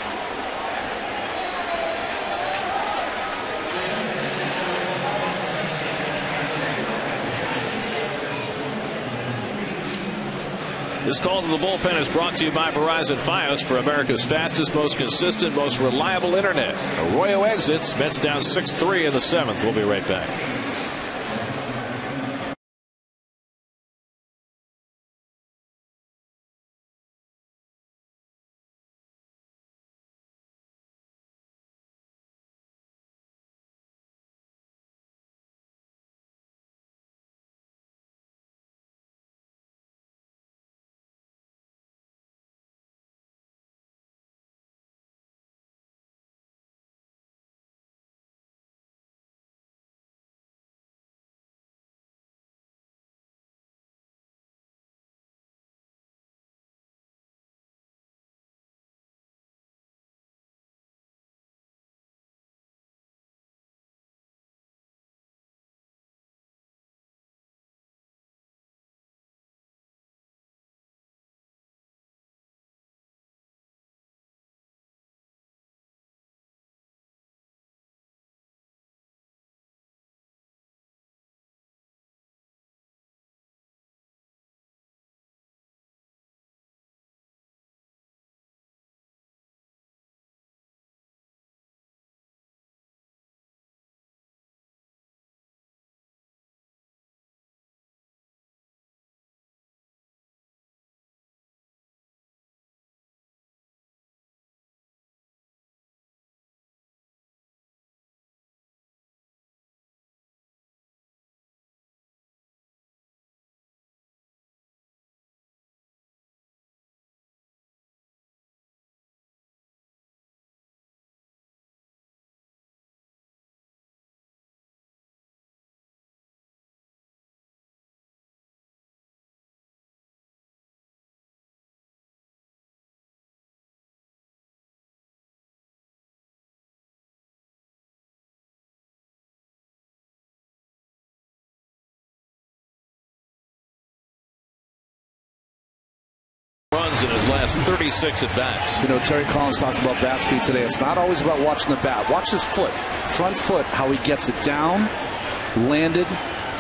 This call to the bullpen is brought to you by Verizon Fios for America's fastest, most consistent, most reliable internet. Arroyo exits. Mets down 6-3 in the 7th. We'll be right back. runs in his last 36 at bats. You know, Terry Collins talked about bat speed today. It's not always about watching the bat. Watch his foot, front foot, how he gets it down, landed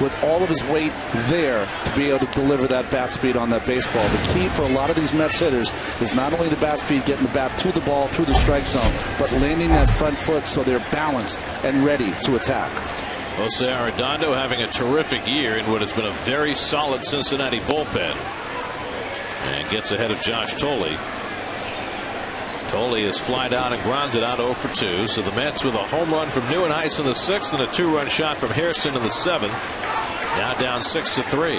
with all of his weight there to be able to deliver that bat speed on that baseball. The key for a lot of these Mets hitters is not only the bat speed, getting the bat to the ball through the strike zone, but landing that front foot so they're balanced and ready to attack. Jose Arredondo having a terrific year in what has been a very solid Cincinnati bullpen. And gets ahead of Josh Thole. Thole is flied out and grounded out 0 for 2. So the Mets with a home run from Nieuwenhuis in the 6th and a 2-run shot from Hairston in the 7th. Now down 6-3.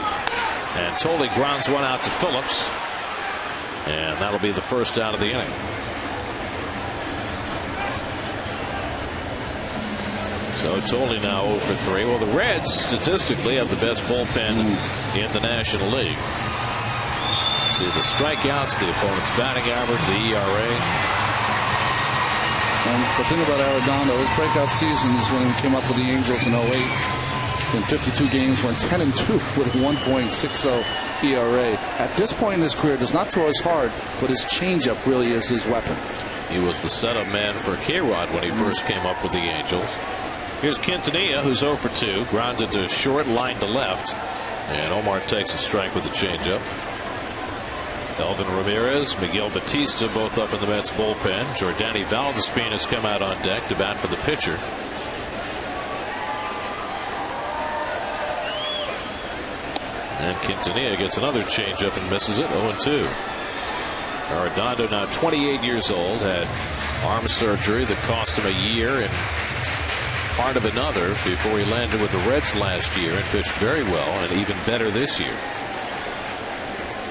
And Thole grounds one out to Phillips. And that'll be the first out of the inning. So Thole now 0 for 3. Well, the Reds statistically have the best bullpen in the National League. See the strikeouts, the opponent's batting average, the ERA. And the thing about Arredondo, his breakout season is when he came up with the Angels in 08. In 52 games, went 10-2 with a 1.60 ERA. At this point in his career, does not throw as hard, but his changeup really is his weapon. He was the setup man for K-Rod when he first came up with the Angels. Here's Quintanilla, who's 0 for 2, grounded to short, line to left, and Omar takes a strike with the changeup. Elvin Ramirez, Miguel Batista, both up in the Mets bullpen. Jordani Valdespin has come out on deck to bat for the pitcher. And Quintanilla gets another changeup and misses it. 0-2. Arredondo, now 28 years old, had arm surgery that cost him a year and part of another before he landed with the Reds last year and pitched very well and even better this year.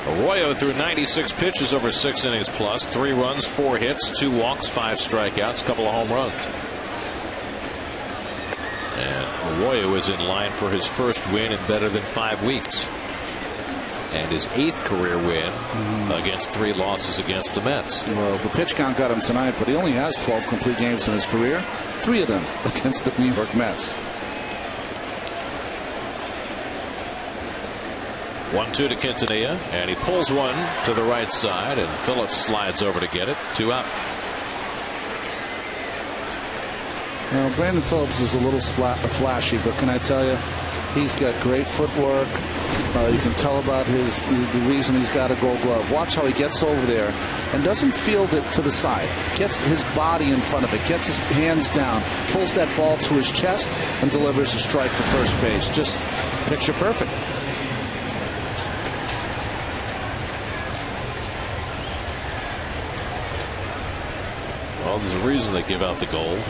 Arroyo threw 96 pitches over 6 innings plus, 3 runs, 4 hits, 2 walks, 5 strikeouts, a couple of home runs. And Arroyo is in line for his first win in better than 5 weeks. And his 8th career win against 3 losses against the Mets. Well, the pitch count got him tonight, but he only has 12 complete games in his career, 3 of them against the New York Mets. 1-2 to Quintanilla, and he pulls one to the right side, and Phillips slides over to get it. 2 out. Now, Brandon Phillips is a little flashy, but can I tell you, he's got great footwork. You can tell about the reason he's got a Gold Glove. Watch how he gets over there and doesn't field it to the side. Gets his body in front of it, gets his hands down, pulls that ball to his chest, and delivers a strike to first base. Just picture perfect. Well, there's a reason they give out the gold.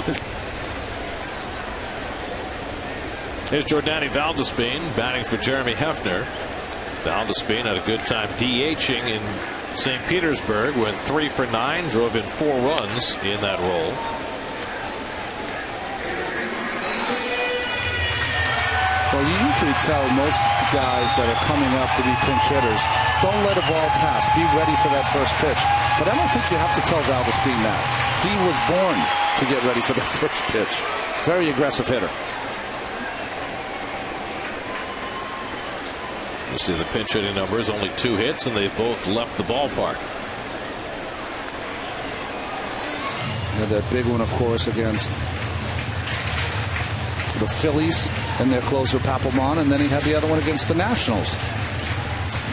Here's Jordani Valdespin batting for Jeremy Hefner. Valdespin had a good time DHing in St. Petersburg, went 3 for 9, drove in 4 runs in that role. Well, you usually tell most guys that are coming up to be pinch hitters, don't let a ball pass. Be ready for that first pitch. But I don't think you have to tell Valdespin that. He was born to get ready for that first pitch. Very aggressive hitter. You see the pinch hitting numbers, only 2 hits, and they both left the ballpark. Had that big one, of course, against the Phillies and their closer Papelbon, and then he had the other one against the Nationals.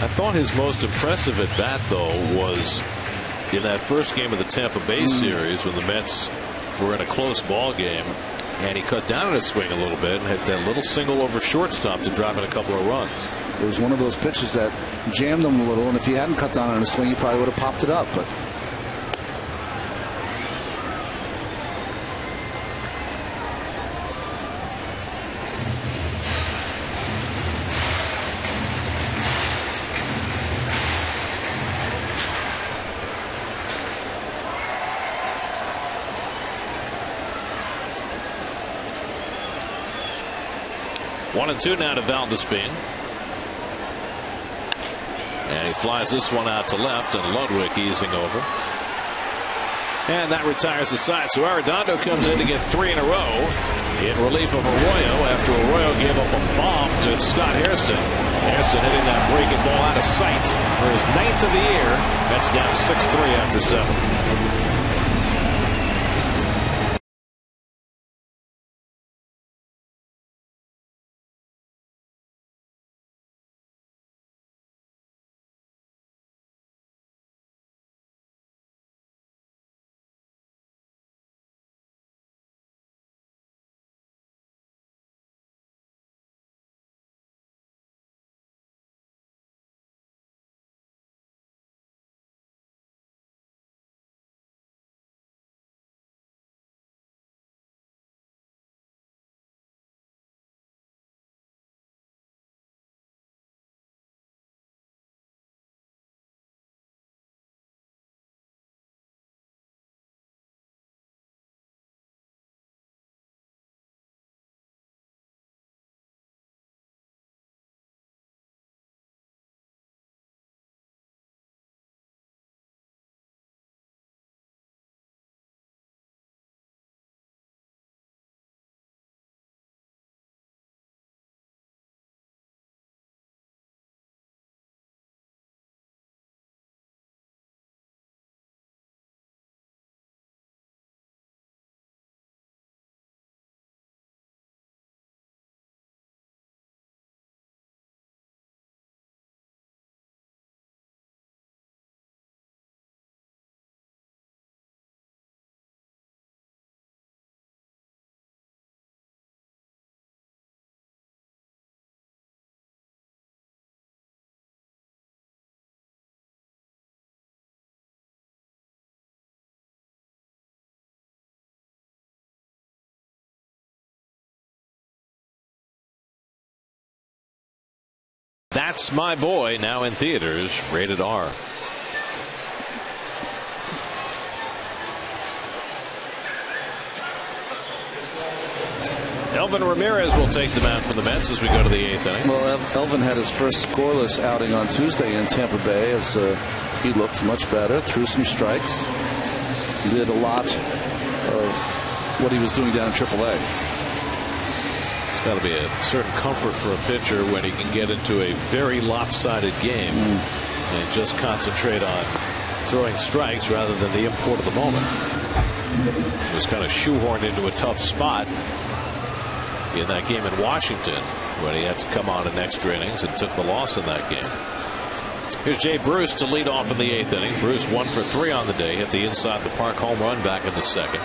I thought his most impressive at bat, though, was in that first game of the Tampa Bay series when the Mets were in a close ball game, and he cut down on his swing a little bit and had that little single over shortstop to drive in a couple of runs. It was one of those pitches that jammed him a little, and if he hadn't cut down on his swing, he probably would have popped it up. But One and 2 now to Valdespin. And he flies this one out to left, and Ludwig easing over. And that retires the side. So Arredondo comes in to get 3 in a row in relief of Arroyo after Arroyo gave up a bomb to Scott Hairston. Hairston hitting that breaking ball out of sight for his 9th of the year, Mets down 6-3 after 7. That's My Boy, now in theaters, rated R. Elvin Ramirez will take the mound for the Mets as we go to the 8th inning. Well, Elvin had his first scoreless outing on Tuesday in Tampa Bay as he looked much better, threw some strikes, did a lot of what he was doing down in AAA. It's got to be a certain comfort for a pitcher when he can get into a very lopsided game and just concentrate on throwing strikes rather than the import of the moment. He was kind of shoehorned into a tough spot in that game in Washington when he had to come on in extra innings and took the loss in that game. Here's Jay Bruce to lead off in the 8th inning. Bruce 1 for 3 on the day, hit the inside the park home run back in the 2nd.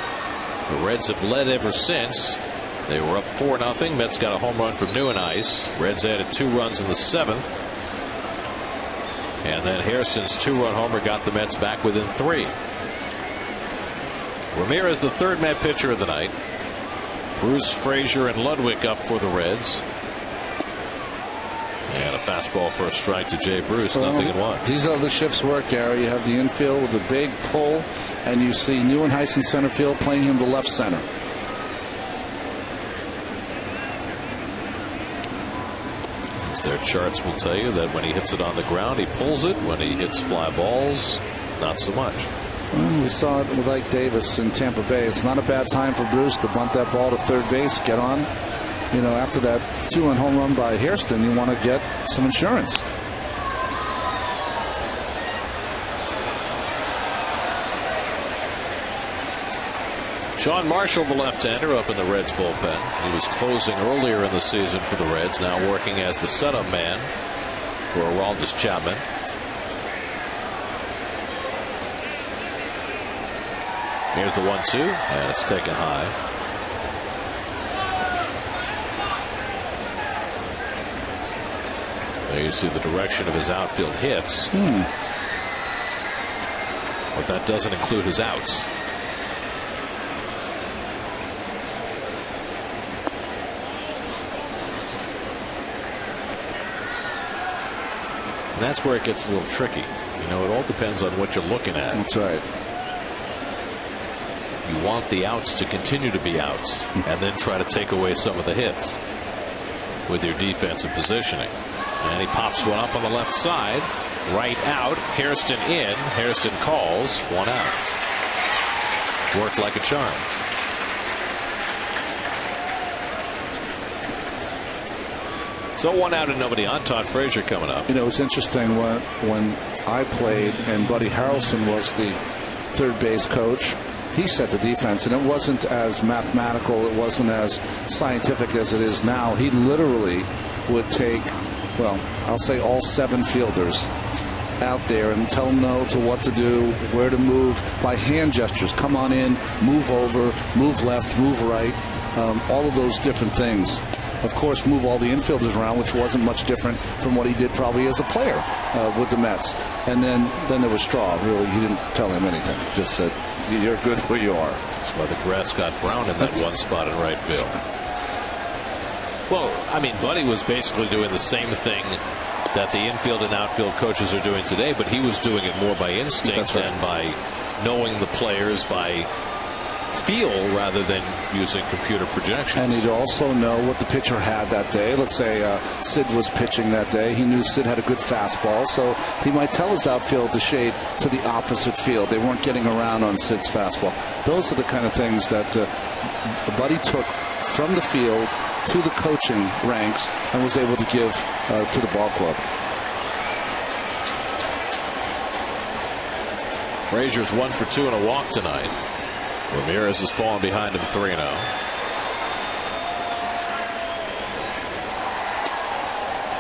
The Reds have led ever since. They were up 4-0. Mets got a home run from New and Ice. Reds added 2 runs in the 7th. And then Hairston's 2-run homer got the Mets back within 3. Ramirez, the 3rd Met pitcher of the night. Bruce, Frazier, and Ludwig up for the Reds. And a fastball for a strike to Jay Bruce, nothing in 1. These are the shifts work, Gary. You have the infield with a big pull, and you see Nieuwenhuis in center field playing him to left center. Their charts will tell you that when he hits it on the ground, he pulls it. When he hits fly balls, not so much. Well, we saw it with Ike Davis in Tampa Bay. It's not a bad time for Bruce to bunt that ball to third base, get on. You know, after that 2-run home run by Hairston, you want to get some insurance. Sean Marshall, the left-hander, up in the Reds bullpen. He was closing earlier in the season for the Reds, now working as the setup man for Aroldis Chapman. Here's the 1-2, and it's taken high. There you see the direction of his outfield hits. But that doesn't include his outs. And that's where it gets a little tricky. You know, it all depends on what you're looking at. That's right. You want the outs to continue to be outs and then try to take away some of the hits with your defensive positioning. And he pops one up on the left side. Right out. Hairston in. Hairston calls. 1 out. Worked like a charm. So 1 out and nobody on. Todd Frazier coming up. You know, it's interesting when I played and Buddy Harrelson was the third base coach, he set the defense, and it wasn't as mathematical, it wasn't as scientific as it is now. He literally would take, well, I'll say all 7 fielders out there and tell them no to what to do, where to move by hand gestures. Come on in, move over, move left, move right, all of those different things. Of course, move all the infielders around, which wasn't much different from what he did probably as a player with the Mets. And then there was Straw. Really, he didn't tell him anything. Just said, you're good where you are. That's why the grass got brown in that one spot in right field. Well, I mean, Buddy was basically doing the same thing that the infield and outfield coaches are doing today, but he was doing it more by instinct and by knowing the players by feel rather than using computer projections. And he'd also know what the pitcher had that day. Let's say Sid was pitching that day. He knew Sid had a good fastball, so he might tell his outfield to shade to the opposite field. They weren't getting around on Sid's fastball. Those are the kind of things that Buddy took from the field to the coaching ranks and was able to give to the ball club. Frazier's 1 for 2 and a walk tonight. Ramirez has fallen behind him 3-0.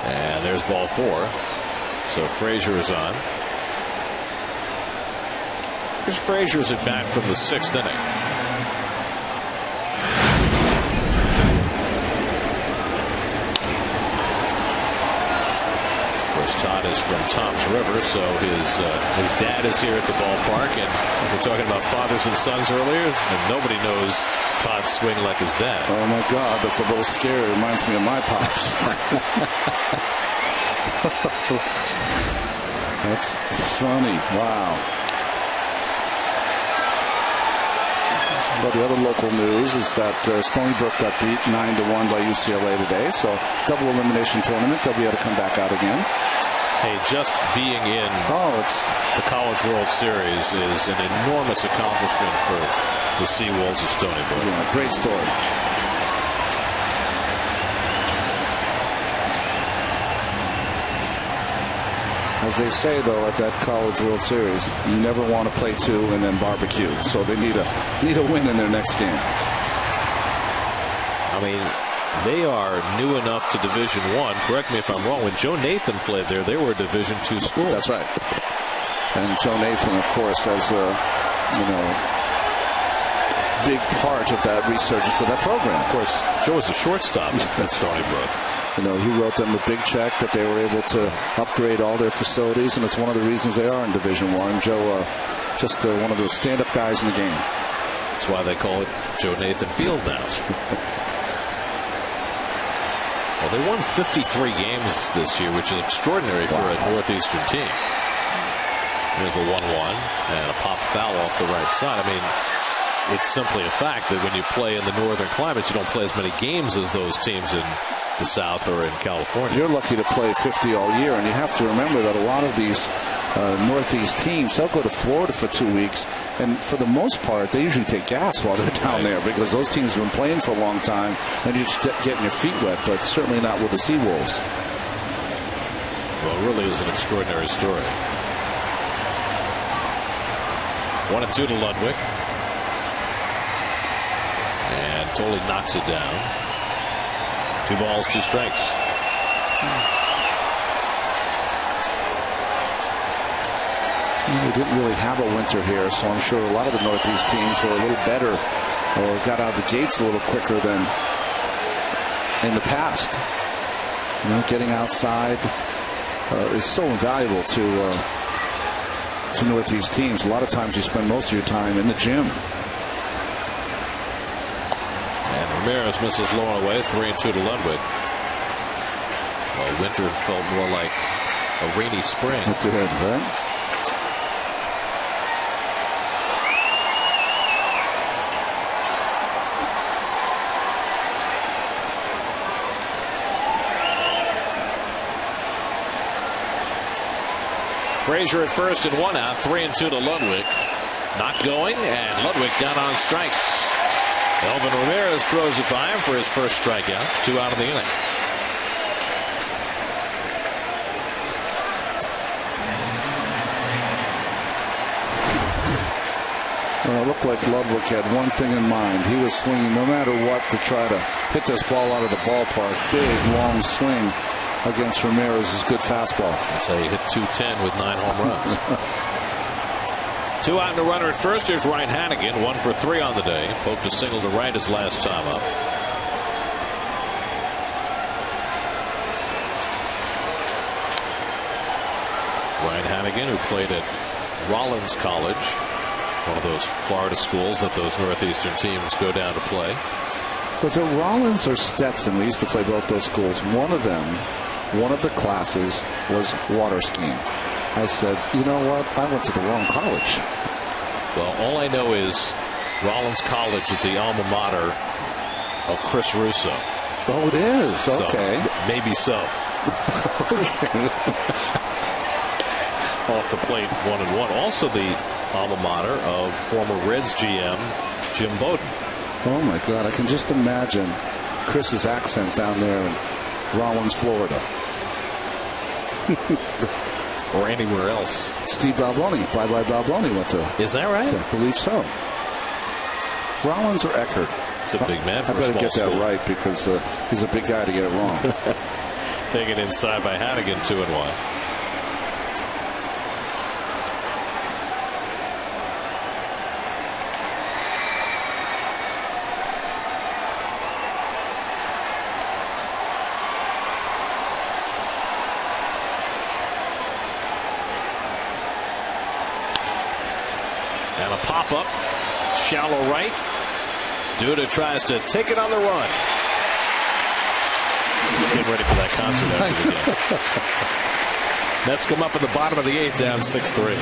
And there's ball 4. So Frazier is on. Here's Frazier's at bat from the 6th inning. Todd is from Tom's River, so his dad is here at the ballpark, and we were talking about fathers and sons earlier, and nobody knows Todd's swing like his dad. Oh my God, that's a little scary. It reminds me of my pops. That's funny. Wow. Well, the other local news is that Stony Brook got beat 9-1 by UCLA today, so double elimination tournament. They'll be able to come back out again. Hey, just being in the College World Series is an enormous accomplishment for the Seawolves of Stony Brook. Yeah, great story. As they say, though, at that College World Series, you never want to play 2 and then barbecue. So they need a win in their next game. I mean, they are new enough to Division I. Correct me if I'm wrong. When Joe Nathan played there, they were a Division II school. That's right. And Joe Nathan, of course, has big part of that resurgence of that program. Of course, Joe was a shortstop at Stony Brook. He wrote them a big check that they were able to upgrade all their facilities, and it's one of the reasons they are in Division I. Joe, just one of the stand-up guys in the game. That's why they call it Joe Nathan Field now. Well, they won 53 games this year, which is extraordinary for a Northeastern team. Here's the 1-1 and a pop foul off the right side. I mean, it's simply a fact that when you play in the northern climates, you don't play as many games as those teams in the South or in California. You're lucky to play 50 all year, and you have to remember that a lot of these Northeast teams, they'll go to Florida for 2 weeks, and for the most part, they usually take gas while they're down there because those teams have been playing for a long time, and you're just getting your feet wet, but certainly not with the Seawolves. Well, it really is an extraordinary story. 1-2 to Ludwig. And Tolley knocks it down. 2 balls, 2 strikes. We didn't really have a winter here, so I'm sure a lot of the Northeast teams were a little better or got out of the gates a little quicker than in the past. Getting outside is so invaluable to Northeast teams. A lot of times you spend most of your time in the gym. And Ramirez misses low and away. 3-2 to Ludwig. Well, winter felt more like a rainy spring. It did, right? Frazier at first and 1 out. 3-2 to Ludwig. Not going, and Ludwig down on strikes. Elvin Ramirez throws it by him for his first strikeout. 2 out of the inning. Well, it looked like Ludwig had one thing in mind. He was swinging no matter what to try to hit this ball out of the ballpark. Big, long swing against Ramirez's good fastball. That's how you hit 210 with 9 home runs. 2 out and a runner at first. Here's Ryan Hannigan, 1 for 3 on the day. Poked a single to right his last time up. Ryan Hannigan, who played at Rollins College, one of those Florida schools that those Northeastern teams go down to play. Was it Rollins or Stetson? We used to play both those schools. One of the classes was water skiing. I said, you know what? I went to the wrong college. Well, all I know is Rollins College is the alma mater of Chris Russo. Oh, it is? Okay. So, maybe so. Off the plate, 1-1. Also the alma mater of former Reds GM Jim Bowden. Oh my God, I can just imagine Chris's accent down there in Rollins, Florida. Or anywhere else. Steve Balboni, Bye-Bye Balboni went to. Is that right? I believe so. Rollins or Eckert? It's a big man for I better get school. that right because he's a big guy to get it wrong. Taken inside by Hannigan, 2-1. And a pop-up, shallow right. Duda tries to take it on the run. Getting ready for that concert after the game. Mets come up in the bottom of the 8th, down 6-3.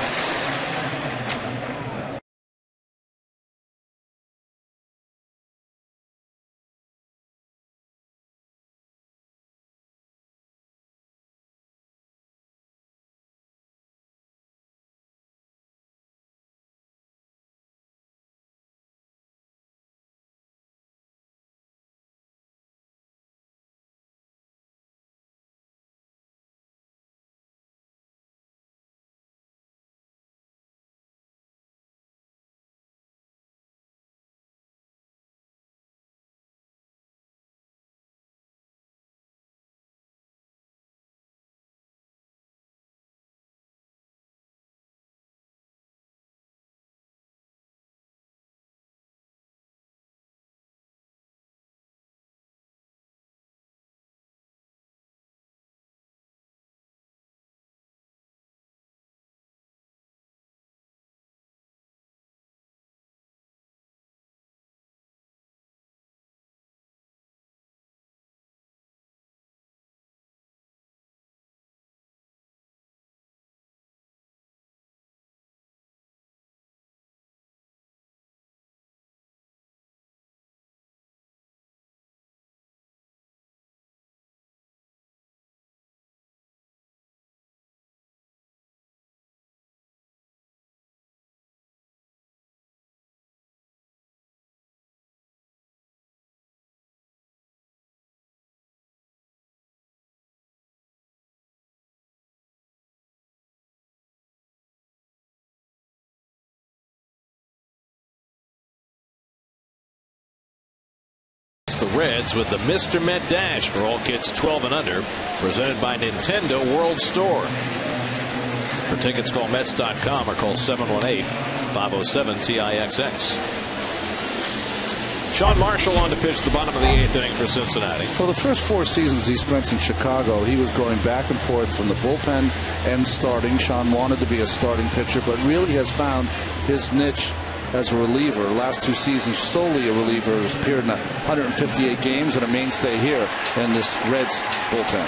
The Reds with the Mr. Met Dash for all kids 12 and under, presented by Nintendo World Store. For tickets, call Mets.com or call 718-507-TIXX. Sean Marshall on to pitch the bottom of the 8th inning for Cincinnati. Well, the first 4 seasons he spent in Chicago, he was going back and forth from the bullpen and starting. Sean wanted to be a starting pitcher, but really has found his niche as a reliever. Last 2 seasons solely a reliever. Has appeared in 158 games and a mainstay here in this Reds bullpen.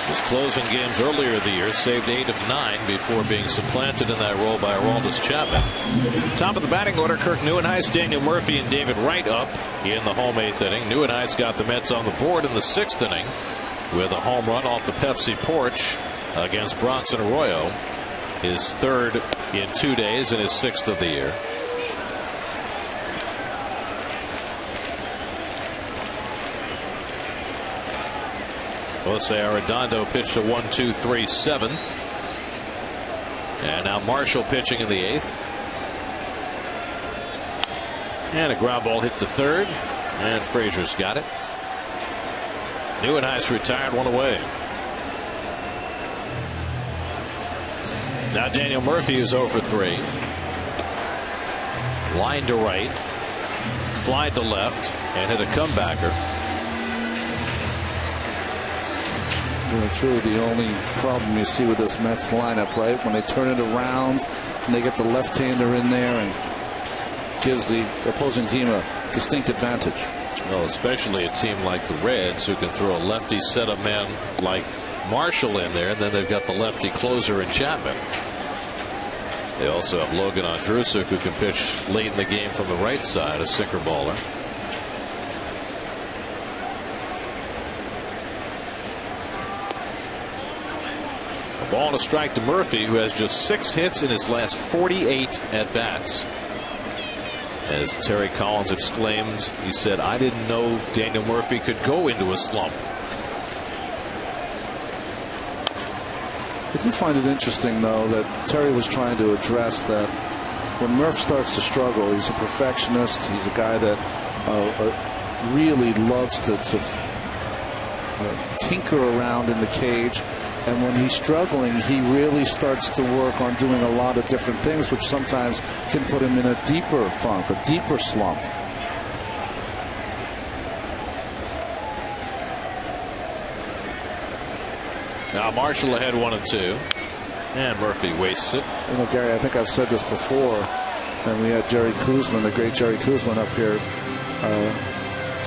His closing games earlier in the year saved 8 of 9 before being supplanted in that role by Aroldis Chapman. Top of the batting order, Kirk Nieuwenhuis, Daniel Murphy, and David Wright up in the home 8th inning. Nieuwenhuis got the Mets on the board in the 6th inning with a home run off the Pepsi porch against Bronson Arroyo. His 3rd in 2 days and his 6th of the year. Jose Arredondo pitched a 1-2-3 7th. And now Marshall pitching in the 8th. And a ground ball hit to third, and Frazier's got it. Neuenhuis retired, one away. Now Daniel Murphy is 0 for 3. Line to right, fly to left, and hit a comebacker. Well, it's really the only problem you see with this Mets lineup, right? When they turn it around and they get the left-hander in there and gives the opposing team a distinct advantage. Well, especially a team like the Reds, who can throw a lefty setup man like Marshall in there, and then they've got the lefty closer in Chapman. They also have Logan Andrusuk, who can pitch late in the game from the right side, a sinker baller. A ball and a strike to Murphy, who has just 6 hits in his last 48 at bats. As Terry Collins exclaimed, he said, "I didn't know Daniel Murphy could go into a slump." I do find it interesting, though, that Terry was trying to address that when Murph starts to struggle, he's a perfectionist. He's a guy that really loves to tinker around in the cage. And when he's struggling, he really starts to work on doing a lot of different things, which sometimes can put him in a deeper funk, a deeper slump. Now Marshall ahead 1-2, and Murphy wastes it. You know, Gary, I think I've said this before, and we had Jerry Kuzman, the great Jerry Kuzman, up here.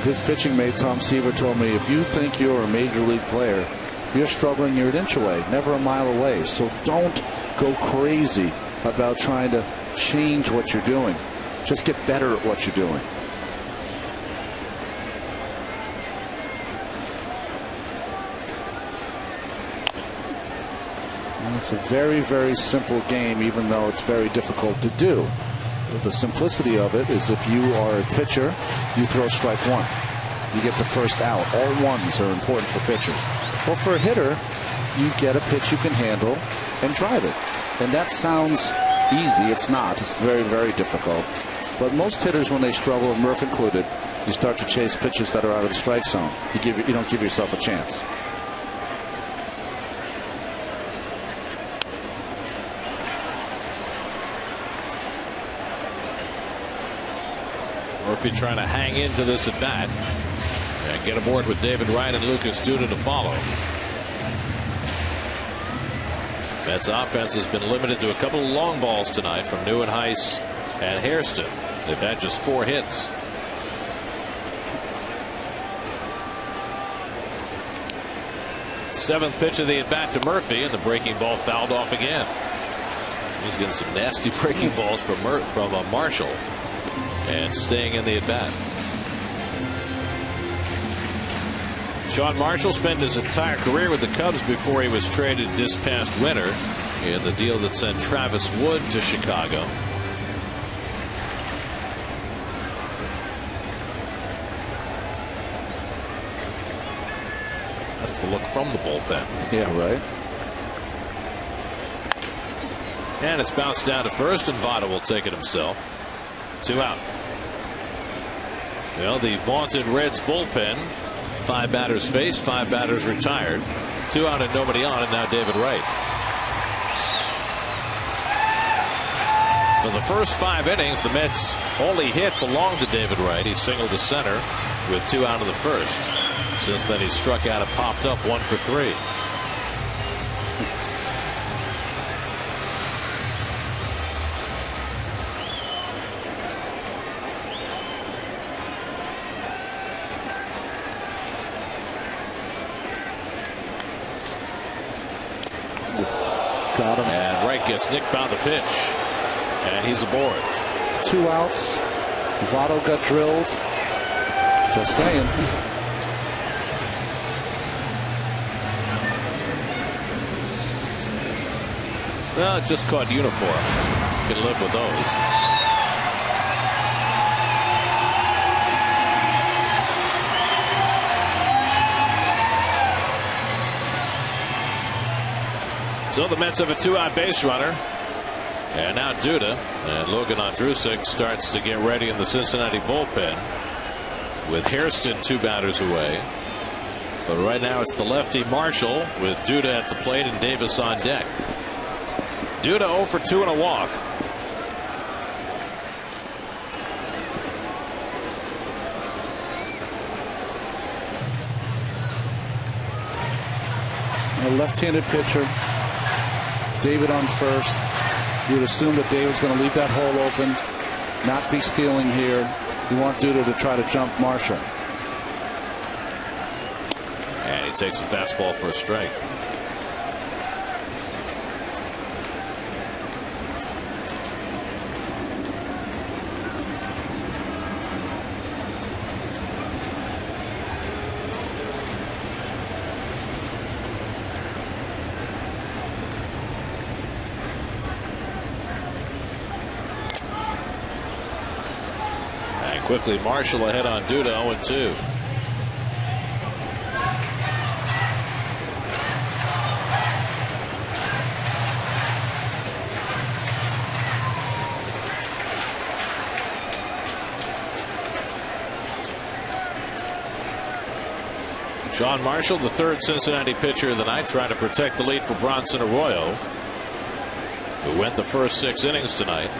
His pitching mate Tom Seaver told me, if you think you're a major league player, if you're struggling, you're an inch away, never a mile away. So don't go crazy about trying to change what you're doing. Just get better at what you're doing. It's a very, very simple game, even though it's very difficult to do. The simplicity of it is if you are a pitcher, you throw strike one. You get the first out. All ones are important for pitchers. Well, for a hitter, you get a pitch you can handle and drive it. And that sounds easy. It's not. It's very, very difficult. But most hitters, when they struggle, and Murph included, you start to chase pitches that are out of the strike zone. You don't give yourself a chance. Murphy trying to hang into this at bat and get aboard with David Wright and Lucas Duda to follow. Mets offense has been limited to a couple of long balls tonight from Neuenhuis and Hairston. They've had just 4 hits. Seventh pitch of the at bat to Murphy, and the breaking ball fouled off again. He's getting some nasty breaking balls from Marshall. And staying in the at-bat. Sean Marshall spent his entire career with the Cubs before he was traded this past winter in the deal that sent Travis Wood to Chicago. That's the look from the bullpen. Yeah, right. And it's bounced down to first, and Votto will take it himself. 2 out. Well, the vaunted Reds bullpen, 5 batters faced, 5 batters retired, 2 out and nobody on, and now David Wright. For the first 5 innings, the Mets' only hit belonged to David Wright. He singled to center with 2 out of the first. Since then, he struck out and popped up 1 for 3. Got him. And Wright gets nicked by the pitch, and he's aboard. 2 outs. Votto got drilled. Just saying. Well, it just caught uniform. You can live with those. So the Mets have a 2-out base runner. And now Duda, and Logan Ondrusek starts to get ready in the Cincinnati bullpen with Hairston 2 batters away. But right now it's the lefty Marshall with Duda at the plate and Davis on deck. Duda 0 for 2 and a walk. A left-handed pitcher, David on first. You would assume that David's going to leave that hole open, not be stealing here. You want Duda to try to jump Marshall. And he takes a fastball for a strike. Quickly, Marshall ahead on Duda, 0-2. Sean Marshall, the 3rd Cincinnati pitcher of the night, trying to protect the lead for Bronson Arroyo, who went the first 6 innings tonight.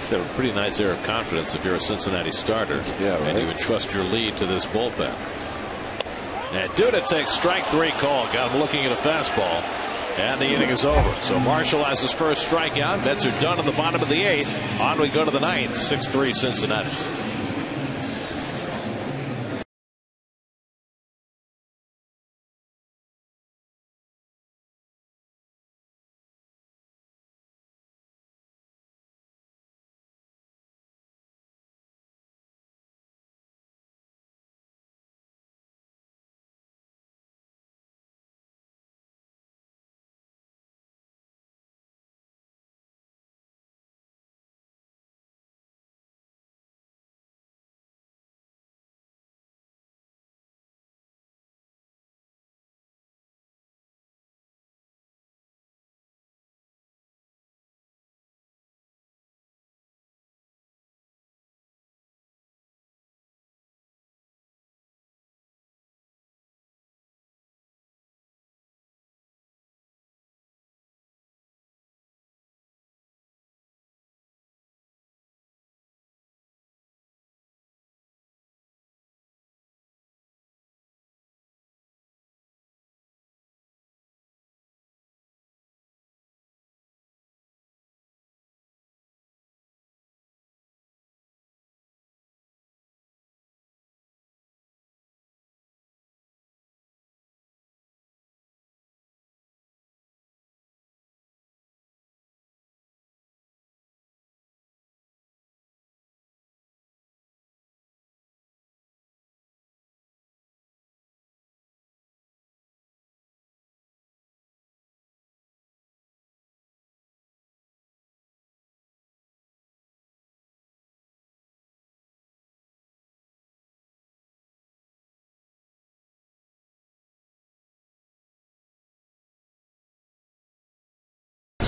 You have a pretty nice air of confidence if you're a Cincinnati starter. Yeah, right. And you would trust your lead to this bullpen. And Duda takes strike 3 call. Got him looking at a fastball. And the inning is over. So Marshall has his first strikeout. Mets are done in the bottom of the 8th. On we go to the 9th. 6-3 Cincinnati.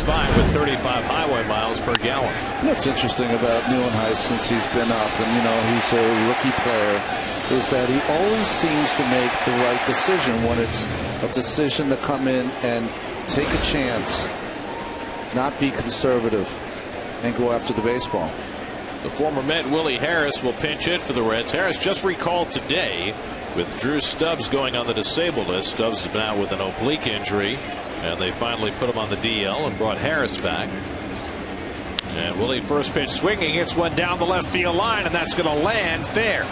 Fine with 35 highway miles per gallon. You know what's interesting about Neuenhuis since he's been up, and he's a rookie player, is that he always seems to make the right decision when it's a decision to come in and take a chance, not be conservative, and go after the baseball. The former Met Willie Harris will pinch hit for the Reds. Harris just recalled today with Drew Stubbs going on the disabled list. Stubbs has been out with an oblique injury, and they finally put him on the DL and brought Harris back. And Willie, first pitch swinging, hits one down the left field line, and that's going to land fair.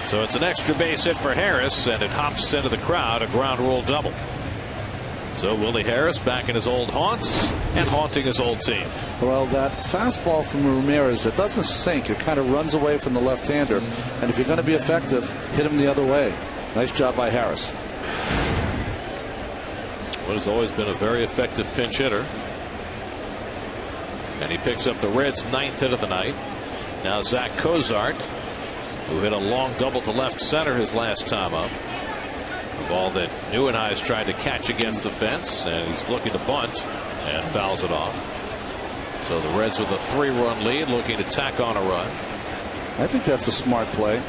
So it's an extra base hit for Harris, and it hops into the crowd, a ground rule double. So Willie Harris back in his old haunts and haunting his old team. Well, that fastball from Ramirez, it doesn't sink. It kind of runs away from the left-hander. And if you're going to be effective, hit him the other way. Nice job by Harris. What has always been a very effective pinch hitter. And he picks up the Reds' 9th hit of the night. Now Zach Cozart, who hit a long double to left center his last time up, Ball that Neuenhuis tried to catch against the fence, and he's looking to bunt and fouls it off. So the Reds with a 3-run lead, looking to tack on a run. I think that's a smart play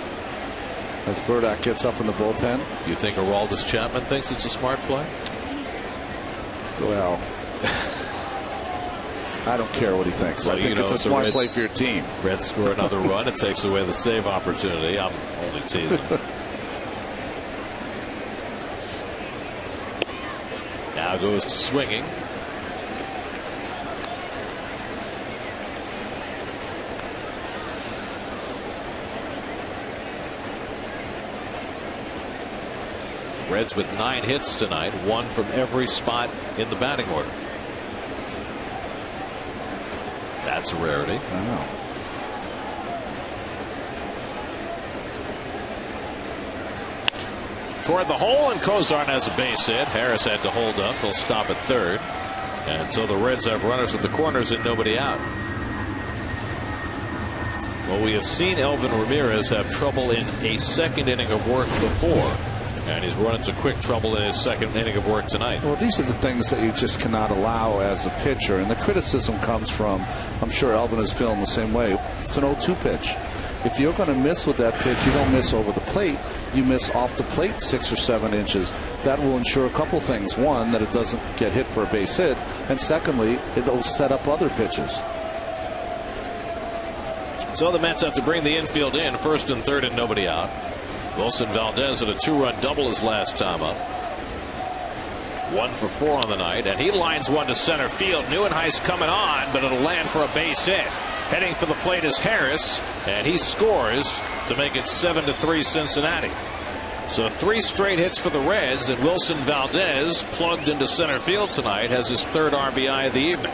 as Burdick gets up in the bullpen. You think Aroldis Chapman thinks it's a smart play? Well, I don't care what he thinks. Well, I think it's a smart play for your team. Reds score another run. It takes away the save opportunity. I'm only teasing. Now goes to swinging. Reds with 9 hits tonight, 1 from every spot in the batting order. That's a rarity. Wow. Toward the hole, and Kozar has a base hit. Harris had to hold up. They'll stop at third. And so the Reds have runners at the corners and nobody out. Well, we have seen Elvin Ramirez have trouble in a second inning of work before. And he's run into quick trouble in his second inning of work tonight. Well, these are the things that you just cannot allow as a pitcher. And the criticism comes from, I'm sure Elvin is feeling the same way. It's an 0-2 pitch. If you're going to miss with that pitch, you don't miss over the plate. You miss off the plate 6 or 7 inches. That will ensure a couple things. One, that it doesn't get hit for a base hit. And secondly, it'll set up other pitches. So the Mets have to bring the infield in, first and third and nobody out. Wilson Valdez had a 2-run double his last time up. 1 for 4 on the night, and he lines one to center field. Neuenhuis coming on, but it'll land for a base hit. Heading for the plate is Harris, and he scores to make it 7-3 Cincinnati. So 3 straight hits for the Reds, and Wilson Valdez, plugged into center field tonight, has his 3rd RBI of the evening.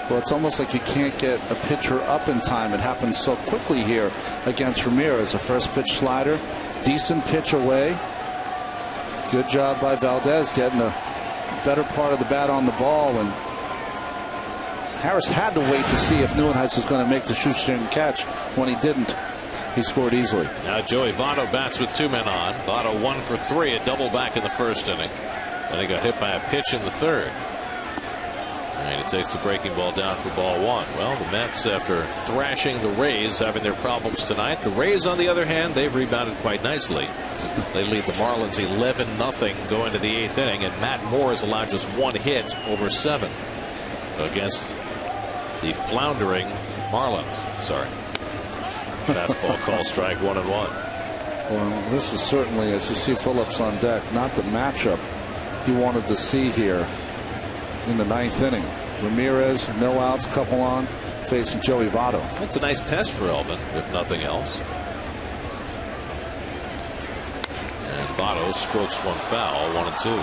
Well, it's almost like you can't get a pitcher up in time. It happens so quickly here against Ramirez. A first pitch slider, decent pitch away. Good job by Valdez getting the better part of the bat on the ball. And Harris had to wait to see if Neuenhuis was going to make the shoestring catch. When he didn't, he scored easily. Now Joey Votto bats with 2 men on. Votto 1 for 3, a double back in the first inning. Then he got hit by a pitch in the third. And he takes the breaking ball down for ball 1. Well, the Mets, after thrashing the Rays, having their problems tonight. The Rays, on the other hand, they've rebounded quite nicely. They lead the Marlins 11-0 going to the 8th inning, and Matt Moore has allowed just 1 hit over 7 against the floundering Marlins. Sorry. Fastball call, strike 1-1. Well, this is certainly, as you see Phillips on deck, not the matchup he wanted to see here in the 9th inning. Ramirez, no outs, couple on, facing Joey Votto. That's a nice test for Elvin, if nothing else. And Votto strokes 1 foul, 1-2.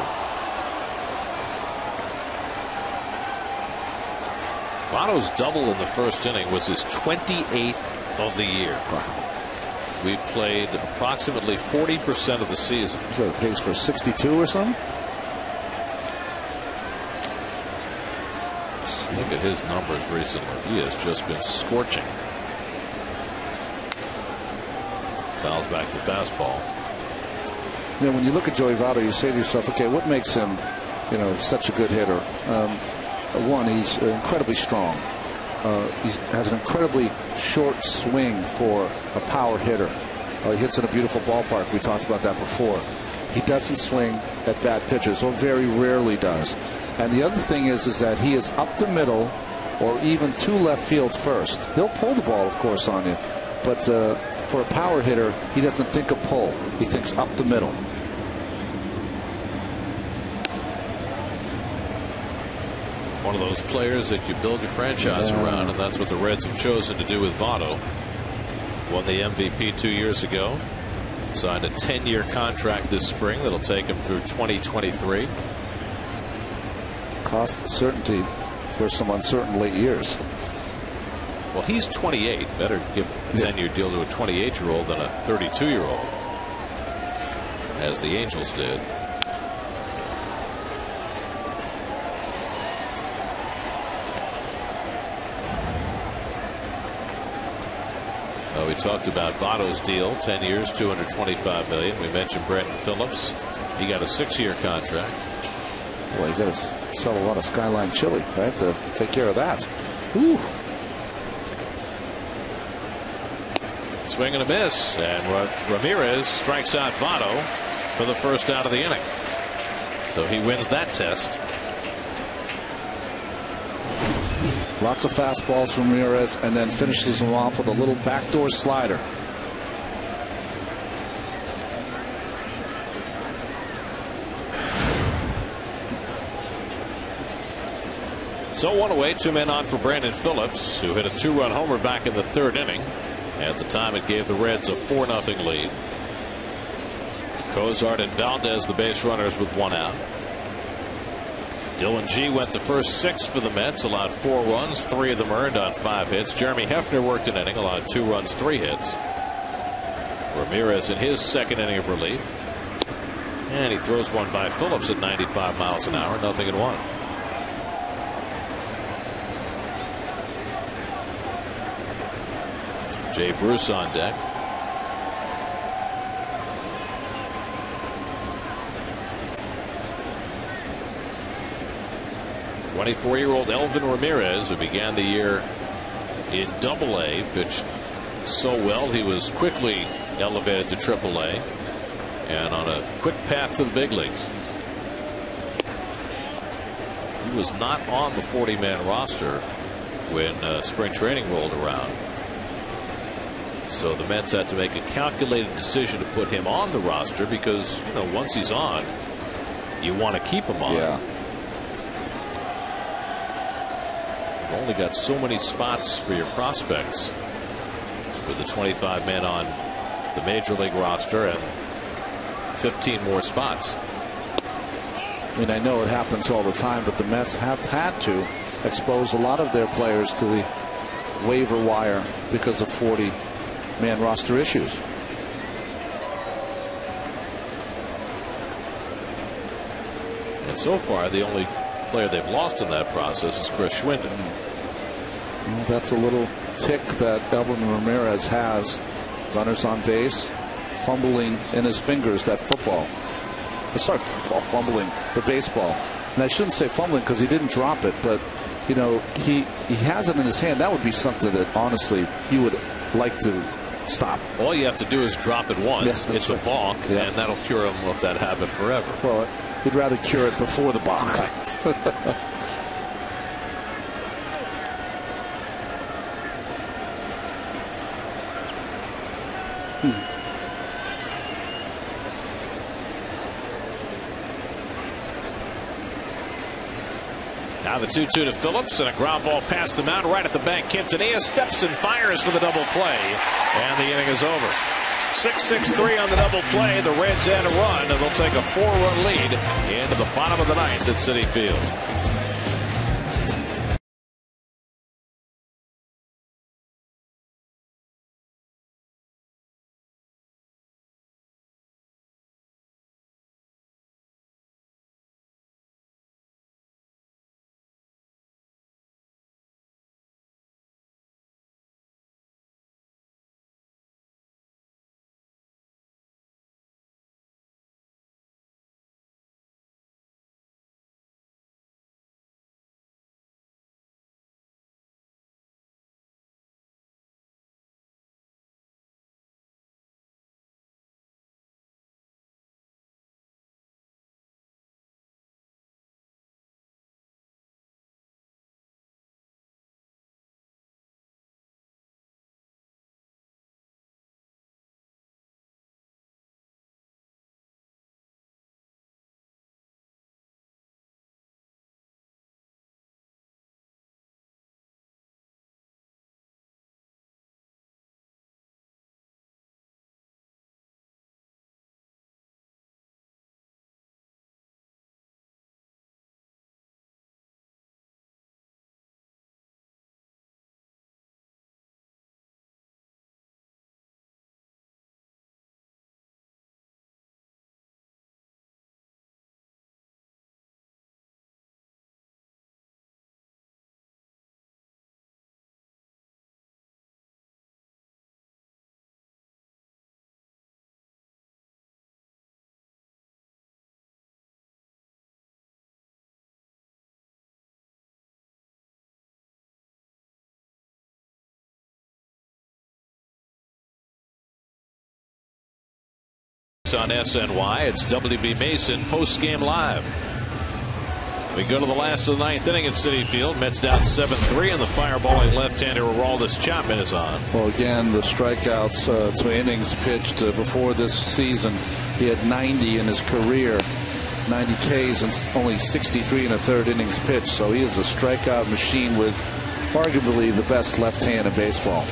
Votto's double in the first inning was his 28th of the year. Wow. We've played approximately 40% of the season. Is that a pace for 62 or something? Look at his numbers recently. He has just been scorching. Fouls back the fastball. You know, when you look at Joey Votto, you say to yourself, okay, what makes him, such a good hitter? One, he's incredibly strong. He has an incredibly short swing for a power hitter. He hits in a beautiful ballpark. We talked about that before. He doesn't swing at bad pitches, or very rarely does. And the other thing is that he is up the middle or even to left field first. He'll pull the ball, of course, on you. But for a power hitter, he doesn't think of pull. He thinks up the middle. One of those players that you build your franchise around, and that's what the Reds have chosen to do with Votto. Won the MVP 2 years ago. Signed a 10-year contract this spring that'll take him through 2023. Cost certainty for some uncertain late years. Well, he's 28. Better give a 10-year deal to a 28-year-old than a 32-year-old, as the Angels did. talked about Votto's deal, 10 years, $225 million. We mentioned Brandon Phillips. He got a 6-year contract. Well, you got to sell a lot of Skyline chili, right, to take care of that. Whew. Swing and a miss, and Ramirez strikes out Votto for the first out of the inning. So he wins that test. Lots of fastballs from Ramirez, and then finishes them off with a little backdoor slider. So 1 away, 2 men on for Brandon Phillips, who hit a 2-run homer back in the 3rd inning. At the time, it gave the Reds a 4-0 lead. Cozart and Valdez the base runners with 1 out. Dylan G went the first 6 for the Mets, allowed 4 runs, 3 of them earned on 5 hits. Jeremy Hefner worked an inning, allowed 2 runs, 3 hits. Ramirez in his 2nd inning of relief, and he throws one by Phillips at 95 miles an hour, 0-1. Jay Bruce on deck. '24-year-old Elvin Ramirez, who began the year in Double-A, pitched so well he was quickly elevated to Triple-A and on a quick path to the big leagues. He was not on the 40-man roster when spring training rolled around. So the Mets had to make a calculated decision to put him on the roster because, you know, once he's on, you want to keep him on. Yeah. You've only got so many spots for your prospects with the 25 men on the major league roster and 15 more spots. I mean, I know it happens all the time, but the Mets have had to expose a lot of their players to the waiver wire because of 40-man roster issues. And so far, the only player they've lost in that process is Chris Schwindel. Well, that's a little tick that Elvin Ramirez has. Runners on base, fumbling in his fingers that football. Sorry, football, fumbling the baseball. And I shouldn't say fumbling because he didn't drop it, but you know, he has it in his hand. That would be something that honestly you would like to stop. All you have to do is drop it once. Yes, it's right. a balk, Yeah. and that'll cure him of that habit forever. Well, he'd rather cure it before the balk. Now the 2-2 to Phillips, and a ground ball past the mound right at the bank. Quintanilla steps and fires for the double play, and the inning is over. 6-6-3 on the double play. The Reds add a run, and they'll take a 4-run lead into the bottom of the 9th at Citi Field. On SNY, it's WB Mason post-game live. We go to the last of the ninth inning at Citi Field. Mets down 7-3, and the fireballing left-hander Aroldis Chapman is on. Well, again, the strikeouts to innings pitched before this season. He had 90 in his career, 90 Ks, and only 63 in the third innings pitched. So he is a strikeout machine with arguably the best left hand in baseball.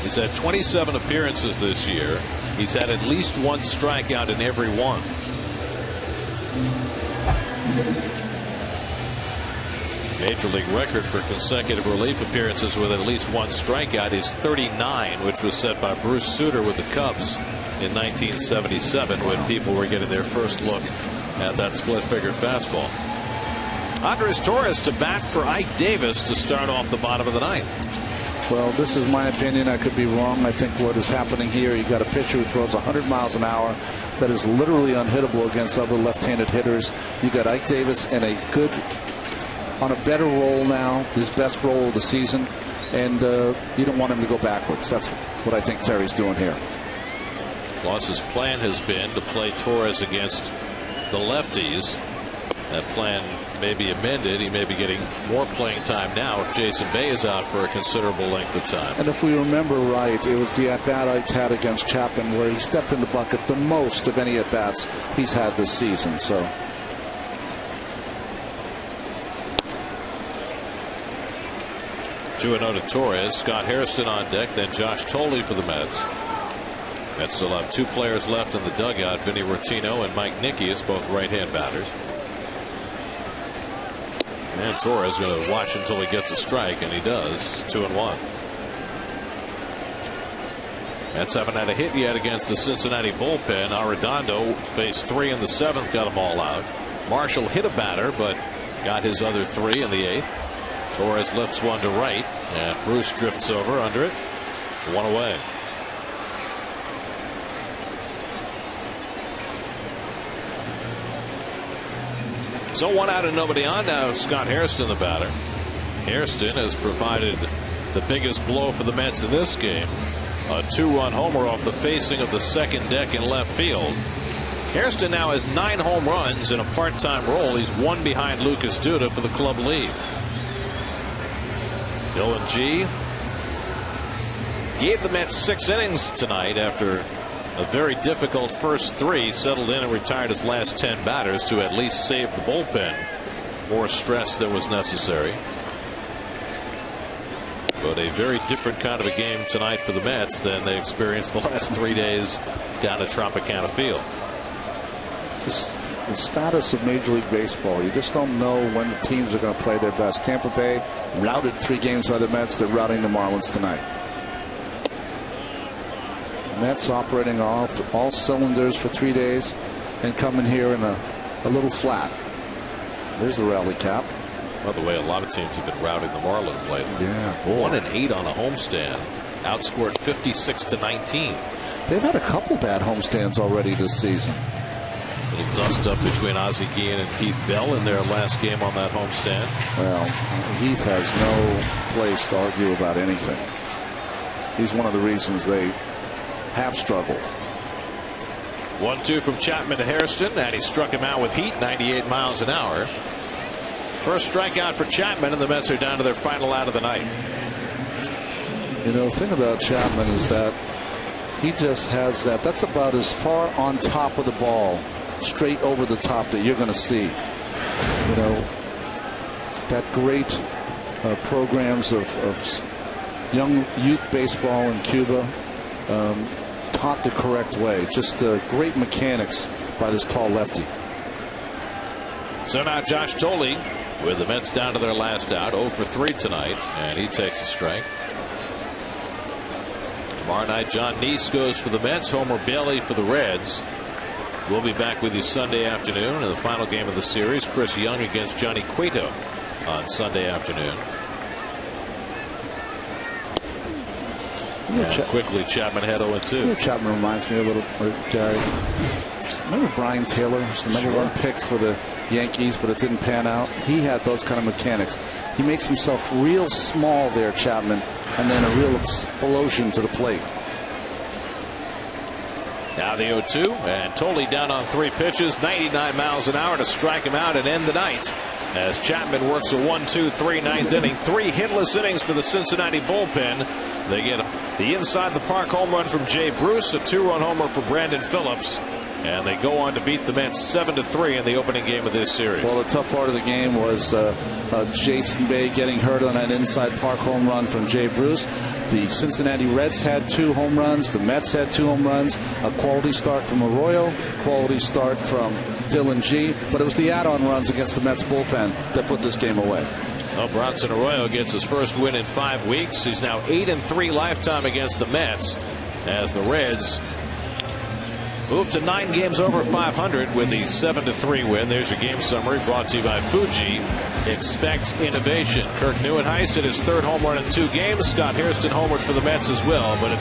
He's had 27 appearances this year. He's had at least one strikeout in every one. Major League record for consecutive relief appearances with at least one strikeout is 39, which was set by Bruce Sutter with the Cubs in 1977 when people were getting their first look at that split-figure fastball. Andres Torres to bat for Ike Davis to start off the bottom of the ninth. Well, this is my opinion. I could be wrong. I think what is happening here, you got a pitcher who throws 100 miles an hour that is literally unhittable against other left-handed hitters. You got Ike Davis in a good, on a better roll now, his best roll of the season, and you don't want him to go backwards. That's what I think Terry's doing here. Loss's plan has been to play Torres against the lefties. That plan may be amended. He may be getting more playing time now if Jason Bay is out for a considerable length of time. And if we remember right, it was the at-bat Ike had against Chapman where he stepped in the bucket the most of any at-bats he's had this season. So 2-0 to Torres. Scott Hairston on deck, then Josh Thole for the Mets. Mets still have two players left in the dugout, Vinny Rotino and Mike Nickias, both right-hand batters. And Torres going to watch until he gets a strike, and he does. 2-1. Mets haven't had a hit yet against the Cincinnati bullpen. Arredondo faced 3 in the 7th, got them all out. Marshall hit a batter, but got his other 3 in the 8th. Torres lifts one to right, and Bruce drifts over under it. 1 away. So 1 out and nobody on now. Scott Hairston the batter. Hairston has provided the biggest blow for the Mets in this game. A 2-run homer off the facing of the second deck in left field. Hairston now has 9 home runs in a part-time role. He's 1 behind Lucas Duda for the club lead. Dylan G gave the Mets 6 innings tonight after a very difficult first 3. Settled in and retired his last 10 batters to at least save the bullpen more stress than was necessary. But a very different kind of a game tonight for the Mets than they experienced the last 3 days down at Tropicana Field. The status of Major League Baseball, you just don't know when the teams are going to play their best. Tampa Bay routed 3 games by the Mets. They're routing the Marlins tonight. Mets operating off all cylinders for 3 days and coming here in a little flat. There's the rally cap. By the way, a lot of teams have been routing the Marlins lately. Yeah, boy. 1-8 on a homestand. Outscored 56-19. They've had a couple bad homestands already this season. A little dust up between Ozzie Guillen and Heath Bell in their last game on that homestand. Well, Heath has no place to argue about anything. He's one of the reasons they have struggled. 1-2 from Chapman to Hairston, and he struck him out with heat, 98 miles an hour. First strikeout for Chapman, and the Mets are down to their final out of the night. You know, the thing about Chapman is that he just has that. That's about as far on top of the ball, straight over the top, that you're going to see. You know, that great programs of young youth baseball in Cuba, taught the correct way. Just great mechanics by this tall lefty. So now Josh Thole with the Mets down to their last out, 0 for 3 tonight, and he takes a strike. Tomorrow night, John Neese goes for the Mets, Homer Bailey for the Reds. We'll be back with you Sunday afternoon in the final game of the series. Chris Young against Johnny Cueto on Sunday afternoon. And quickly, Chapman had 0-2. Chapman reminds me a little bit, Gary. Remember Brian Taylor, was the number 1 pick for the Yankees, but it didn't pan out. He had those kind of mechanics. He makes himself real small there, Chapman, and then a real explosion to the plate. Now the 0-2, and totally down on 3 pitches, 99 miles an hour to strike him out and end the night. As Chapman works a 1-2-3 ninth inning, 3 hitless innings for the Cincinnati bullpen. They get the inside the park home run from Jay Bruce, a 2-run homer for Brandon Phillips, and they go on to beat the Mets 7-3 in the opening game of this series. Well, the tough part of the game was Jason Bay getting hurt on that inside park home run from Jay Bruce. The Cincinnati Reds had 2 home runs. The Mets had 2 home runs. A quality start from Arroyo, quality start from Dylan G. But it was the add-on runs against the Mets bullpen that put this game away. Well, Bronson Arroyo gets his first win in 5 weeks. He's now 8-3 lifetime against the Mets, as the Reds move to 9 games over 500 with the 7-3 win. There's your game summary brought to you by Fuji. Expect innovation. Kirk Neuenhuis hit his 3rd home run in 2 games. Scott Hairston homered for the Mets as well, but it's